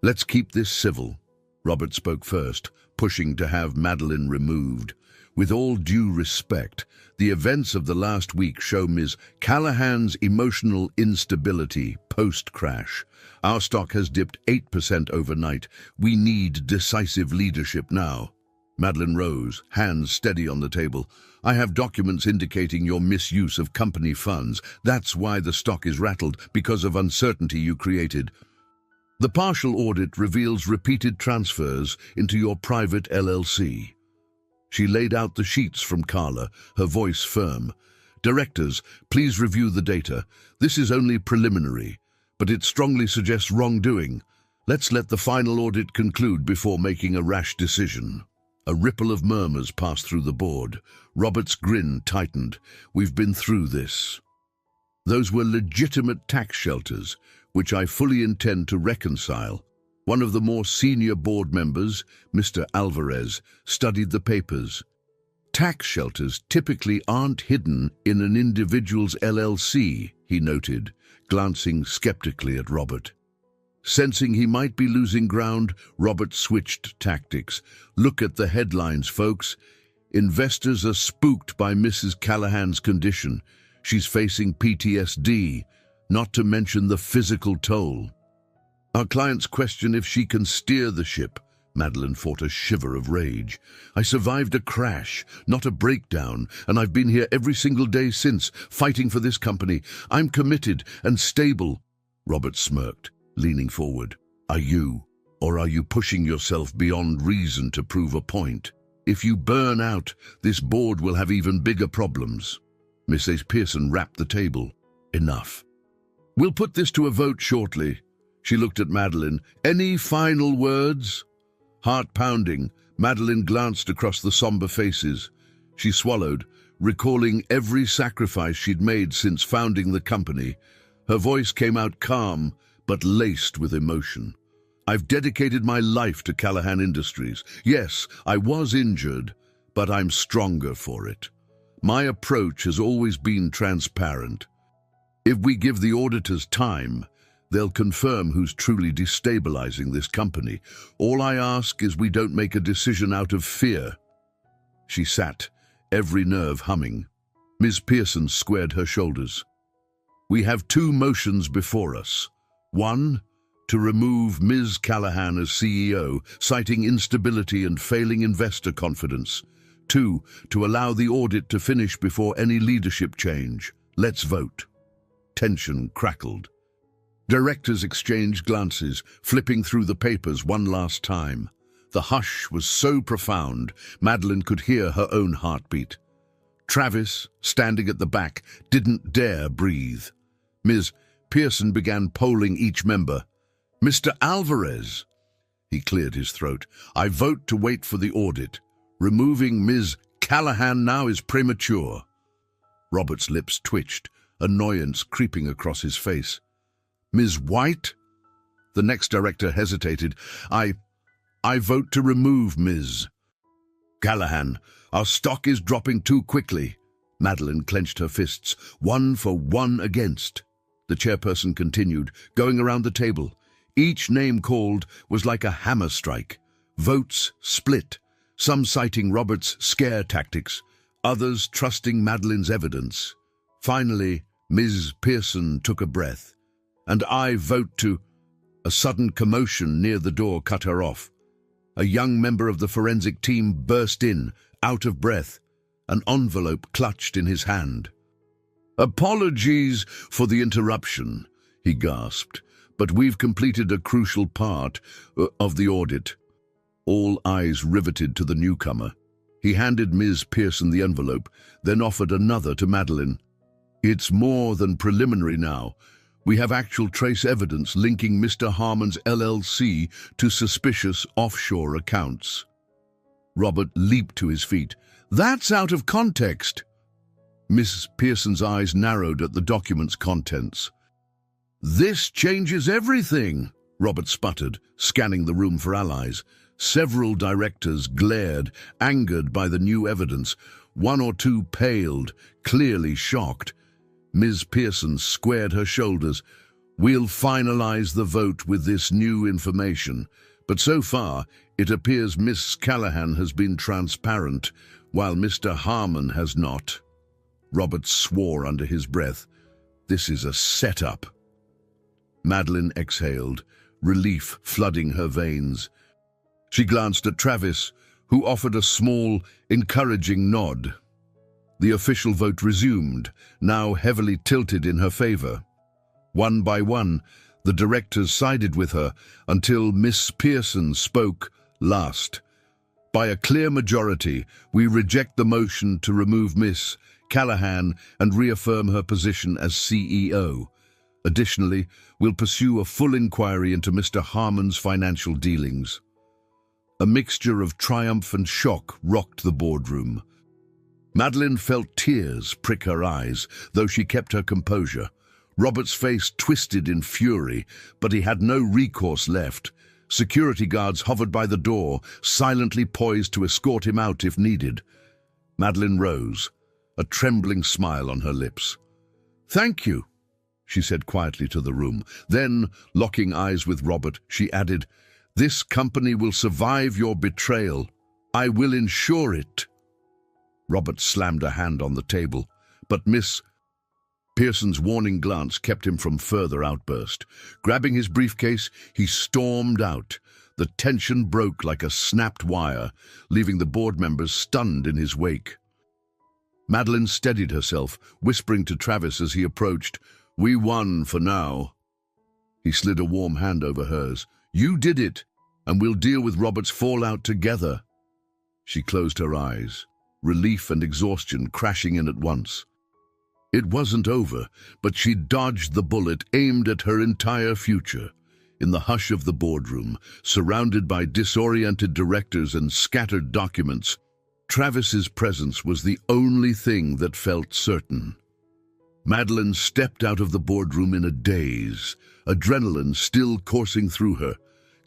Let's keep this civil." Robert spoke first, pushing to have Madeline removed. "With all due respect, the events of the last week show Ms. Callahan's emotional instability post-crash. Our stock has dipped 8% overnight. We need decisive leadership now." Madeline rose, hands steady on the table. "I have documents indicating your misuse of company funds. That's why the stock is rattled, because of uncertainty you created. The partial audit reveals repeated transfers into your private LLC." She laid out the sheets from Carla, her voice firm. "Directors, please review the data. This is only preliminary, but it strongly suggests wrongdoing. Let's let the final audit conclude before making a rash decision." A ripple of murmurs passed through the board. Robert's grin tightened. "We've been through this. Those were legitimate tax shelters, which I fully intend to reconcile." One of the more senior board members, Mr. Alvarez, studied the papers. "Tax shelters typically aren't hidden in an individual's LLC," he noted, glancing skeptically at Robert. Sensing he might be losing ground, Robert switched tactics. "Look at the headlines, folks. Investors are spooked by Mrs. Callahan's condition. She's facing PTSD, not to mention the physical toll. Our clients question if she can steer the ship." Madeline fought a shiver of rage. "I survived a crash, not a breakdown, and I've been here every single day since, fighting for this company. I'm committed and stable." Robert smirked, leaning forward. "Are you? Or are you pushing yourself beyond reason to prove a point? If you burn out, this board will have even bigger problems." Mrs. Pearson rapped the table. "Enough. We'll put this to a vote shortly." She looked at Madeline. "Any final words?" Heart pounding, Madeline glanced across the somber faces. She swallowed, recalling every sacrifice she'd made since founding the company. Her voice came out calm, but laced with emotion. "I've dedicated my life to Callahan Industries. Yes, I was injured, but I'm stronger for it. My approach has always been transparent. If we give the auditors time, they'll confirm who's truly destabilizing this company. All I ask is we don't make a decision out of fear." She sat, every nerve humming. Ms. Pearson squared her shoulders. "We have two motions before us. One, to remove Ms. Callahan as CEO, citing instability and failing investor confidence. Two, to allow the audit to finish before any leadership change. Let's vote." Tension crackled. Directors exchanged glances, flipping through the papers one last time. The hush was so profound, Madeline could hear her own heartbeat. Travis, standing at the back, didn't dare breathe. Ms. Pearson began polling each member. "Mr. Alvarez," he cleared his throat, "I vote to wait for the audit. Removing Ms. Callahan now is premature." Robert's lips twitched, annoyance creeping across his face. "Ms. White?" The next director hesitated. I vote to remove Ms. Callahan. Our stock is dropping too quickly." Madeline clenched her fists, 1 for 1 against. The chairperson continued, going around the table. Each name called was like a hammer strike. Votes split, some citing Robert's scare tactics, others trusting Madeline's evidence. Finally, Ms. Pearson took a breath. "And I vote to—" A sudden commotion near the door cut her off. A young member of the forensic team burst in, out of breath, an envelope clutched in his hand. "Apologies for the interruption," he gasped, "but we've completed a crucial part of the audit." All eyes riveted to the newcomer. He handed Ms. Pearson the envelope, then offered another to Madeline. "It's more than preliminary now. We have actual trace evidence linking Mr. Harmon's LLC to suspicious offshore accounts." Robert leaped to his feet. "That's out of context." Miss Pearson's eyes narrowed at the document's contents. "This changes everything," Robert sputtered, scanning the room for allies. Several directors glared, angered by the new evidence. One or two paled, clearly shocked. Ms. Pearson squared her shoulders. "We'll finalize the vote with this new information. But so far, it appears Miss Callahan has been transparent, while Mr. Harmon has not." Robert swore under his breath. "This is a setup." Madeline exhaled, relief flooding her veins. She glanced at Travis, who offered a small, encouraging nod. The official vote resumed, now heavily tilted in her favor. One by one, the directors sided with her until Miss Pearson spoke last. "By a clear majority, we reject the motion to remove Miss Callahan and reaffirm her position as CEO. Additionally, we'll pursue a full inquiry into Mr. Harmon's financial dealings." A mixture of triumph and shock rocked the boardroom. Madeline felt tears prick her eyes, though she kept her composure. Robert's face twisted in fury, but he had no recourse left. Security guards hovered by the door, silently poised to escort him out if needed. Madeline rose, a trembling smile on her lips. "Thank you," she said quietly to the room. Then, locking eyes with Robert, she added, "This company will survive your betrayal. I will ensure it." Robert slammed a hand on the table, but Miss Pearson's warning glance kept him from further outburst. Grabbing his briefcase, he stormed out. The tension broke like a snapped wire, leaving the board members stunned in his wake. Madeline steadied herself, whispering to Travis as he approached, "We won for now." He slid a warm hand over hers. "You did it, and we'll deal with Robert's fallout together." She closed her eyes, relief and exhaustion crashing in at once. It wasn't over, but she dodged the bullet aimed at her entire future. In the hush of the boardroom, surrounded by disoriented directors and scattered documents, Travis's presence was the only thing that felt certain. Madeline stepped out of the boardroom in a daze, adrenaline still coursing through her.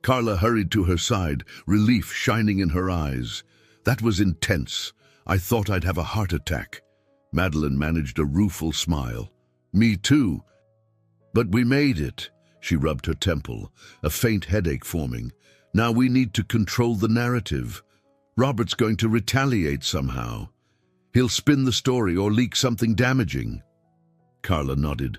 Carla hurried to her side, relief shining in her eyes. "That was intense. I thought I'd have a heart attack." Madeline managed a rueful smile. "Me too. But we made it." She rubbed her temple, a faint headache forming. "Now we need to control the narrative. Robert's going to retaliate somehow. He'll spin the story or leak something damaging." Carla nodded.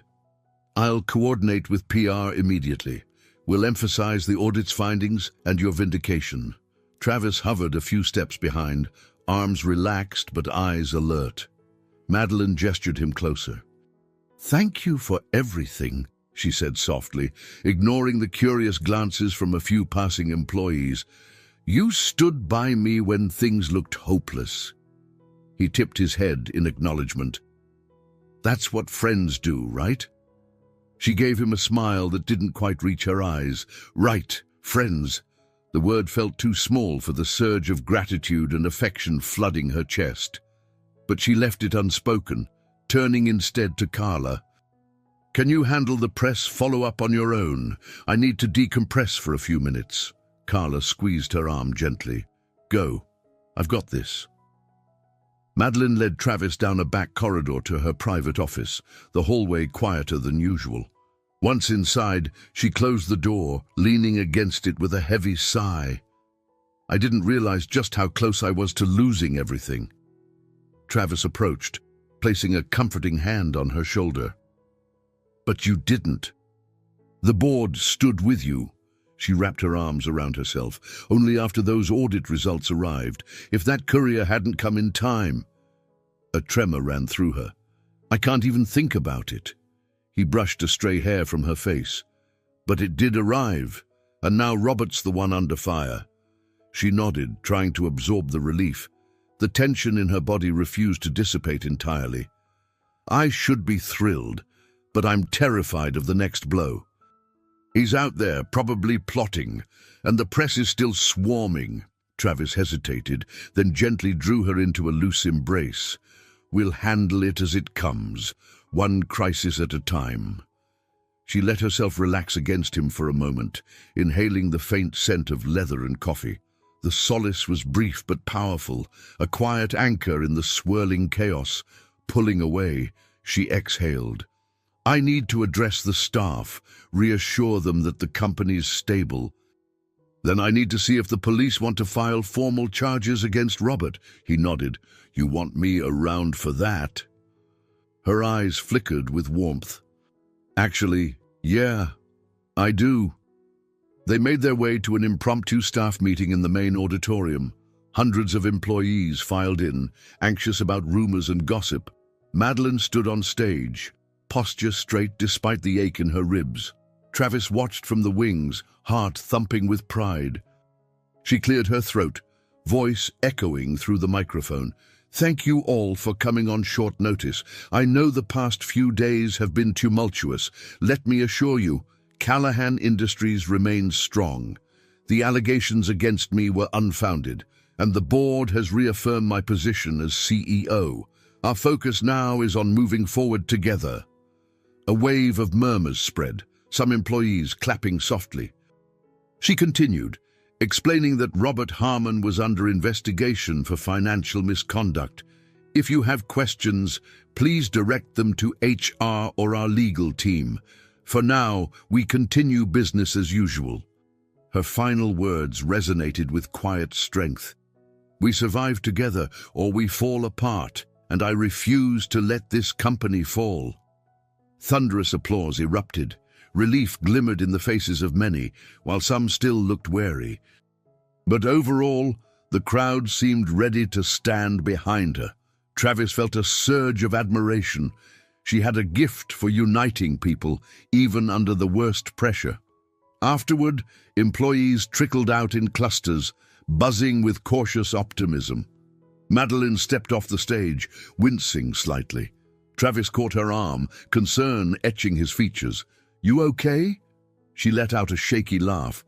"I'll coordinate with PR immediately. We'll emphasize the audit's findings and your vindication." Travis hovered a few steps behind, arms relaxed but eyes alert. Madeline gestured him closer. "Thank you for everything," she said softly, ignoring the curious glances from a few passing employees. "You stood by me when things looked hopeless." He tipped his head in acknowledgement. "That's what friends do, right?" She gave him a smile that didn't quite reach her eyes. "Right, friends." The word felt too small for the surge of gratitude and affection flooding her chest. But she left it unspoken, turning instead to Carla. "Can you handle the press follow-up on your own? I need to decompress for a few minutes." Carla squeezed her arm gently. "Go. I've got this." Madeline led Travis down a back corridor to her private office, the hallway quieter than usual. Once inside, she closed the door, leaning against it with a heavy sigh. I didn't realize just how close I was to losing everything. Travis approached, placing a comforting hand on her shoulder. But you didn't. The board stood with you. She wrapped her arms around herself. Only after those audit results arrived. If that courier hadn't come in time. A tremor ran through her. I can't even think about it. He brushed a stray hair from her face. But it did arrive, and now Robert's the one under fire. She nodded, trying to absorb the relief. The tension in her body refused to dissipate entirely. I should be thrilled, but I'm terrified of the next blow. He's out there, probably plotting, and the press is still swarming. Travis hesitated, then gently drew her into a loose embrace. We'll handle it as it comes, one crisis at a time. She let herself relax against him for a moment, inhaling the faint scent of leather and coffee. The solace was brief but powerful, a quiet anchor in the swirling chaos. Pulling away, she exhaled. I need to address the staff, reassure them that the company's stable. Then I need to see if the police want to file formal charges against Robert. He nodded. You want me around for that? Her eyes flickered with warmth. Actually, yeah, I do. They made their way to an impromptu staff meeting in the main auditorium. Hundreds of employees filed in, anxious about rumors and gossip. Madeline stood on stage, posture straight despite the ache in her ribs. Travis watched from the wings, heart thumping with pride. She cleared her throat, voice echoing through the microphone. Thank you all for coming on short notice. I know the past few days have been tumultuous. Let me assure you, Callahan Industries remains strong. The allegations against me were unfounded, and the board has reaffirmed my position as CEO. Our focus now is on moving forward together. A wave of murmurs spread, some employees clapping softly. She continued, explaining that Robert Harmon was under investigation for financial misconduct. If you have questions, please direct them to HR or our legal team. For now, we continue business as usual. Her final words resonated with quiet strength. We survive together or we fall apart, and I refuse to let this company fall. Thunderous applause erupted. Relief glimmered in the faces of many, while some still looked wary. But overall, the crowd seemed ready to stand behind her. Travis felt a surge of admiration. She had a gift for uniting people, even under the worst pressure. Afterward, employees trickled out in clusters, buzzing with cautious optimism. Madeline stepped off the stage, wincing slightly. Travis caught her arm, concern etching his features. You okay? She let out a shaky laugh.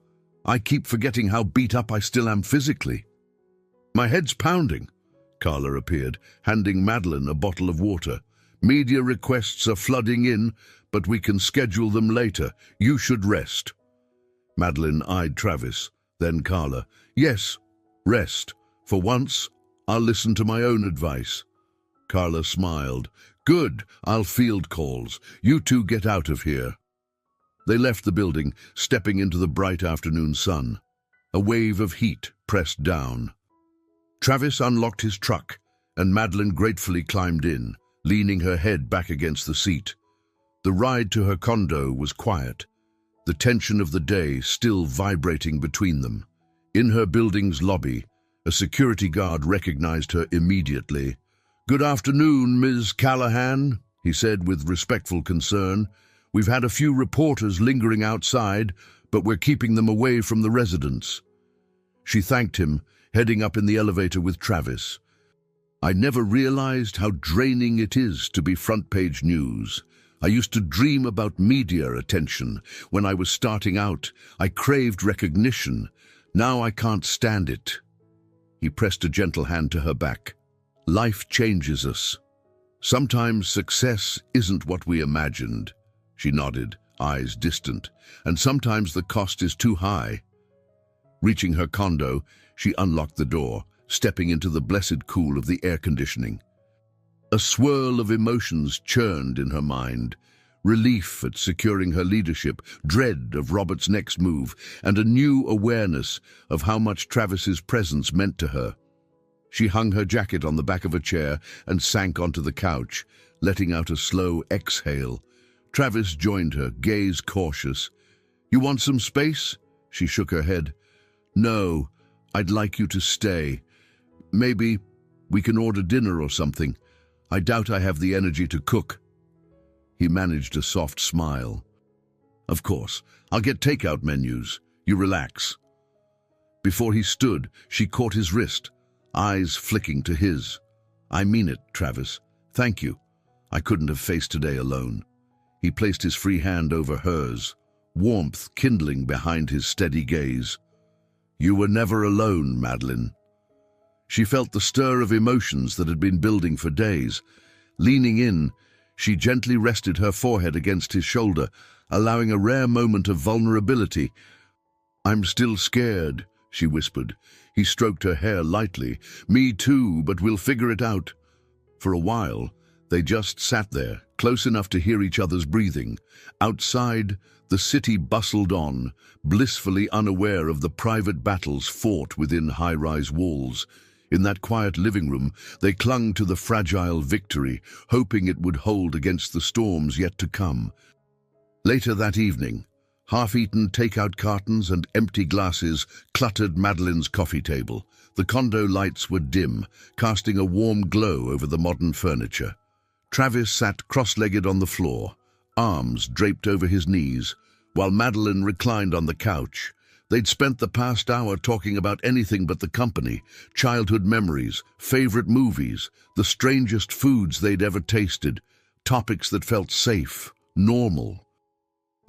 I keep forgetting how beat up I still am physically. My head's pounding. Carla appeared, handing Madeline a bottle of water. Media requests are flooding in, but we can schedule them later. You should rest. Madeline eyed Travis, then Carla. Yes, rest. For once, I'll listen to my own advice. Carla smiled. Good, I'll field calls. You two get out of here. They left the building, stepping into the bright afternoon sun. A wave of heat pressed down. Travis unlocked his truck, and Madeline gratefully climbed in, leaning her head back against the seat. The ride to her condo was quiet, the tension of the day still vibrating between them. In her building's lobby, a security guard recognized her immediately. Good afternoon, Ms. Callahan, he said with respectful concern. We've had a few reporters lingering outside, but we're keeping them away from the residence. She thanked him, heading up in the elevator with Travis. I never realized how draining it is to be front-page news. I used to dream about media attention. When I was starting out, I craved recognition. Now I can't stand it. He pressed a gentle hand to her back. Life changes us. Sometimes success isn't what we imagined. She nodded, eyes distant. And sometimes the cost is too high. Reaching her condo, she unlocked the door, stepping into the blessed cool of the air conditioning. A swirl of emotions churned in her mind. relief at securing her leadership, dread of Robert's next move, and a new awareness of how much Travis's presence meant to her. She hung her jacket on the back of a chair and sank onto the couch, letting out a slow exhale. Travis joined her, gaze cautious. "You want some space?" She shook her head. "No, I'd like you to stay. Maybe we can order dinner or something. I doubt I have the energy to cook." He managed a soft smile. "Of course, I'll get takeout menus. You relax." Before he stood, she caught his wrist, eyes flicking to his. "I mean it, Travis. Thank you. I couldn't have faced today alone." He placed his free hand over hers, warmth kindling behind his steady gaze. "You were never alone, Madeline." She felt the stir of emotions that had been building for days. Leaning in, she gently rested her forehead against his shoulder, allowing a rare moment of vulnerability. "I'm still scared," she whispered. He stroked her hair lightly. "Me too, but we'll figure it out." For a while, they just sat there, close enough to hear each other's breathing. Outside, the city bustled on, blissfully unaware of the private battles fought within high-rise walls. In that quiet living room, they clung to the fragile victory, hoping it would hold against the storms yet to come. Later that evening, half-eaten takeout cartons and empty glasses cluttered Madeline's coffee table. The condo lights were dim, casting a warm glow over the modern furniture. Travis sat cross-legged on the floor, arms draped over his knees, while Madeline reclined on the couch. They'd spent the past hour talking about anything but the company, childhood memories, favorite movies, the strangest foods they'd ever tasted, topics that felt safe, normal.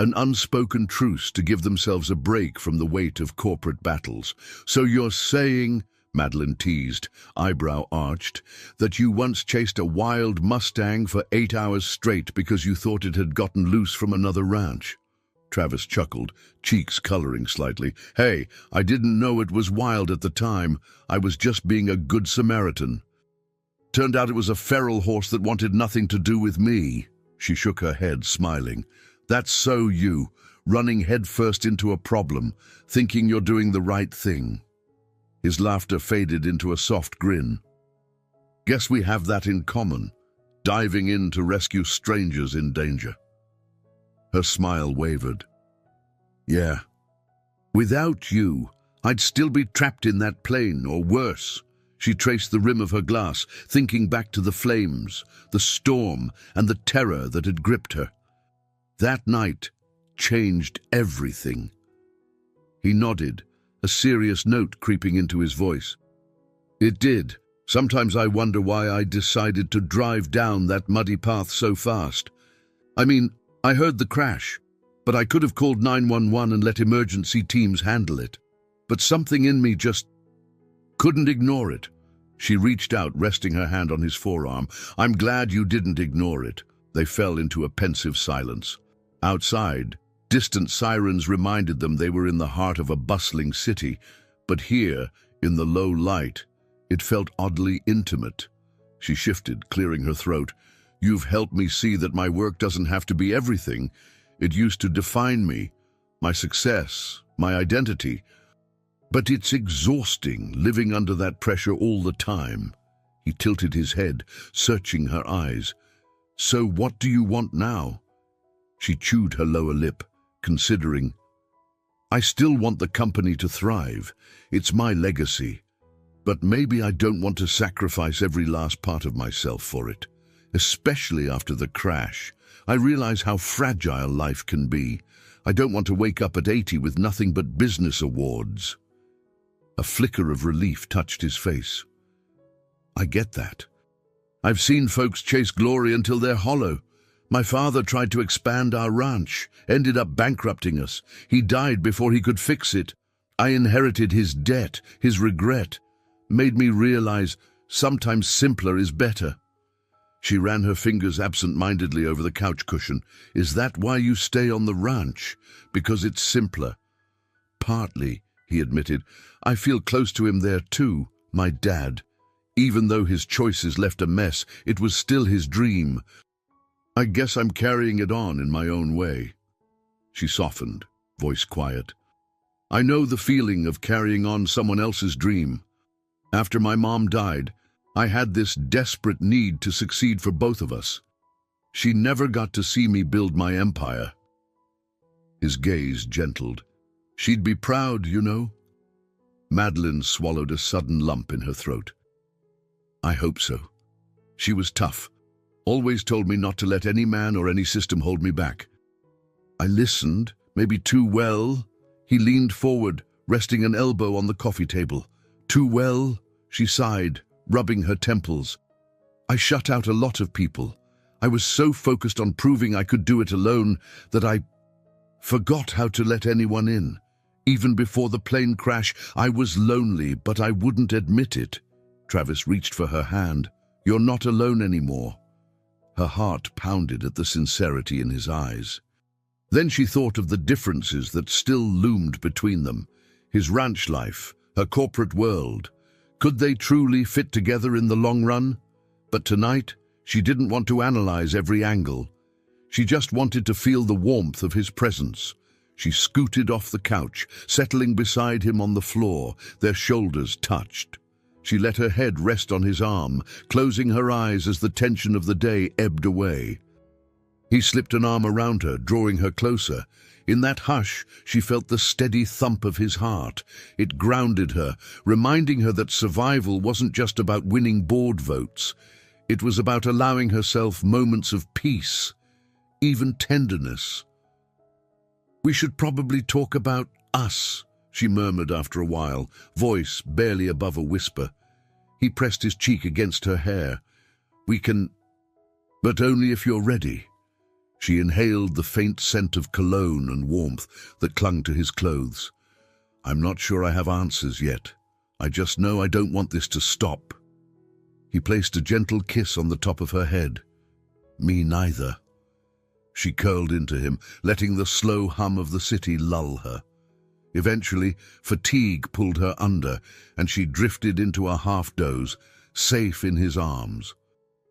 An unspoken truce to give themselves a break from the weight of corporate battles. "So you're saying," Madeline teased, eyebrow arched, "that you once chased a wild Mustang for 8 hours straight because you thought it had gotten loose from another ranch?" Travis chuckled, cheeks coloring slightly. "Hey, I didn't know it was wild at the time. I was just being a good Samaritan. Turned out it was a feral horse that wanted nothing to do with me." She shook her head, smiling. "That's so you, running headfirst into a problem, thinking you're doing the right thing." His laughter faded into a soft grin. "Guess we have that in common, diving in to rescue strangers in danger." Her smile wavered. "Yeah. Without you, I'd still be trapped in that plane, or worse." She traced the rim of her glass, thinking back to the flames, the storm, and the terror that had gripped her. That night changed everything. He nodded, a serious note creeping into his voice. "It did. Sometimes I wonder why I decided to drive down that muddy path so fast. I mean, I heard the crash, but I could have called 911 and let emergency teams handle it. But something in me just couldn't ignore it." She reached out, resting her hand on his forearm. "I'm glad you didn't ignore it." They fell into a pensive silence. Outside, distant sirens reminded them they were in the heart of a bustling city, but here, in the low light, it felt oddly intimate. She shifted, clearing her throat. "You've helped me see that my work doesn't have to be everything. It used to define me, my success, my identity. But it's exhausting, living under that pressure all the time." He tilted his head, searching her eyes. "So what do you want now?" She chewed her lower lip, considering. "I still want the company to thrive. It's my legacy. But maybe I don't want to sacrifice every last part of myself for it. Especially after the crash. I realize how fragile life can be. I don't want to wake up at 80 with nothing but business awards." A flicker of relief touched his face. "I get that. I've seen folks chase glory until they're hollow. My father tried to expand our ranch, ended up bankrupting us. He died before he could fix it. I inherited his debt, his regret. Made me realize sometimes simpler is better." She ran her fingers absent-mindedly over the couch cushion. "Is that why you stay on the ranch? Because it's simpler?" "Partly," he admitted. "I feel close to him there too, my dad. Even though his choices left a mess, it was still his dream. I guess I'm carrying it on in my own way. She softened, voice quiet. I know the feeling of carrying on someone else's dream. After my mom died, I had this desperate need to succeed for both of us. She never got to see me build my empire. His gaze gentled. She'd be proud, you know. Madeline swallowed a sudden lump in her throat. I hope so. She was tough. Always told me not to let any man or any system hold me back. I listened, maybe too well. He leaned forward, resting an elbow on the coffee table. Too well, she sighed, rubbing her temples. I shut out a lot of people. I was so focused on proving I could do it alone that I forgot how to let anyone in. Even before the plane crash, I was lonely, but I wouldn't admit it. Travis reached for her hand. You're not alone anymore. Her heart pounded at the sincerity in his eyes. Then she thought of the differences that still loomed between them. His ranch life, her corporate world. Could they truly fit together in the long run? But tonight, she didn't want to analyze every angle. She just wanted to feel the warmth of his presence. She scooted off the couch, settling beside him on the floor, their shoulders touched. She let her head rest on his arm, closing her eyes as the tension of the day ebbed away. He slipped an arm around her, drawing her closer. In that hush, she felt the steady thump of his heart. It grounded her, reminding her that survival wasn't just about winning board votes. It was about allowing herself moments of peace, even tenderness. We should probably talk about us, she murmured after a while, voice barely above a whisper. He pressed his cheek against her hair. We can, but only if you're ready. She inhaled the faint scent of cologne and warmth that clung to his clothes. I'm not sure I have answers yet. I just know I don't want this to stop. He placed a gentle kiss on the top of her head. Me neither. She curled into him, letting the slow hum of the city lull her. Eventually, fatigue pulled her under, and she drifted into a half-doze, safe in his arms.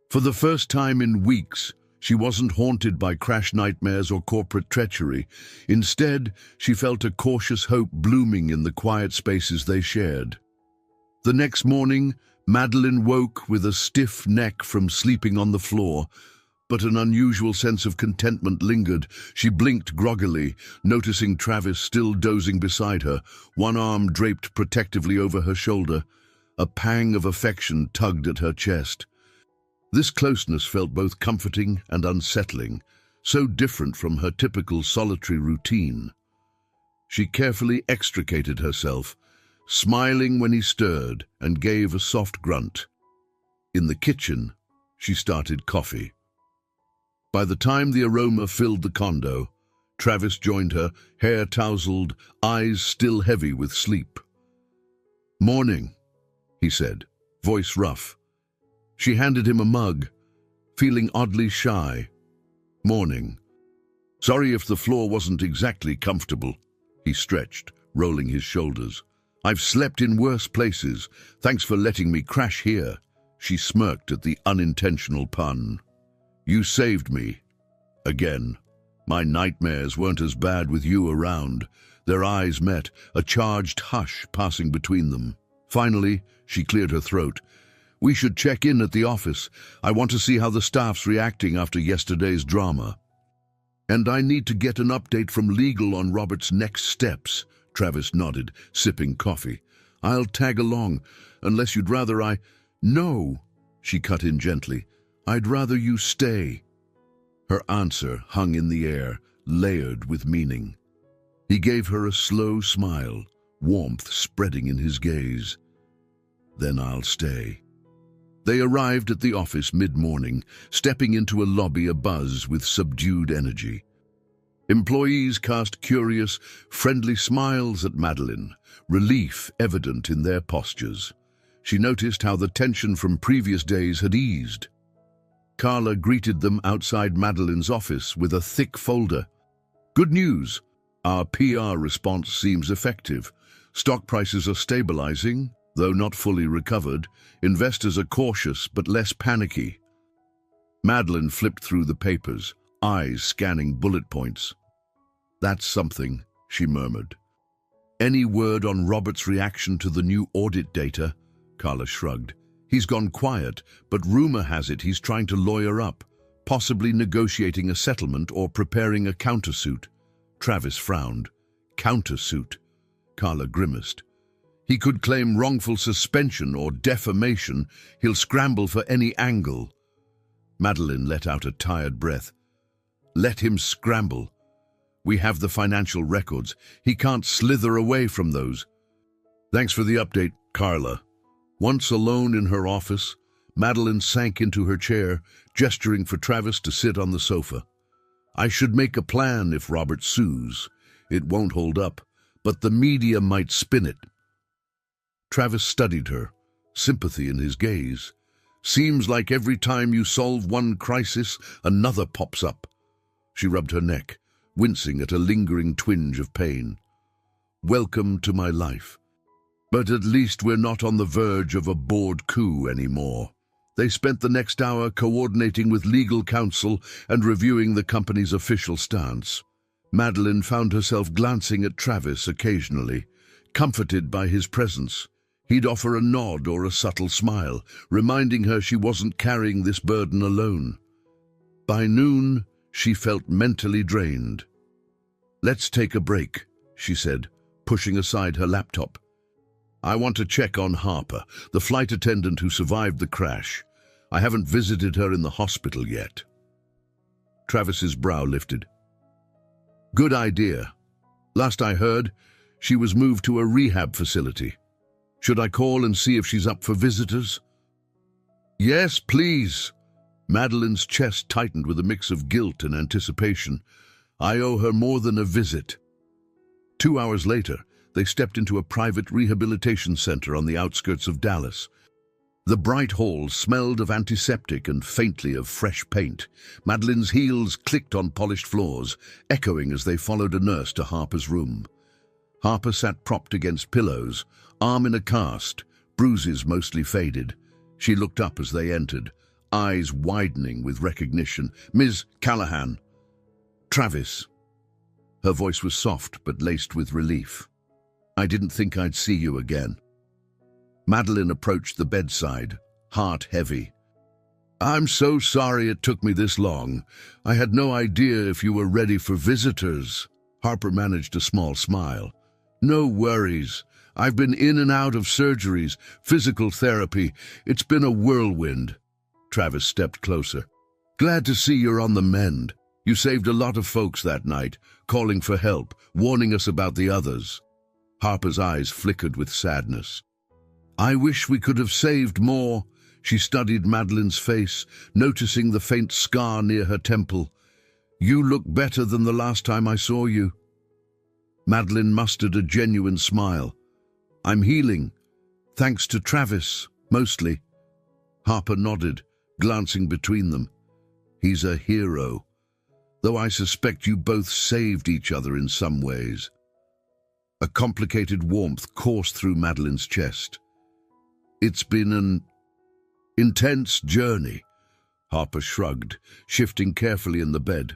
For the first time in weeks, she wasn't haunted by crash nightmares or corporate treachery. Instead, she felt a cautious hope blooming in the quiet spaces they shared. The next morning, Madeline woke with a stiff neck from sleeping on the floor, but an unusual sense of contentment lingered. She blinked groggily, noticing Travis still dozing beside her, one arm draped protectively over her shoulder. A pang of affection tugged at her chest. This closeness felt both comforting and unsettling, so different from her typical solitary routine. She carefully extricated herself, smiling when he stirred, and gave a soft grunt. In the kitchen, she started coffee. By the time the aroma filled the condo, Travis joined her, hair tousled, eyes still heavy with sleep. Morning, he said, voice rough. She handed him a mug, feeling oddly shy. Morning. Sorry if the floor wasn't exactly comfortable, he stretched, rolling his shoulders. I've slept in worse places. Thanks for letting me crash here. She smirked at the unintentional pun. You saved me. Again. My nightmares weren't as bad with you around. Their eyes met, a charged hush passing between them. Finally, she cleared her throat. We should check in at the office. I want to see how the staff's reacting after yesterday's drama. And I need to get an update from legal on Robert's next steps. Travis nodded, sipping coffee. I'll tag along, unless you'd rather I... No, she cut in gently. I'd rather you stay. Her answer hung in the air, layered with meaning. He gave her a slow smile, warmth spreading in his gaze. Then I'll stay. They arrived at the office mid-morning, stepping into a lobby abuzz with subdued energy. Employees cast curious, friendly smiles at Madeline, relief evident in their postures. She noticed how the tension from previous days had eased. Carla greeted them outside Madeline's office with a thick folder. Good news. Our PR response seems effective. Stock prices are stabilizing, though not fully recovered. Investors are cautious but less panicky. Madeline flipped through the papers, eyes scanning bullet points. "That's something," she murmured. "Any word on Robert's reaction to the new audit data?" Carla shrugged. "He's gone quiet, but rumor has it he's trying to lawyer up, possibly negotiating a settlement or preparing a countersuit." Travis frowned. "Countersuit?" Carla grimaced. "He could claim wrongful suspension or defamation. He'll scramble for any angle." Madeline let out a tired breath. "Let him scramble. We have the financial records. He can't slither away from those." "Thanks for the update, Carla." Once alone in her office, Madeline sank into her chair, gesturing for Travis to sit on the sofa. "I should make a plan if Robert sues. It won't hold up, but the media might spin it." Travis studied her, sympathy in his gaze. "Seems like every time you solve one crisis, another pops up." She rubbed her neck, wincing at a lingering twinge of pain. "Welcome to my life. But at least we're not on the verge of a board coup anymore." They spent the next hour coordinating with legal counsel and reviewing the company's official stance. Madeline found herself glancing at Travis occasionally, comforted by his presence. He'd offer a nod or a subtle smile, reminding her she wasn't carrying this burden alone. By noon, she felt mentally drained. "Let's take a break," she said, pushing aside her laptop. "I want to check on Harper, the flight attendant who survived the crash. I haven't visited her in the hospital yet." Travis's brow lifted. "Good idea. Last I heard, she was moved to a rehab facility. Should I call and see if she's up for visitors?" "Yes, please." Madeline's chest tightened with a mix of guilt and anticipation. "I owe her more than a visit." 2 hours later, they stepped into a private rehabilitation center on the outskirts of Dallas. The bright halls smelled of antiseptic and faintly of fresh paint. Madeline's heels clicked on polished floors, echoing as they followed a nurse to Harper's room. Harper sat propped against pillows, arm in a cast, bruises mostly faded. She looked up as they entered, eyes widening with recognition. "Ms. Callahan." "Travis." Her voice was soft but laced with relief. "I didn't think I'd see you again." Madeline approached the bedside, heart heavy. "I'm so sorry it took me this long. I had no idea if you were ready for visitors." Harper managed a small smile. "No worries. I've been in and out of surgeries, physical therapy. It's been a whirlwind." Travis stepped closer. "Glad to see you're on the mend. You saved a lot of folks that night, calling for help, warning us about the others." Harper's eyes flickered with sadness. "I wish we could have saved more." She studied Madeline's face, noticing the faint scar near her temple. "You look better than the last time I saw you." Madeline mustered a genuine smile. "I'm healing, thanks to Travis, mostly." Harper nodded, glancing between them. "He's a hero, though I suspect you both saved each other in some ways." A complicated warmth coursed through Madeline's chest. "It's been an intense journey." Harper shrugged, shifting carefully in the bed.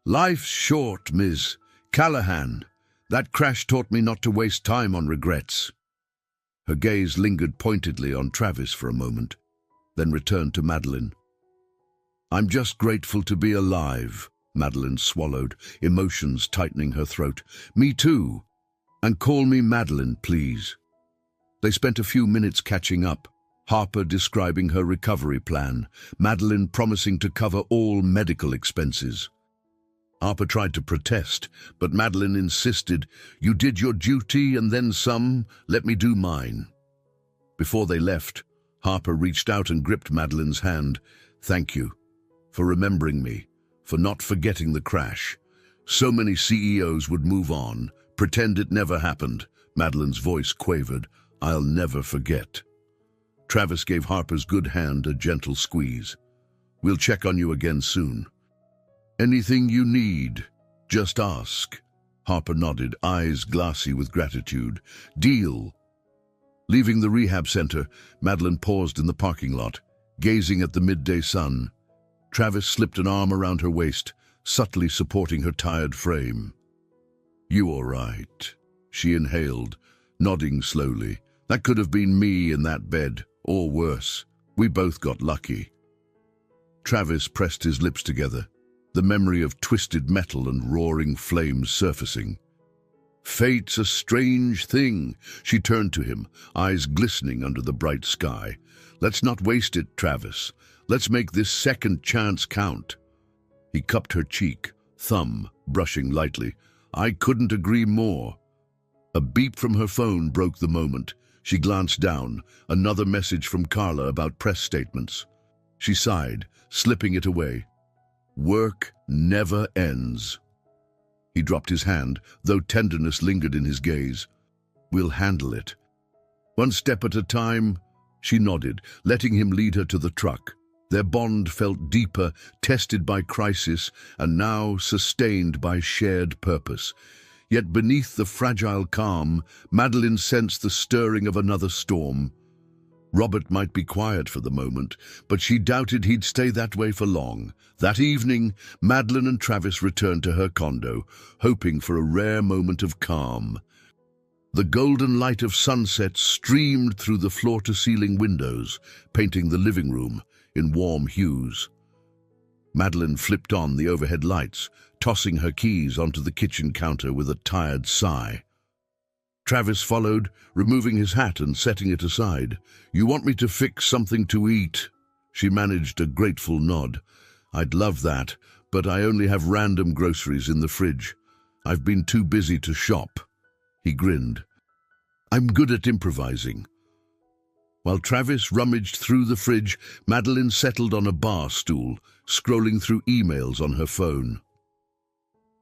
"Life's short, Ms. Callahan. That crash taught me not to waste time on regrets." Her gaze lingered pointedly on Travis for a moment, then returned to Madeline. "I'm just grateful to be alive," Madeline swallowed, emotions tightening her throat. "Me too. And call me Madeline, please." They spent a few minutes catching up, Harper describing her recovery plan, Madeline promising to cover all medical expenses. Harper tried to protest, but Madeline insisted, "You did your duty and then some, let me do mine." Before they left, Harper reached out and gripped Madeline's hand. "Thank you for remembering me, for not forgetting the crash. So many CEOs would move on, pretend it never happened." Madeline's voice quavered. "I'll never forget." Travis gave Harper's good hand a gentle squeeze. "We'll check on you again soon. Anything you need, just ask." Harper nodded, eyes glassy with gratitude. "Deal." Leaving the rehab center, Madeline paused in the parking lot, gazing at the midday sun. Travis slipped an arm around her waist, subtly supporting her tired frame. "You all right?" She inhaled, nodding slowly. "That could have been me in that bed, or worse. We both got lucky." Travis pressed his lips together, the memory of twisted metal and roaring flames surfacing. "Fate's a strange thing." She turned to him, eyes glistening under the bright sky. "Let's not waste it, Travis. Let's make this second chance count." He cupped her cheek, thumb brushing lightly. "I couldn't agree more." A beep from her phone broke the moment. She glanced down, another message from Carla about press statements. She sighed, slipping it away. Work never ends. He dropped his hand, though tenderness lingered in his gaze. "We'll handle it." "One step at a time." She nodded, letting him lead her to the truck. Their bond felt deeper, tested by crisis, and now sustained by shared purpose. Yet beneath the fragile calm, Madeline sensed the stirring of another storm. Robert might be quiet for the moment, but she doubted he'd stay that way for long. That evening, Madeline and Travis returned to her condo, hoping for a rare moment of calm. The golden light of sunset streamed through the floor-to-ceiling windows, painting the living room in warm hues. Madeline flipped on the overhead lights, tossing her keys onto the kitchen counter with a tired sigh. Travis followed, removing his hat and setting it aside. "You want me to fix something to eat?" She managed a grateful nod. "I'd love that, but I only have random groceries in the fridge. I've been too busy to shop." He grinned. "I'm good at improvising." While Travis rummaged through the fridge, Madeline settled on a bar stool, scrolling through emails on her phone.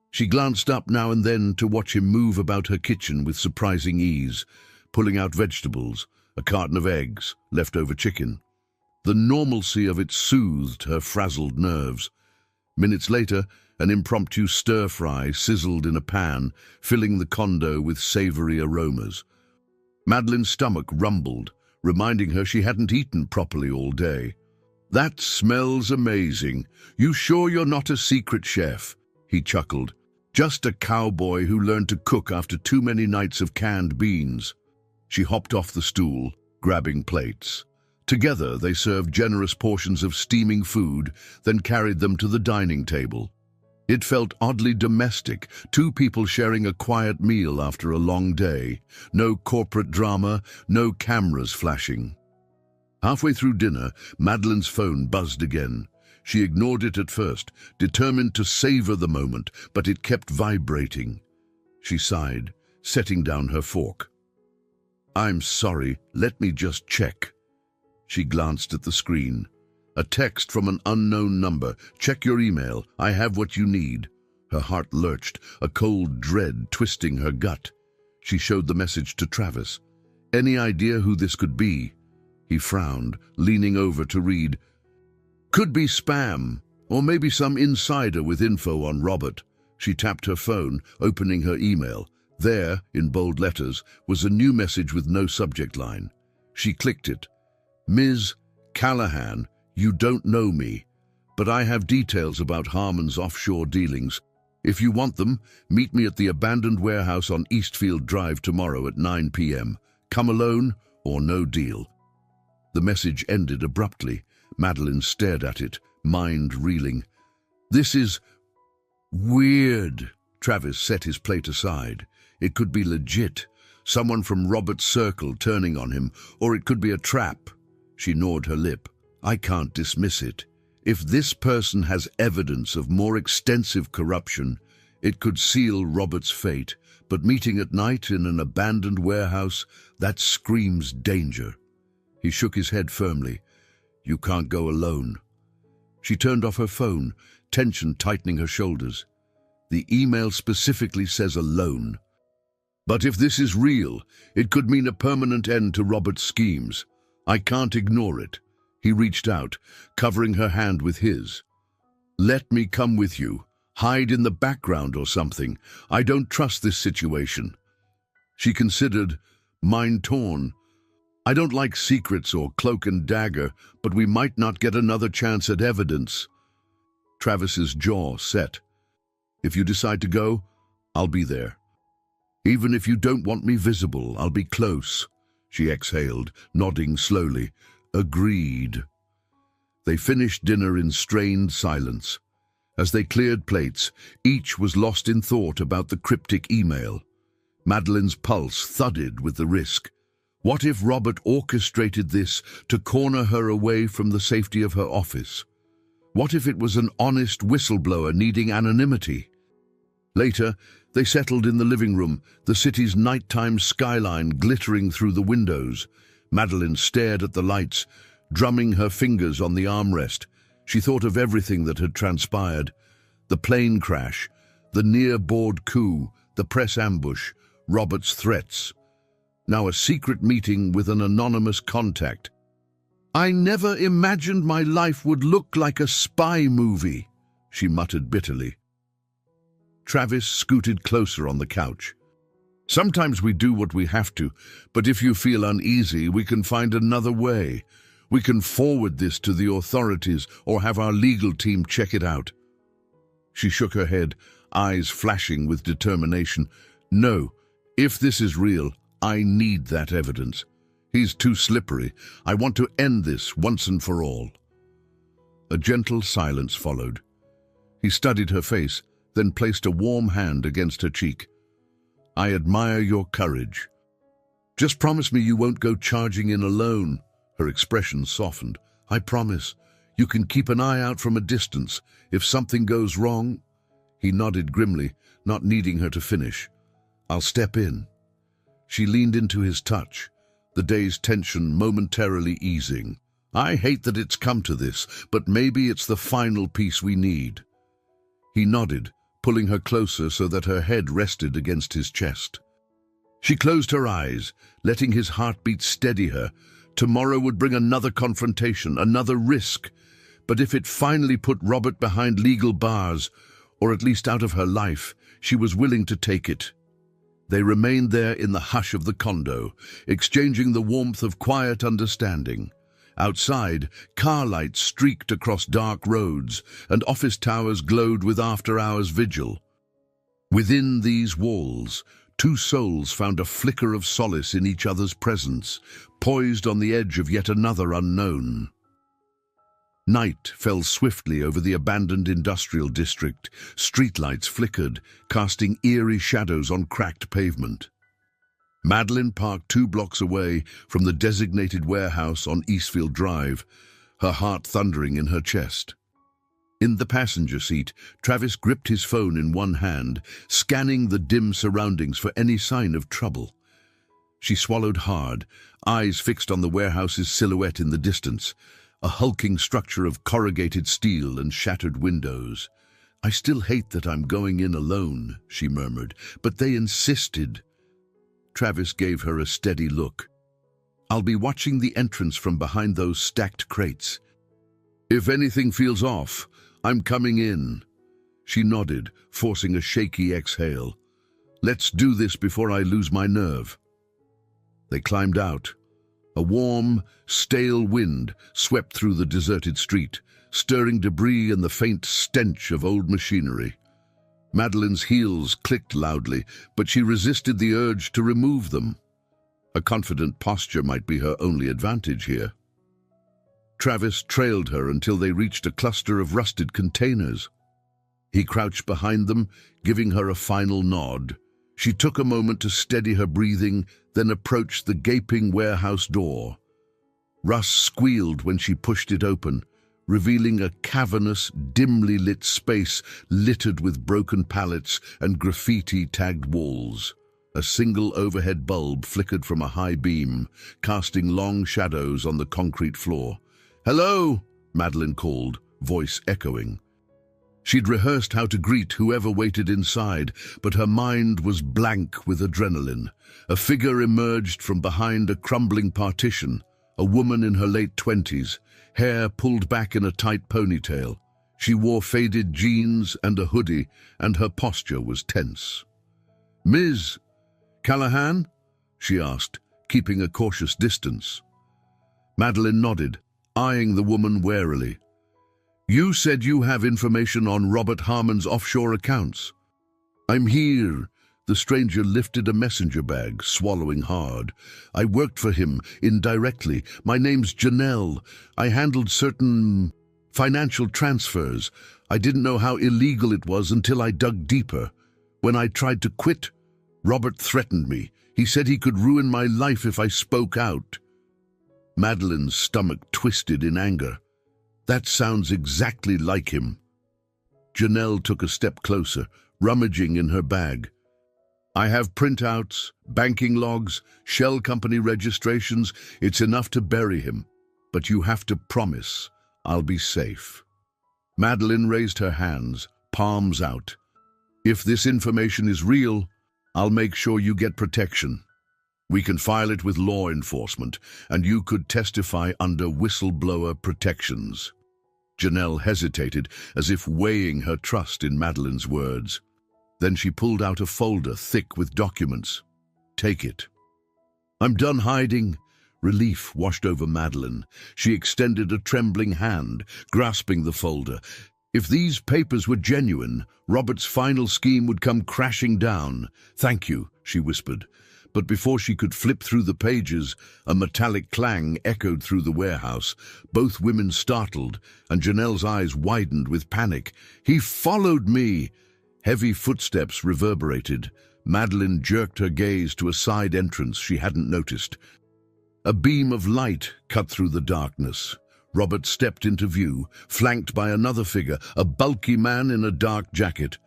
She glanced up now and then to watch him move about her kitchen with surprising ease, pulling out vegetables, a carton of eggs, leftover chicken. The normalcy of it soothed her frazzled nerves. Minutes later, an impromptu stir-fry sizzled in a pan, filling the condo with savory aromas. Madeline's stomach rumbled, reminding her she hadn't eaten properly all day. "That smells amazing. You sure you're not a secret chef?" He chuckled. "Just a cowboy who learned to cook after too many nights of canned beans." She hopped off the stool, grabbing plates. Together they served generous portions of steaming food, then carried them to the dining table. It felt oddly domestic, two people sharing a quiet meal after a long day. No corporate drama, no cameras flashing. Halfway through dinner, Madeline's phone buzzed again. She ignored it at first, determined to savor the moment, but it kept vibrating. She sighed, setting down her fork. "I'm sorry, let me just check." She glanced at the screen. A text from an unknown number. "Check your email. I have what you need." Her heart lurched, a cold dread twisting her gut. She showed the message to Travis. "Any idea who this could be?" He frowned, leaning over to read. "Could be spam, or maybe some insider with info on Robert." She tapped her phone, opening her email. There, in bold letters, was a new message with no subject line. She clicked it. "Ms. Callahan, you don't know me, but I have details about Harmon's offshore dealings. If you want them, meet me at the abandoned warehouse on Eastfield Drive tomorrow at 9 p.m. Come alone or no deal." The message ended abruptly. Madeline stared at it, mind reeling. "This is weird." Travis set his plate aside. It could be legit, someone from Robert's circle turning on him, or it could be a trap. She gnawed her lip. "I can't dismiss it. If this person has evidence of more extensive corruption, it could seal Robert's fate, but meeting at night in an abandoned warehouse, that screams danger." He shook his head firmly. "You can't go alone." She turned off her phone, tension tightening her shoulders. The email specifically says alone. But if this is real, it could mean a permanent end to Robert's schemes. I can't ignore it. He reached out, covering her hand with his. "Let me come with you. Hide in the background or something. I don't trust this situation." She considered, mind torn. "I don't like secrets or cloak and dagger, but we might not get another chance at evidence." Travis's jaw set. "If you decide to go, I'll be there. Even if you don't want me visible, I'll be close," she exhaled, nodding slowly. "Agreed." They finished dinner in strained silence. As they cleared plates, each was lost in thought about the cryptic email. Madeline's pulse thudded with the risk. What if Robert orchestrated this to corner her away from the safety of her office? What if it was an honest whistleblower needing anonymity? Later, they settled in the living room, the city's nighttime skyline glittering through the windows. Madeline stared at the lights, drumming her fingers on the armrest. She thought of everything that had transpired: the plane crash, the near-board coup, the press ambush, Robert's threats. Now a secret meeting with an anonymous contact. "I never imagined my life would look like a spy movie," she muttered bitterly. Travis scooted closer on the couch. "Sometimes we do what we have to, but if you feel uneasy, we can find another way. We can forward this to the authorities or have our legal team check it out." She shook her head, eyes flashing with determination. "No, if this is real, I need that evidence. He's too slippery. I want to end this once and for all." A gentle silence followed. He studied her face, then placed a warm hand against her cheek. "I admire your courage. Just promise me you won't go charging in alone." Her expression softened. "I promise. You can keep an eye out from a distance. If something goes wrong—" He nodded grimly, not needing her to finish. "I'll step in." She leaned into his touch, the day's tension momentarily easing. "I hate that it's come to this, but maybe it's the final piece we need." He nodded, pulling her closer so that her head rested against his chest. She closed her eyes, letting his heartbeat steady her. Tomorrow would bring another confrontation, another risk. But if it finally put Robert behind legal bars, or at least out of her life, she was willing to take it. They remained there in the hush of the condo, exchanging the warmth of quiet understanding. Outside, car lights streaked across dark roads, and office towers glowed with after-hours vigil. Within these walls, two souls found a flicker of solace in each other's presence, poised on the edge of yet another unknown. Night fell swiftly over the abandoned industrial district. Streetlights flickered, casting eerie shadows on cracked pavement. Madeline parked 2 blocks away from the designated warehouse on Eastfield Drive, her heart thundering in her chest. In the passenger seat, Travis gripped his phone in one hand, scanning the dim surroundings for any sign of trouble. She swallowed hard, eyes fixed on the warehouse's silhouette in the distance, a hulking structure of corrugated steel and shattered windows. "I still hate that I'm going in alone," she murmured, "but they insisted." Travis gave her a steady look. "I'll be watching the entrance from behind those stacked crates. If anything feels off, I'm coming in." She nodded, forcing a shaky exhale. "Let's do this before I lose my nerve." They climbed out. A warm, stale wind swept through the deserted street, stirring debris and the faint stench of old machinery. Madeline's heels clicked loudly, but she resisted the urge to remove them. A confident posture might be her only advantage here. Travis trailed her until they reached a cluster of rusted containers. He crouched behind them, giving her a final nod. She took a moment to steady her breathing, then approached the gaping warehouse door. Russ squealed when she pushed it open, revealing a cavernous, dimly lit space littered with broken pallets and graffiti-tagged walls. A single overhead bulb flickered from a high beam, casting long shadows on the concrete floor. "Hello," Madeline called, voice echoing. She'd rehearsed how to greet whoever waited inside, but her mind was blank with adrenaline. A figure emerged from behind a crumbling partition, a woman in her late 20s, hair pulled back in a tight ponytail. She wore faded jeans and a hoodie, and her posture was tense. "Ms. Callahan?" she asked, keeping a cautious distance. Madeline nodded, eyeing the woman warily. You said you have information on Robert Harmon's offshore accounts. I'm here. The stranger lifted a messenger bag, swallowing hard. I worked for him, indirectly. My name's Janelle. I handled certain financial transfers. I didn't know how illegal it was until I dug deeper. When I tried to quit, Robert threatened me. He said he could ruin my life if I spoke out. Madeline's stomach twisted in anger. That sounds exactly like him. Janelle took a step closer, rummaging in her bag. I have printouts, banking logs, shell company registrations. It's enough to bury him. But you have to promise I'll be safe. Madeline raised her hands, palms out. If this information is real, I'll make sure you get protection. We can file it with law enforcement, and you could testify under whistleblower protections. Janelle hesitated, as if weighing her trust in Madeline's words. Then she pulled out a folder thick with documents. Take it. I'm done hiding. Relief washed over Madeline. She extended a trembling hand, grasping the folder. If these papers were genuine, Robert's final scheme would come crashing down. Thank you, she whispered. But before she could flip through the pages, a metallic clang echoed through the warehouse. Both women startled, and Janelle's eyes widened with panic. He followed me! Heavy footsteps reverberated. Madeline jerked her gaze to a side entrance she hadn't noticed. A beam of light cut through the darkness. Robert stepped into view, flanked by another figure, a bulky man in a dark jacket.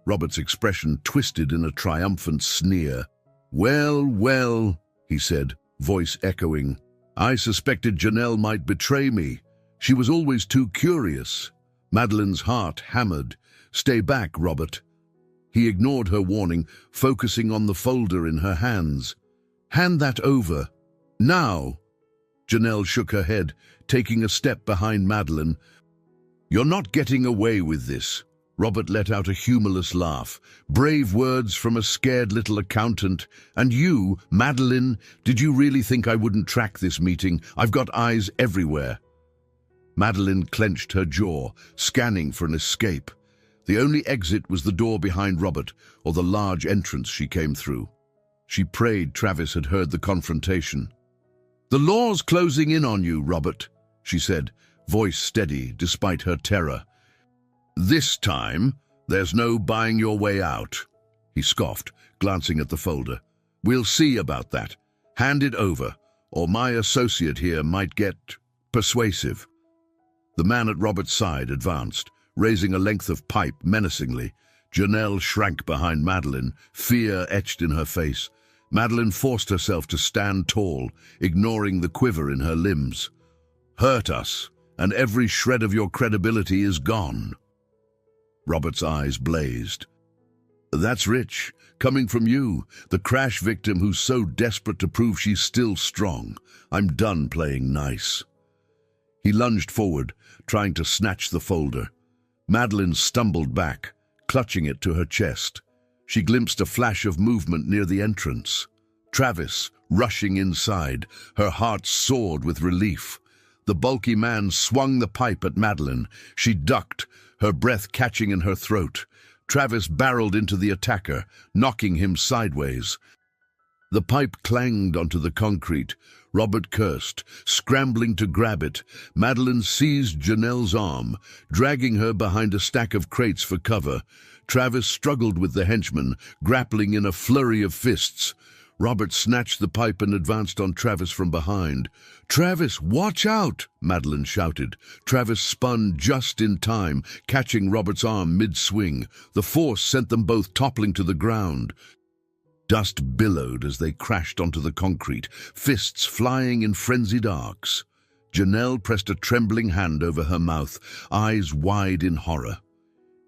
Robert's expression twisted in a triumphant sneer. Well, well, he said, voice echoing. I suspected Janelle might betray me. She was always too curious. Madeline's heart hammered. Stay back, Robert. He ignored her warning, focusing on the folder in her hands. Hand that over. Now. Janelle shook her head, taking a step behind Madeline. You're not getting away with this. Robert let out a humorless laugh. Brave words from a scared little accountant. And you, Madeline, did you really think I wouldn't track this meeting? I've got eyes everywhere. Madeline clenched her jaw, scanning for an escape. The only exit was the door behind Robert, or the large entrance she came through. She prayed Travis had heard the confrontation. The law's closing in on you, Robert, she said, voice steady despite her terror. This time, there's no buying your way out, he scoffed, glancing at the folder. We'll see about that. Hand it over, or my associate here might get persuasive. The man at Robert's side advanced, raising a length of pipe menacingly. Janelle shrank behind Madeline, fear etched in her face. Madeline forced herself to stand tall, ignoring the quiver in her limbs. Hurt us, and every shred of your credibility is gone. Robert's eyes blazed. That's rich, coming from you, the crash victim who's so desperate to prove she's still strong. I'm done playing nice. He lunged forward, trying to snatch the folder. Madeline stumbled back, clutching it to her chest. She glimpsed a flash of movement near the entrance. Travis, rushing inside, her heart soared with relief. The bulky man swung the pipe at Madeline. She ducked, her breath catching in her throat. Travis barreled into the attacker, knocking him sideways. The pipe clanged onto the concrete. Robert cursed, scrambling to grab it. Madeline seized Janelle's arm, dragging her behind a stack of crates for cover. Travis struggled with the henchman, grappling in a flurry of fists. Robert snatched the pipe and advanced on Travis from behind. "Travis, watch out!" Madeline shouted. Travis spun just in time, catching Robert's arm mid-swing. The force sent them both toppling to the ground. Dust billowed as they crashed onto the concrete, fists flying in frenzied arcs. Janelle pressed a trembling hand over her mouth, eyes wide in horror.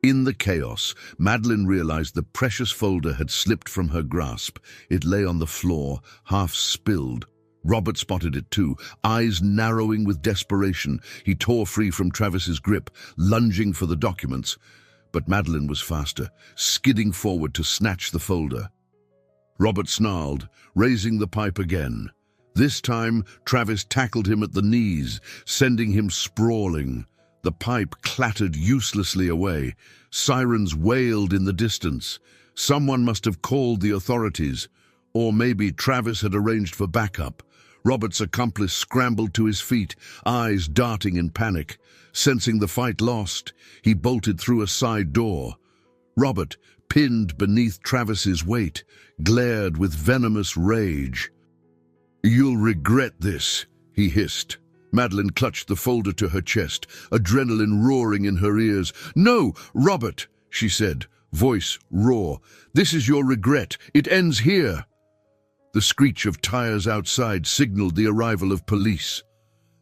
In the chaos, Madeline realized the precious folder had slipped from her grasp. It lay on the floor, half spilled. Robert spotted it too, eyes narrowing with desperation. He tore free from Travis's grip, lunging for the documents. But Madeline was faster, skidding forward to snatch the folder. Robert snarled, raising the pipe again. This time, Travis tackled him at the knees, sending him sprawling. The pipe clattered uselessly away. Sirens wailed in the distance. Someone must have called the authorities, or maybe Travis had arranged for backup. Robert's accomplice scrambled to his feet, eyes darting in panic. Sensing the fight lost, he bolted through a side door. Robert, pinned beneath Travis's weight, glared with venomous rage. "You'll regret this," he hissed. Madeline clutched the folder to her chest, adrenaline roaring in her ears. "No, Robert," she said, voice raw. "This is your regret. It ends here." The screech of tires outside signaled the arrival of police.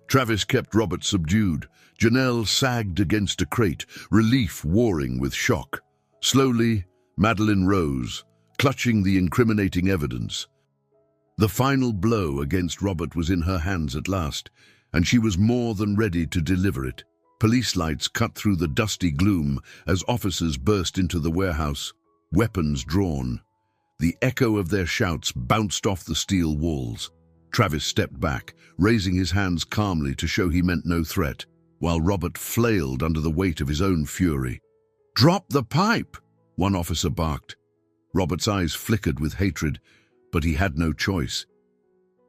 Travis kept Robert subdued. Janelle sagged against a crate, relief warring with shock. Slowly, Madeline rose, clutching the incriminating evidence. The final blow against Robert was in her hands at last, and she was more than ready to deliver it. Police lights cut through the dusty gloom as officers burst into the warehouse, weapons drawn. The echo of their shouts bounced off the steel walls. Travis stepped back, raising his hands calmly to show he meant no threat, while Robert flailed under the weight of his own fury. "Drop the pipe!" one officer barked. Robert's eyes flickered with hatred, but he had no choice.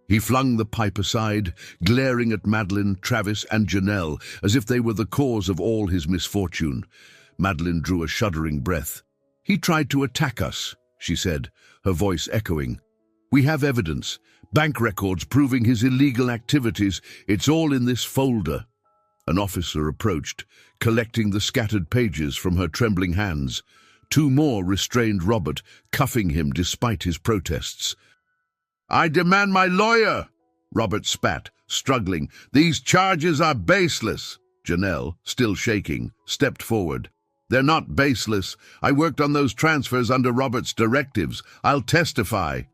He flung the pipe aside, glaring at Madeline, Travis, and Janelle as if they were the cause of all his misfortune. Madeline drew a shuddering breath. "He tried to attack us," she said, her voice echoing. "We have evidence, bank records proving his illegal activities. It's all in this folder." An officer approached, collecting the scattered pages from her trembling hands. Two more restrained Robert, cuffing him despite his protests. "I demand my lawyer!" Robert spat, struggling. "These charges are baseless." Janelle, still shaking, stepped forward. "They're not baseless. I worked on those transfers under Robert's directives. I'll testify."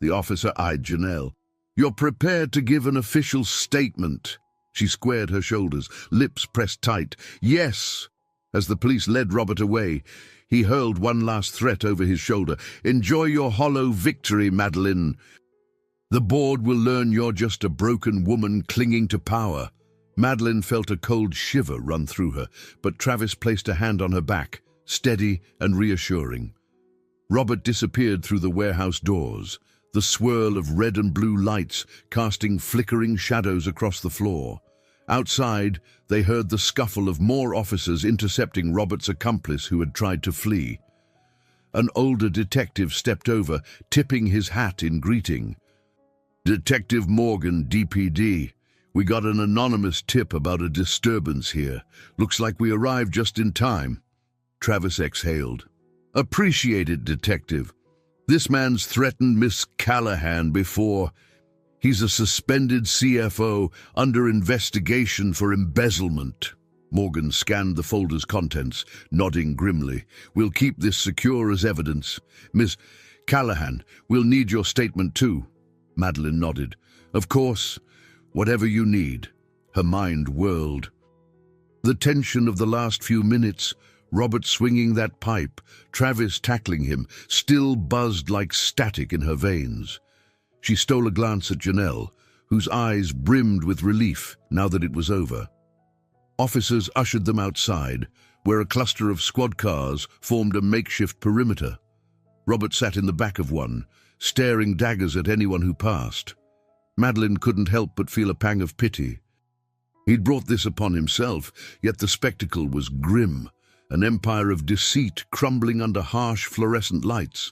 The officer eyed Janelle. "You're prepared to give an official statement?" She squared her shoulders, lips pressed tight. "Yes." As the police led Robert away, he hurled one last threat over his shoulder. "Enjoy your hollow victory, Madeline. The board will learn you're just a broken woman clinging to power." Madeline felt a cold shiver run through her, but Travis placed a hand on her back, steady and reassuring. Robert disappeared through the warehouse doors, the swirl of red and blue lights casting flickering shadows across the floor. Outside, they heard the scuffle of more officers intercepting Robert's accomplice who had tried to flee. An older detective stepped over, tipping his hat in greeting. "Detective Morgan, DPD. We got an anonymous tip about a disturbance here. Looks like we arrived just in time." Travis exhaled. "Appreciate it, Detective. This man's threatened Miss Callahan before. He's a suspended CFO under investigation for embezzlement." Morgan scanned the folder's contents, nodding grimly. "We'll keep this secure as evidence. Miss Callahan, we'll need your statement too." Madeline nodded. "Of course, whatever you need." Her mind whirled. The tension of the last few minutes, Robert swinging that pipe, Travis tackling him, still buzzed like static in her veins. She stole a glance at Janelle, whose eyes brimmed with relief now that it was over. Officers ushered them outside, where a cluster of squad cars formed a makeshift perimeter. Robert sat in the back of one, staring daggers at anyone who passed. Madeline couldn't help but feel a pang of pity. He'd brought this upon himself, yet the spectacle was grim, an empire of deceit crumbling under harsh fluorescent lights.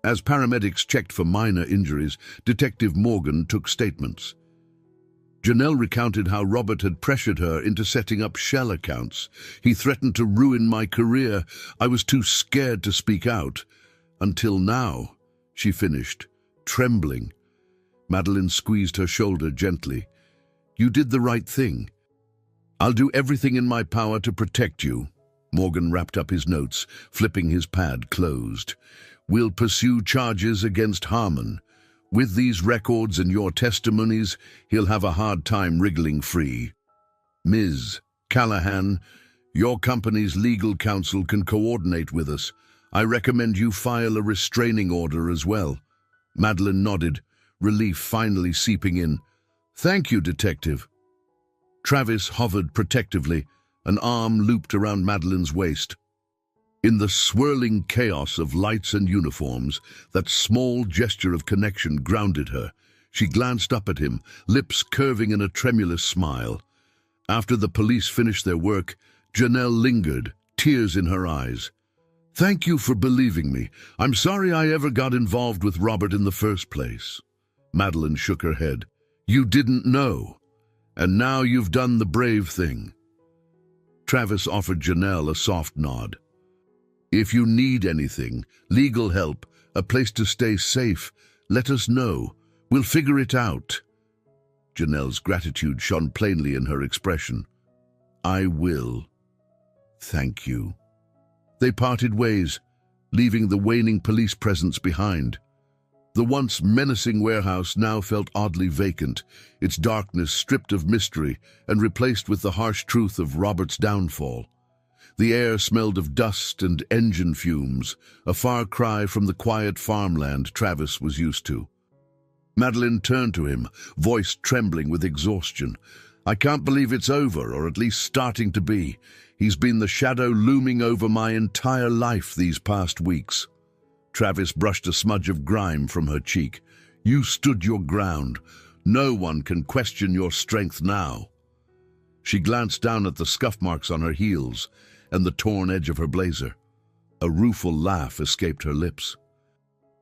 As paramedics checked for minor injuries, Detective Morgan took statements. Janelle recounted how Robert had pressured her into setting up shell accounts. "He threatened to ruin my career. I was too scared to speak out. Until now," she finished, trembling. Madeline squeezed her shoulder gently. "You did the right thing. I'll do everything in my power to protect you." Morgan wrapped up his notes, flipping his pad closed. "We'll pursue charges against Harmon. With these records and your testimonies, he'll have a hard time wriggling free. Ms. Callahan, your company's legal counsel can coordinate with us. I recommend you file a restraining order as well." Madeline nodded, relief finally seeping in. "Thank you, Detective." Travis hovered protectively, an arm looped around Madeline's waist. In the swirling chaos of lights and uniforms, that small gesture of connection grounded her. She glanced up at him, lips curving in a tremulous smile. After the police finished their work, Janelle lingered, tears in her eyes. "Thank you for believing me. I'm sorry I ever got involved with Robert in the first place." Madeline shook her head. "You didn't know. And now you've done the brave thing." Travis offered Janelle a soft nod. "If you need anything, legal help, a place to stay safe, let us know. We'll figure it out." Janelle's gratitude shone plainly in her expression. "I will. Thank you." They parted ways, leaving the waning police presence behind. The once menacing warehouse now felt oddly vacant, its darkness stripped of mystery and replaced with the harsh truth of Robert's downfall. The air smelled of dust and engine fumes, a far cry from the quiet farmland Travis was used to. Madeline turned to him, voice trembling with exhaustion. "I can't believe it's over, or at least starting to be. He's been the shadow looming over my entire life these past weeks." Travis brushed a smudge of grime from her cheek. "You stood your ground. No one can question your strength now." She glanced down at the scuff marks on her heels and the torn edge of her blazer. A rueful laugh escaped her lips.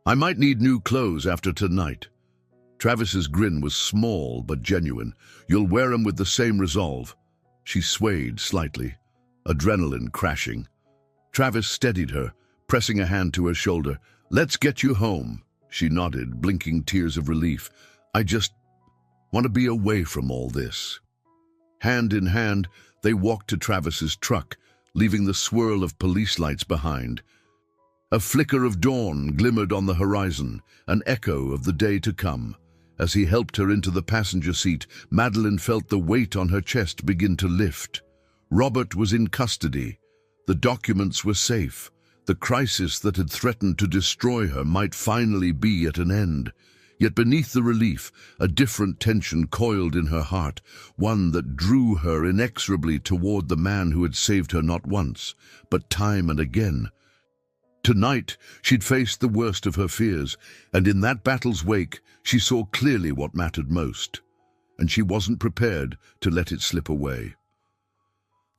"I might need new clothes after tonight." Travis's grin was small but genuine. "You'll wear 'em with the same resolve." She swayed slightly, adrenaline crashing. Travis steadied her, pressing a hand to her shoulder. "Let's get you home." She nodded, blinking tears of relief. "I just want to be away from all this." Hand in hand, they walked to Travis's truck, leaving the swirl of police lights behind. A flicker of dawn glimmered on the horizon, an echo of the day to come. As he helped her into the passenger seat, Madeline felt the weight on her chest begin to lift. Robert was in custody. The documents were safe. The crisis that had threatened to destroy her might finally be at an end. Yet beneath the relief, a different tension coiled in her heart, one that drew her inexorably toward the man who had saved her not once, but time and again. Tonight, she'd faced the worst of her fears, and in that battle's wake, she saw clearly what mattered most. And she wasn't prepared to let it slip away.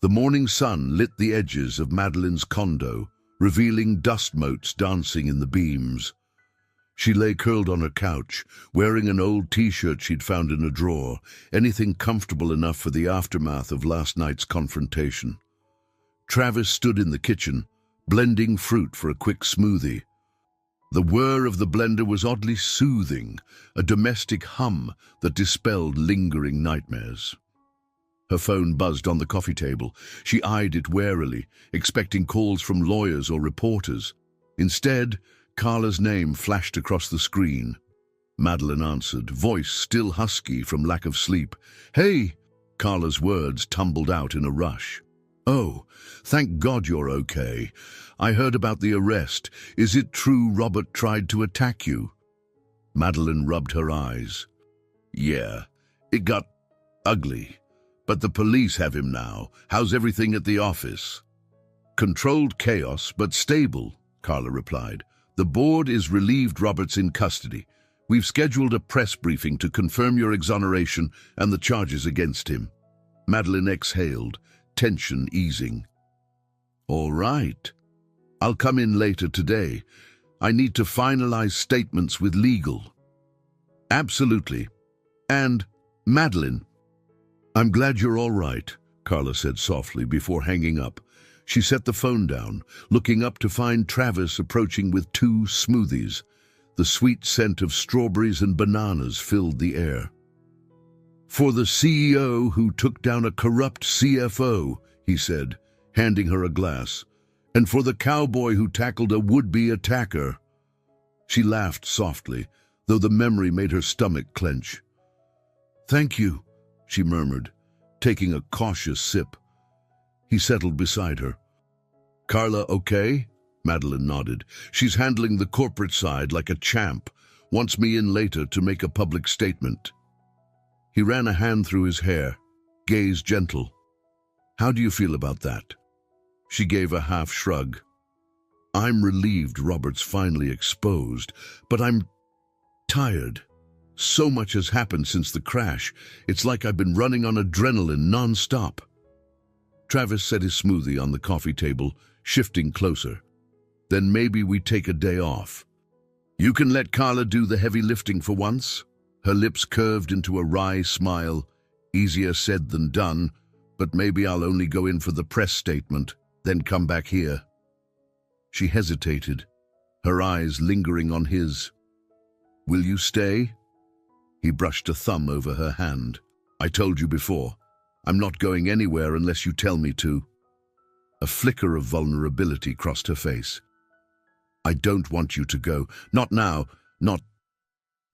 The morning sun lit the edges of Madeline's condo, revealing dust motes dancing in the beams. She lay curled on her couch, wearing an old t-shirt she'd found in a drawer, anything comfortable enough for the aftermath of last night's confrontation. Travis stood in the kitchen, blending fruit for a quick smoothie. The whir of the blender was oddly soothing, a domestic hum that dispelled lingering nightmares. Her phone buzzed on the coffee table. She eyed it warily, expecting calls from lawyers or reporters. Instead, Carla's name flashed across the screen. Madeline answered, voice still husky from lack of sleep. "Hey!" Carla's words tumbled out in a rush. "Oh, thank God you're okay. I heard about the arrest. Is it true Robert tried to attack you?" Madeline rubbed her eyes. "Yeah, it got ugly. But the police have him now. How's everything at the office?" "Controlled chaos, but stable," Carla replied. "The board is relieved Robert's in custody. We've scheduled a press briefing to confirm your exoneration and the charges against him." Madeline exhaled, tension easing. "All right. I'll come in later today. I need to finalize statements with legal." "Absolutely. And, Madeline—" "I'm glad you're all right," Carla said softly before hanging up. She set the phone down, looking up to find Travis approaching with 2 smoothies. The sweet scent of strawberries and bananas filled the air. "For the CEO who took down a corrupt CFO," he said, handing her a glass. "And for the cowboy who tackled a would-be attacker." She laughed softly, though the memory made her stomach clench. "Thank you," she murmured, taking a cautious sip. He settled beside her. "Carla okay?" Madeline nodded. "She's handling the corporate side like a champ. Wants me in later to make a public statement." He ran a hand through his hair, gaze gentle. How do you feel about that?" She gave a half shrug. "I'm relieved Robert's finally exposed, but I'm tired. So much has happened since the crash. It's like I've been running on adrenaline non-stop." Travis set his smoothie on the coffee table, shifting closer. "Then maybe we take a day off. You can let Carla do the heavy lifting for once." Her lips curved into a wry smile. "Easier said than done, but maybe I'll only go in for the press statement, then come back here." She hesitated, her eyes lingering on his. "Will you stay?" He brushed a thumb over her hand. "I told you before, I'm not going anywhere unless you tell me to." A flicker of vulnerability crossed her face. "I don't want you to go. Not now. Not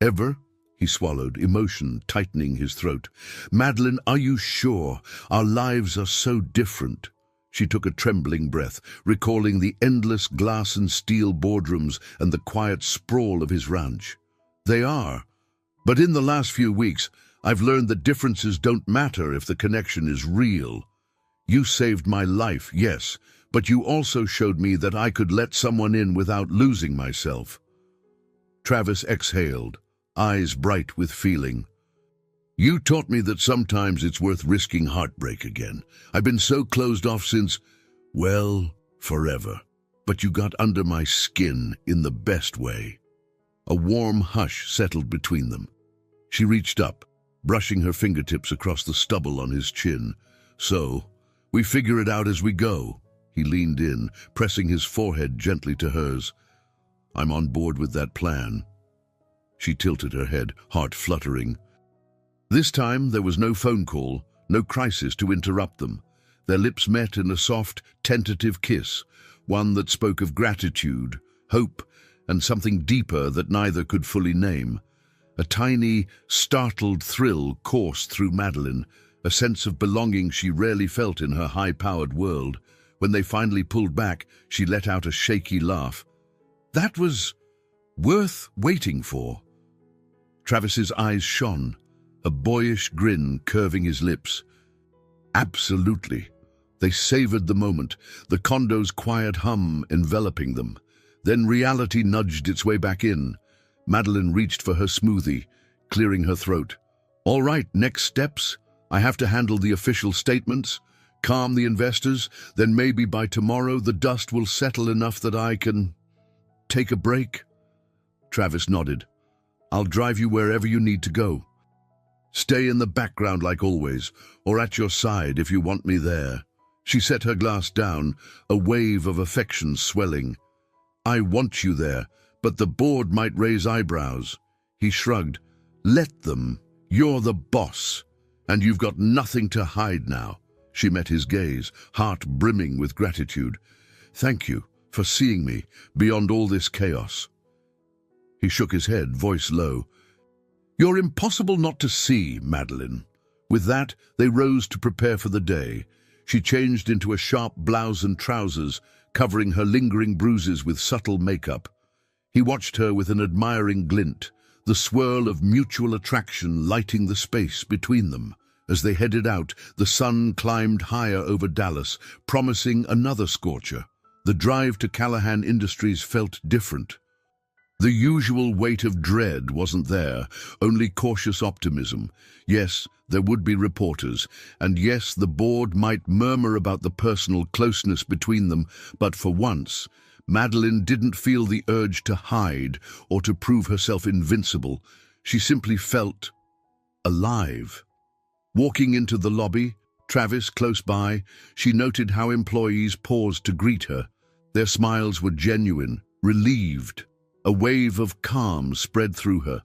ever." He swallowed, emotion tightening his throat. "Madeline, are you sure? Our lives are so different." She took a trembling breath, recalling the endless glass and steel boardrooms and the quiet sprawl of his ranch. "They are. But in the last few weeks, I've learned that differences don't matter if the connection is real. You saved my life, yes, but you also showed me that I could let someone in without losing myself." Travis exhaled, eyes bright with feeling. "You taught me that sometimes it's worth risking heartbreak again. I've been so closed off since, well, forever. But you got under my skin in the best way." A warm hush settled between them. She reached up, brushing her fingertips across the stubble on his chin. "So, we figure it out as we go." He leaned in, pressing his forehead gently to hers. "I'm on board with that plan." She tilted her head, heart fluttering. This time there was no phone call, no crisis to interrupt them. Their lips met in a soft, tentative kiss, one that spoke of gratitude, hope, and something deeper that neither could fully name. A tiny, startled thrill coursed through Madeline, a sense of belonging she rarely felt in her high-powered world. When they finally pulled back, she let out a shaky laugh. "That was worth waiting for." Travis's eyes shone, a boyish grin curving his lips. "Absolutely." They savored the moment, the condo's quiet hum enveloping them. Then reality nudged its way back in. Madeline reached for her smoothie, clearing her throat. "All right, next steps. I have to handle the official statements, calm the investors, then maybe by tomorrow the dust will settle enough that I can take a break." Travis nodded. "I'll drive you wherever you need to go. Stay in the background like always, or at your side if you want me there." She set her glass down, a wave of affection swelling. "I want you there, but the board might raise eyebrows." He shrugged. "Let them. You're the boss, and you've got nothing to hide now." She met his gaze, heart brimming with gratitude. "Thank you for seeing me beyond all this chaos." He shook his head, voice low. "You're impossible not to see, Madeline." With that, they rose to prepare for the day. She changed into a sharp blouse and trousers, covering her lingering bruises with subtle makeup. He watched her with an admiring glint, the swirl of mutual attraction lighting the space between them. As they headed out, the sun climbed higher over Dallas, promising another scorcher. The drive to Callahan Industries felt different. The usual weight of dread wasn't there, only cautious optimism. Yes, there would be reporters, and yes, the board might murmur about the personal closeness between them, but for once, Madeline didn't feel the urge to hide or to prove herself invincible. She simply felt alive. Walking into the lobby, Travis close by, she noted how employees paused to greet her. Their smiles were genuine, relieved. A wave of calm spread through her.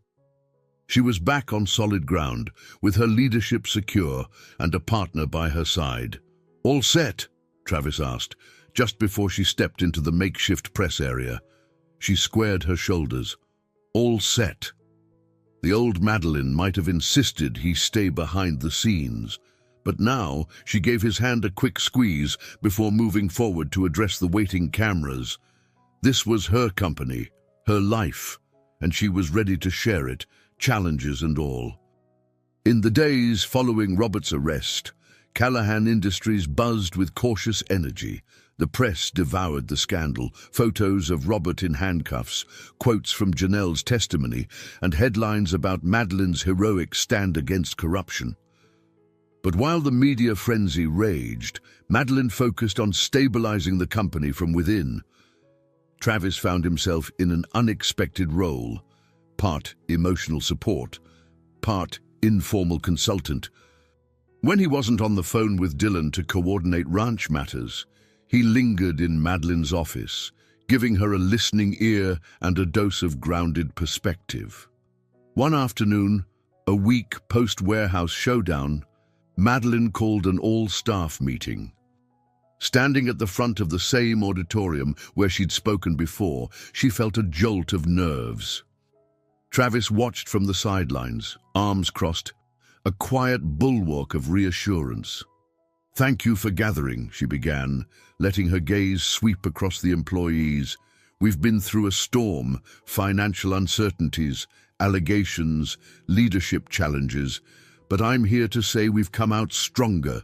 She was back on solid ground, with her leadership secure and a partner by her side. "All set?" Travis asked, just before she stepped into the makeshift press area. She squared her shoulders. "All set." The old Madeline might have insisted he stay behind the scenes, but now she gave his hand a quick squeeze before moving forward to address the waiting cameras. This was her company, her life, and she was ready to share it, challenges and all. In the days following Robert's arrest, Callahan Industries buzzed with cautious energy. The press devoured the scandal, photos of Robert in handcuffs, quotes from Janelle's testimony, and headlines about Madeline's heroic stand against corruption. But while the media frenzy raged, Madeline focused on stabilizing the company from within. Travis found himself in an unexpected role, part emotional support, part informal consultant. When he wasn't on the phone with Dylan to coordinate ranch matters, he lingered in Madeline's office, giving her a listening ear and a dose of grounded perspective. One afternoon, a week post-warehouse showdown, Madeline called an all-staff meeting. Standing at the front of the same auditorium where she'd spoken before, she felt a jolt of nerves. Travis watched from the sidelines, arms crossed, a quiet bulwark of reassurance. "Thank you for gathering," she began, letting her gaze sweep across the employees. "We've been through a storm, financial uncertainties, allegations, leadership challenges, but I'm here to say we've come out stronger.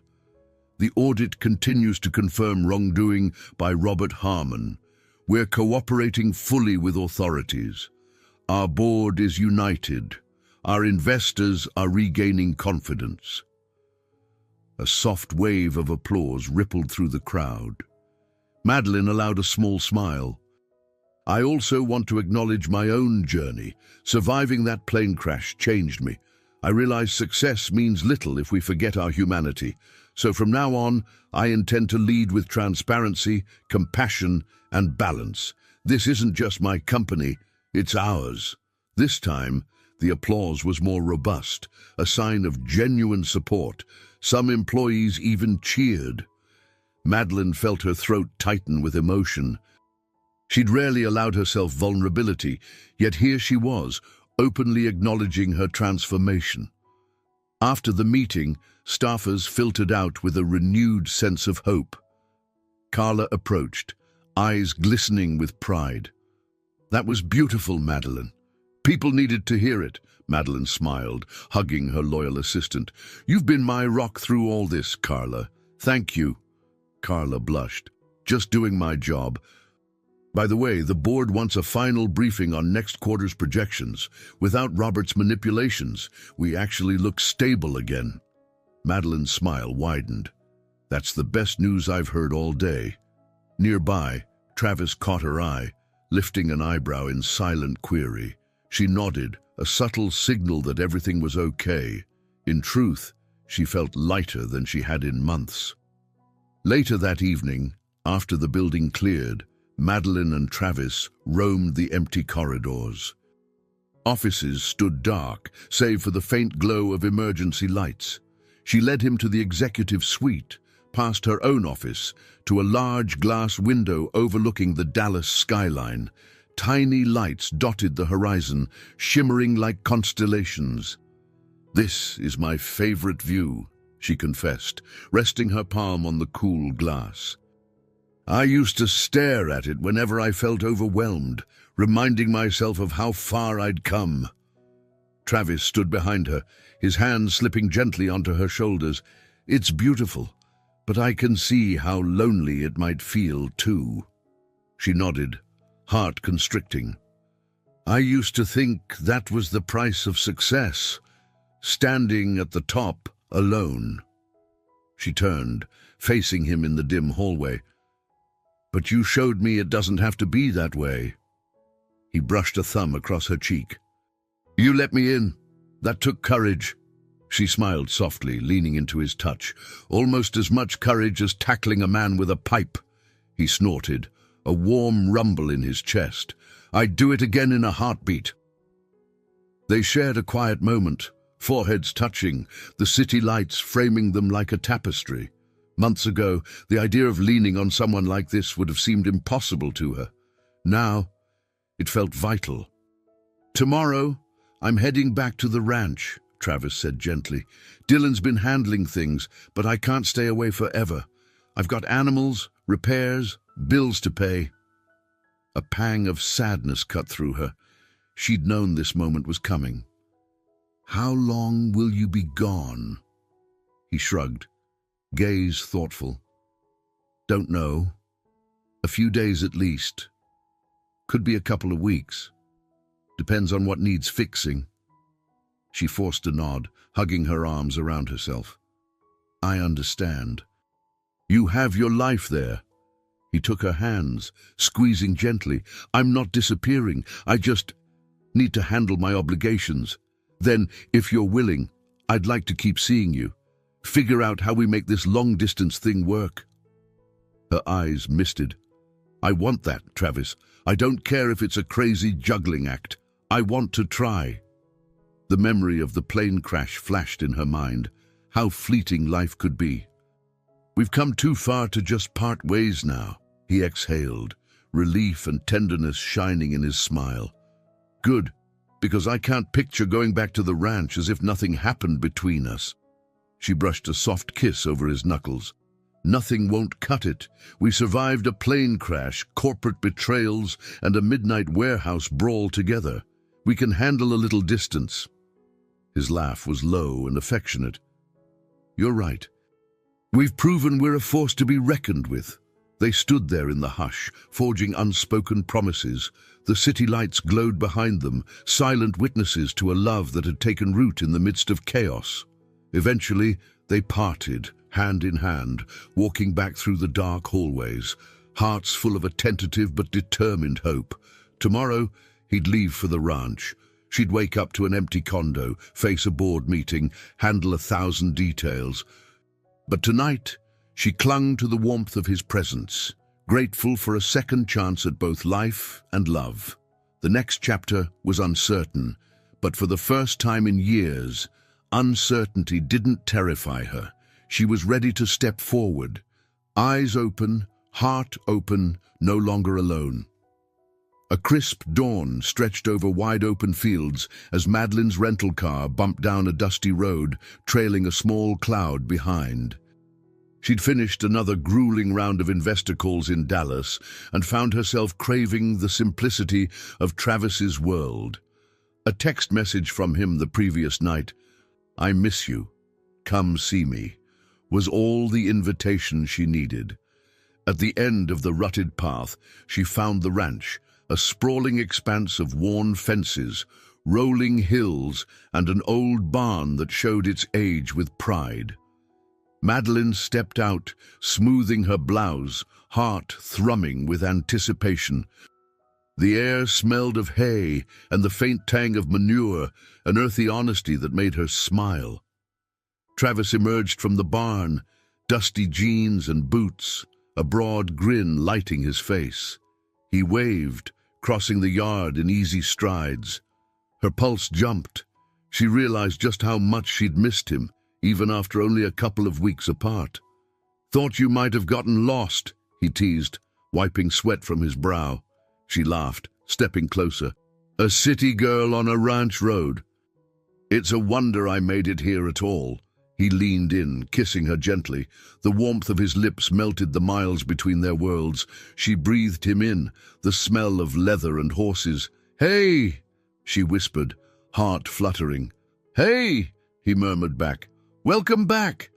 The audit continues to confirm wrongdoing by Robert Harmon. We're cooperating fully with authorities. Our board is united. Our investors are regaining confidence." A soft wave of applause rippled through the crowd. Madeline allowed a small smile. "I also want to acknowledge my own journey. Surviving that plane crash changed me. I realize success means little if we forget our humanity. So from now on, I intend to lead with transparency, compassion, and balance. This isn't just my company, it's ours." This time, the applause was more robust, a sign of genuine support. Some employees even cheered. Madeline felt her throat tighten with emotion. She'd rarely allowed herself vulnerability, yet here she was, openly acknowledging her transformation. After the meeting, staffers filtered out with a renewed sense of hope. Carla approached, eyes glistening with pride. "That was beautiful, Madeline. People needed to hear it." Madeline smiled, hugging her loyal assistant. "You've been my rock through all this, Carla. Thank you." Carla blushed. "Just doing my job. By the way, the board wants a final briefing on next quarter's projections. Without Robert's manipulations, we actually look stable again." Madeline's smile widened. "That's the best news I've heard all day." Nearby, Travis caught her eye, lifting an eyebrow in silent query. She nodded, a subtle signal that everything was okay. In truth, she felt lighter than she had in months. Later that evening, after the building cleared, Madeline and Travis roamed the empty corridors. Offices stood dark, save for the faint glow of emergency lights. She led him to the executive suite, past her own office, to a large glass window overlooking the Dallas skyline. Tiny lights dotted the horizon, shimmering like constellations. "This is my favorite view," she confessed, resting her palm on the cool glass. "I used to stare at it whenever I felt overwhelmed, reminding myself of how far I'd come." Travis stood behind her, his hands slipping gently onto her shoulders. "It's beautiful, but I can see how lonely it might feel too." She nodded, heart constricting. "I used to think that was the price of success, standing at the top alone." She turned, facing him in the dim hallway. "But you showed me it doesn't have to be that way." He brushed a thumb across her cheek. "You let me in. That took courage." She smiled softly, leaning into his touch. "Almost as much courage as tackling a man with a pipe." He snorted, a warm rumble in his chest. "I'd do it again in a heartbeat." They shared a quiet moment, foreheads touching, the city lights framing them like a tapestry. Months ago, the idea of leaning on someone like this would have seemed impossible to her. Now, it felt vital. "Tomorrow, I'm heading back to the ranch," Travis said gently. "Dylan's been handling things, but I can't stay away forever. I've got animals, repairs, bills to pay." A pang of sadness cut through her. She'd known this moment was coming. "How long will you be gone?" He shrugged. gaze thoughtful. Don't know. A few days at least. Could be a couple of weeks. Depends on what needs fixing. She forced a nod, hugging her arms around herself. I understand. You have your life there. He took her hands, squeezing gently. I'm not disappearing. I just need to handle my obligations. Then, if you're willing, I'd like to keep seeing you. Figure out how we make this long-distance thing work. Her eyes misted. I want that, Travis. I don't care if it's a crazy juggling act. I want to try. The memory of the plane crash flashed in her mind. How fleeting life could be. We've come too far to just part ways now, he exhaled, relief and tenderness shining in his smile. Good, because I can't picture going back to the ranch as if nothing happened between us. She brushed a soft kiss over his knuckles. Nothing won't cut it. We survived a plane crash, corporate betrayals, and a midnight warehouse brawl together. We can handle a little distance. His laugh was low and affectionate. You're right. We've proven we're a force to be reckoned with. They stood there in the hush, forging unspoken promises. The city lights glowed behind them, silent witnesses to a love that had taken root in the midst of chaos. Eventually, they parted, hand in hand, walking back through the dark hallways, hearts full of a tentative but determined hope. Tomorrow, he'd leave for the ranch. She'd wake up to an empty condo, face a board meeting, handle 1,000 details. But tonight, she clung to the warmth of his presence, grateful for a second chance at both life and love. The next chapter was uncertain, but for the first time in years, uncertainty didn't terrify her. She was ready to step forward, eyes open, heart open, no longer alone. A crisp dawn stretched over wide-open fields as Madeline's rental car bumped down a dusty road, trailing a small cloud behind. She'd finished another grueling round of investor calls in Dallas and found herself craving the simplicity of Travis's world. A text message from him the previous night, "I miss you. Come see me," was all the invitation she needed. At the end of the rutted path, she found the ranch, a sprawling expanse of worn fences, rolling hills, and an old barn that showed its age with pride. Madeline stepped out, smoothing her blouse, heart thrumming with anticipation. The air smelled of hay and the faint tang of manure, an earthy honesty that made her smile. Travis emerged from the barn, dusty jeans and boots, a broad grin lighting his face. He waved, crossing the yard in easy strides. Her pulse jumped. She realized just how much she'd missed him, even after only a couple of weeks apart. "Thought you might have gotten lost," he teased, wiping sweat from his brow. She laughed, stepping closer. "A city girl on a ranch road. It's a wonder I made it here at all." He leaned in, kissing her gently. The warmth of his lips melted the miles between their worlds. She breathed him in, the smell of leather and horses. "Hey!" she whispered, heart fluttering. "Hey!" he murmured back. "Welcome back!"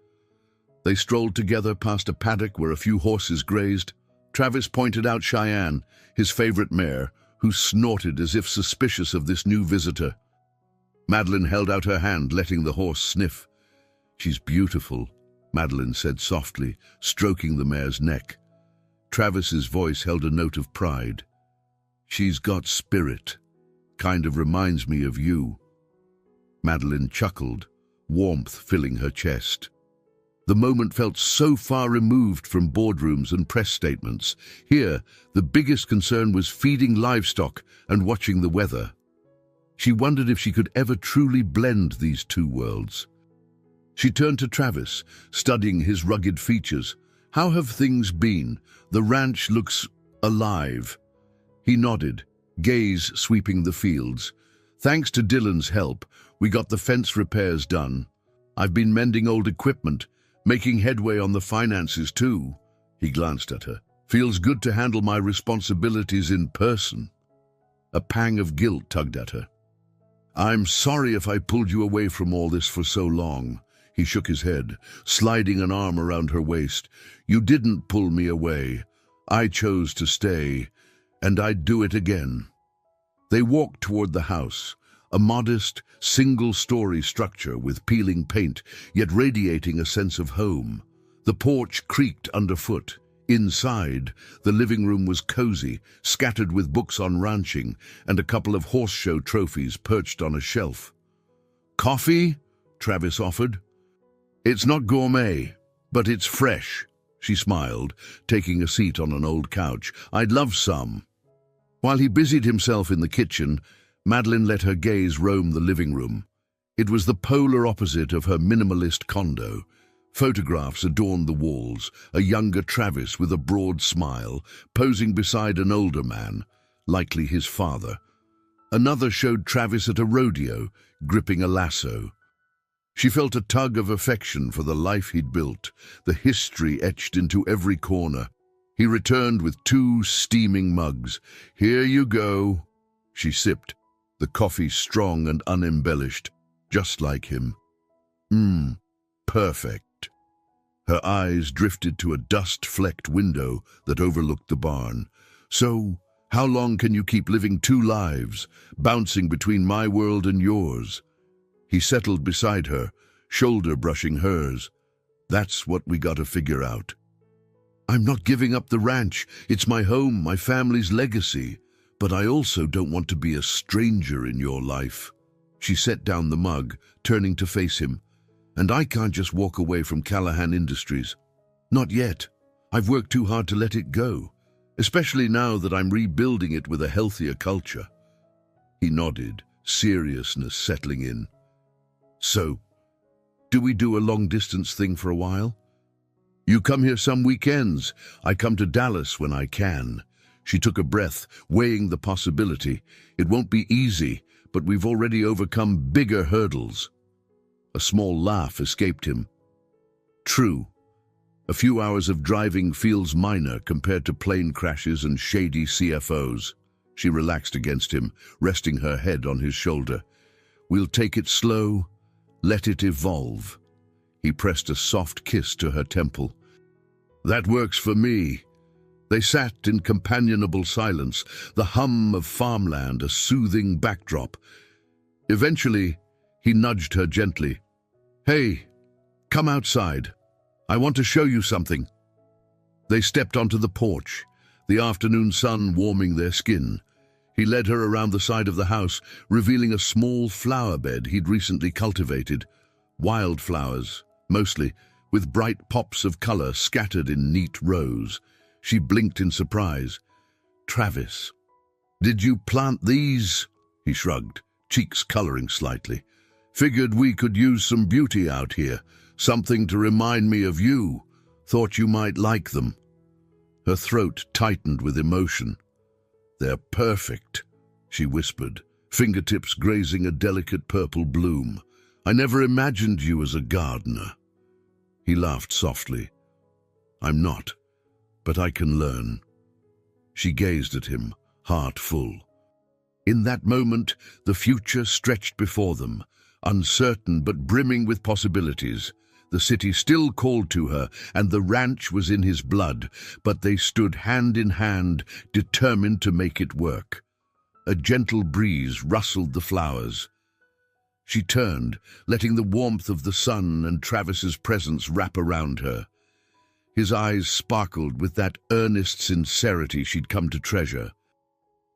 They strolled together past a paddock where a few horses grazed. Travis pointed out Cheyenne, his favorite mare, who snorted as if suspicious of this new visitor. Madeline held out her hand, letting the horse sniff. "She's beautiful," Madeline said softly, stroking the mare's neck. Travis's voice held a note of pride. "She's got spirit. Kind of reminds me of you." Madeline chuckled, warmth filling her chest. The moment felt so far removed from boardrooms and press statements. Here, the biggest concern was feeding livestock and watching the weather. She wondered if she could ever truly blend these two worlds. She turned to Travis, studying his rugged features. "How have things been? The ranch looks alive." He nodded, gaze sweeping the fields. "Thanks to Dylan's help, we got the fence repairs done. I've been mending old equipment, making headway on the finances too." He glanced at her. "Feels good to handle my responsibilities in person." A pang of guilt tugged at her. "I'm sorry if I pulled you away from all this for so long." He shook his head, sliding an arm around her waist. You didn't pull me away. I chose to stay, and I'd do it again. They walked toward the house, a modest, single-story structure with peeling paint, yet radiating a sense of home. The porch creaked underfoot. Inside, the living room was cozy, scattered with books on ranching and a couple of horse show trophies perched on a shelf. Coffee? Travis offered. It's not gourmet, but it's fresh, she smiled, taking a seat on an old couch. I'd love some. While he busied himself in the kitchen, Madeline let her gaze roam the living room. It was the polar opposite of her minimalist condo. Photographs adorned the walls, a younger Travis with a broad smile, posing beside an older man, likely his father. Another showed Travis at a rodeo, gripping a lasso. She felt a tug of affection for the life he'd built, the history etched into every corner. He returned with 2 steaming mugs. Here you go. She sipped, the coffee strong and unembellished, just like him. Perfect. Her eyes drifted to a dust-flecked window that overlooked the barn. So, how long can you keep living 2 lives, bouncing between my world and yours? He settled beside her, shoulder brushing hers. That's what we gotta figure out. I'm not giving up the ranch. It's my home, my family's legacy. But I also don't want to be a stranger in your life. She set down the mug, turning to face him. And I can't just walk away from Callahan Industries. Not yet. I've worked too hard to let it go, especially now that I'm rebuilding it with a healthier culture. He nodded, seriousness settling in. So, do we do a long-distance thing for a while? You come here some weekends. I come to Dallas when I can. She took a breath, weighing the possibility. It won't be easy, but we've already overcome bigger hurdles. A small laugh escaped him. True. A few hours of driving feels minor compared to plane crashes and shady CFOs. She relaxed against him, resting her head on his shoulder. We'll take it slow, let it evolve. He pressed a soft kiss to her temple. That works for me. They sat in companionable silence, the hum of farmland a soothing backdrop. Eventually, he nudged her gently. Hey, come outside. I want to show you something. They stepped onto the porch, the afternoon sun warming their skin. He led her around the side of the house, revealing a small flower bed he'd recently cultivated. Wildflowers, mostly, with bright pops of color scattered in neat rows. She blinked in surprise. Travis, did you plant these? He shrugged, cheeks coloring slightly. Figured we could use some beauty out here, something to remind me of you. Thought you might like them. Her throat tightened with emotion. They're perfect, she whispered, fingertips grazing a delicate purple bloom. I never imagined you as a gardener. He laughed softly. I'm not, but I can learn. She gazed at him, heart full. In that moment, the future stretched before them, uncertain but brimming with possibilities. The city still called to her, and the ranch was in his blood, but they stood hand in hand, determined to make it work. A gentle breeze rustled the flowers. She turned, letting the warmth of the sun and Travis's presence wrap around her. His eyes sparkled with that earnest sincerity she'd come to treasure.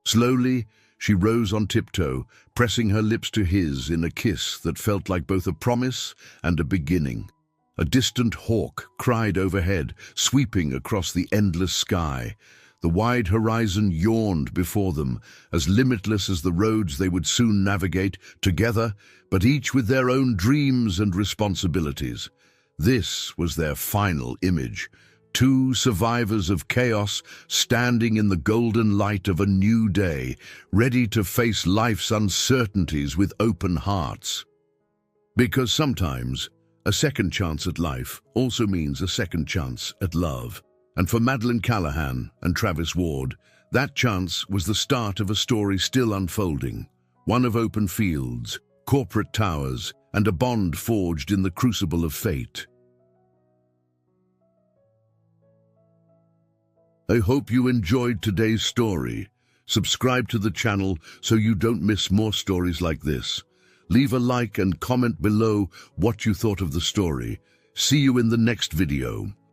Slowly, she rose on tiptoe, pressing her lips to his in a kiss that felt like both a promise and a beginning. A distant hawk cried overhead, sweeping across the endless sky. The wide horizon yawned before them, as limitless as the roads they would soon navigate, together, but each with their own dreams and responsibilities. This was their final image. 2 survivors of chaos standing in the golden light of a new day, ready to face life's uncertainties with open hearts. Because sometimes, a second chance at life also means a second chance at love. And for Madeline Callahan and Travis Ward, that chance was the start of a story still unfolding. One of open fields, corporate towers, and a bond forged in the crucible of fate. I hope you enjoyed today's story. Subscribe to the channel so you don't miss more stories like this. Leave a like and comment below what you thought of the story. See you in the next video.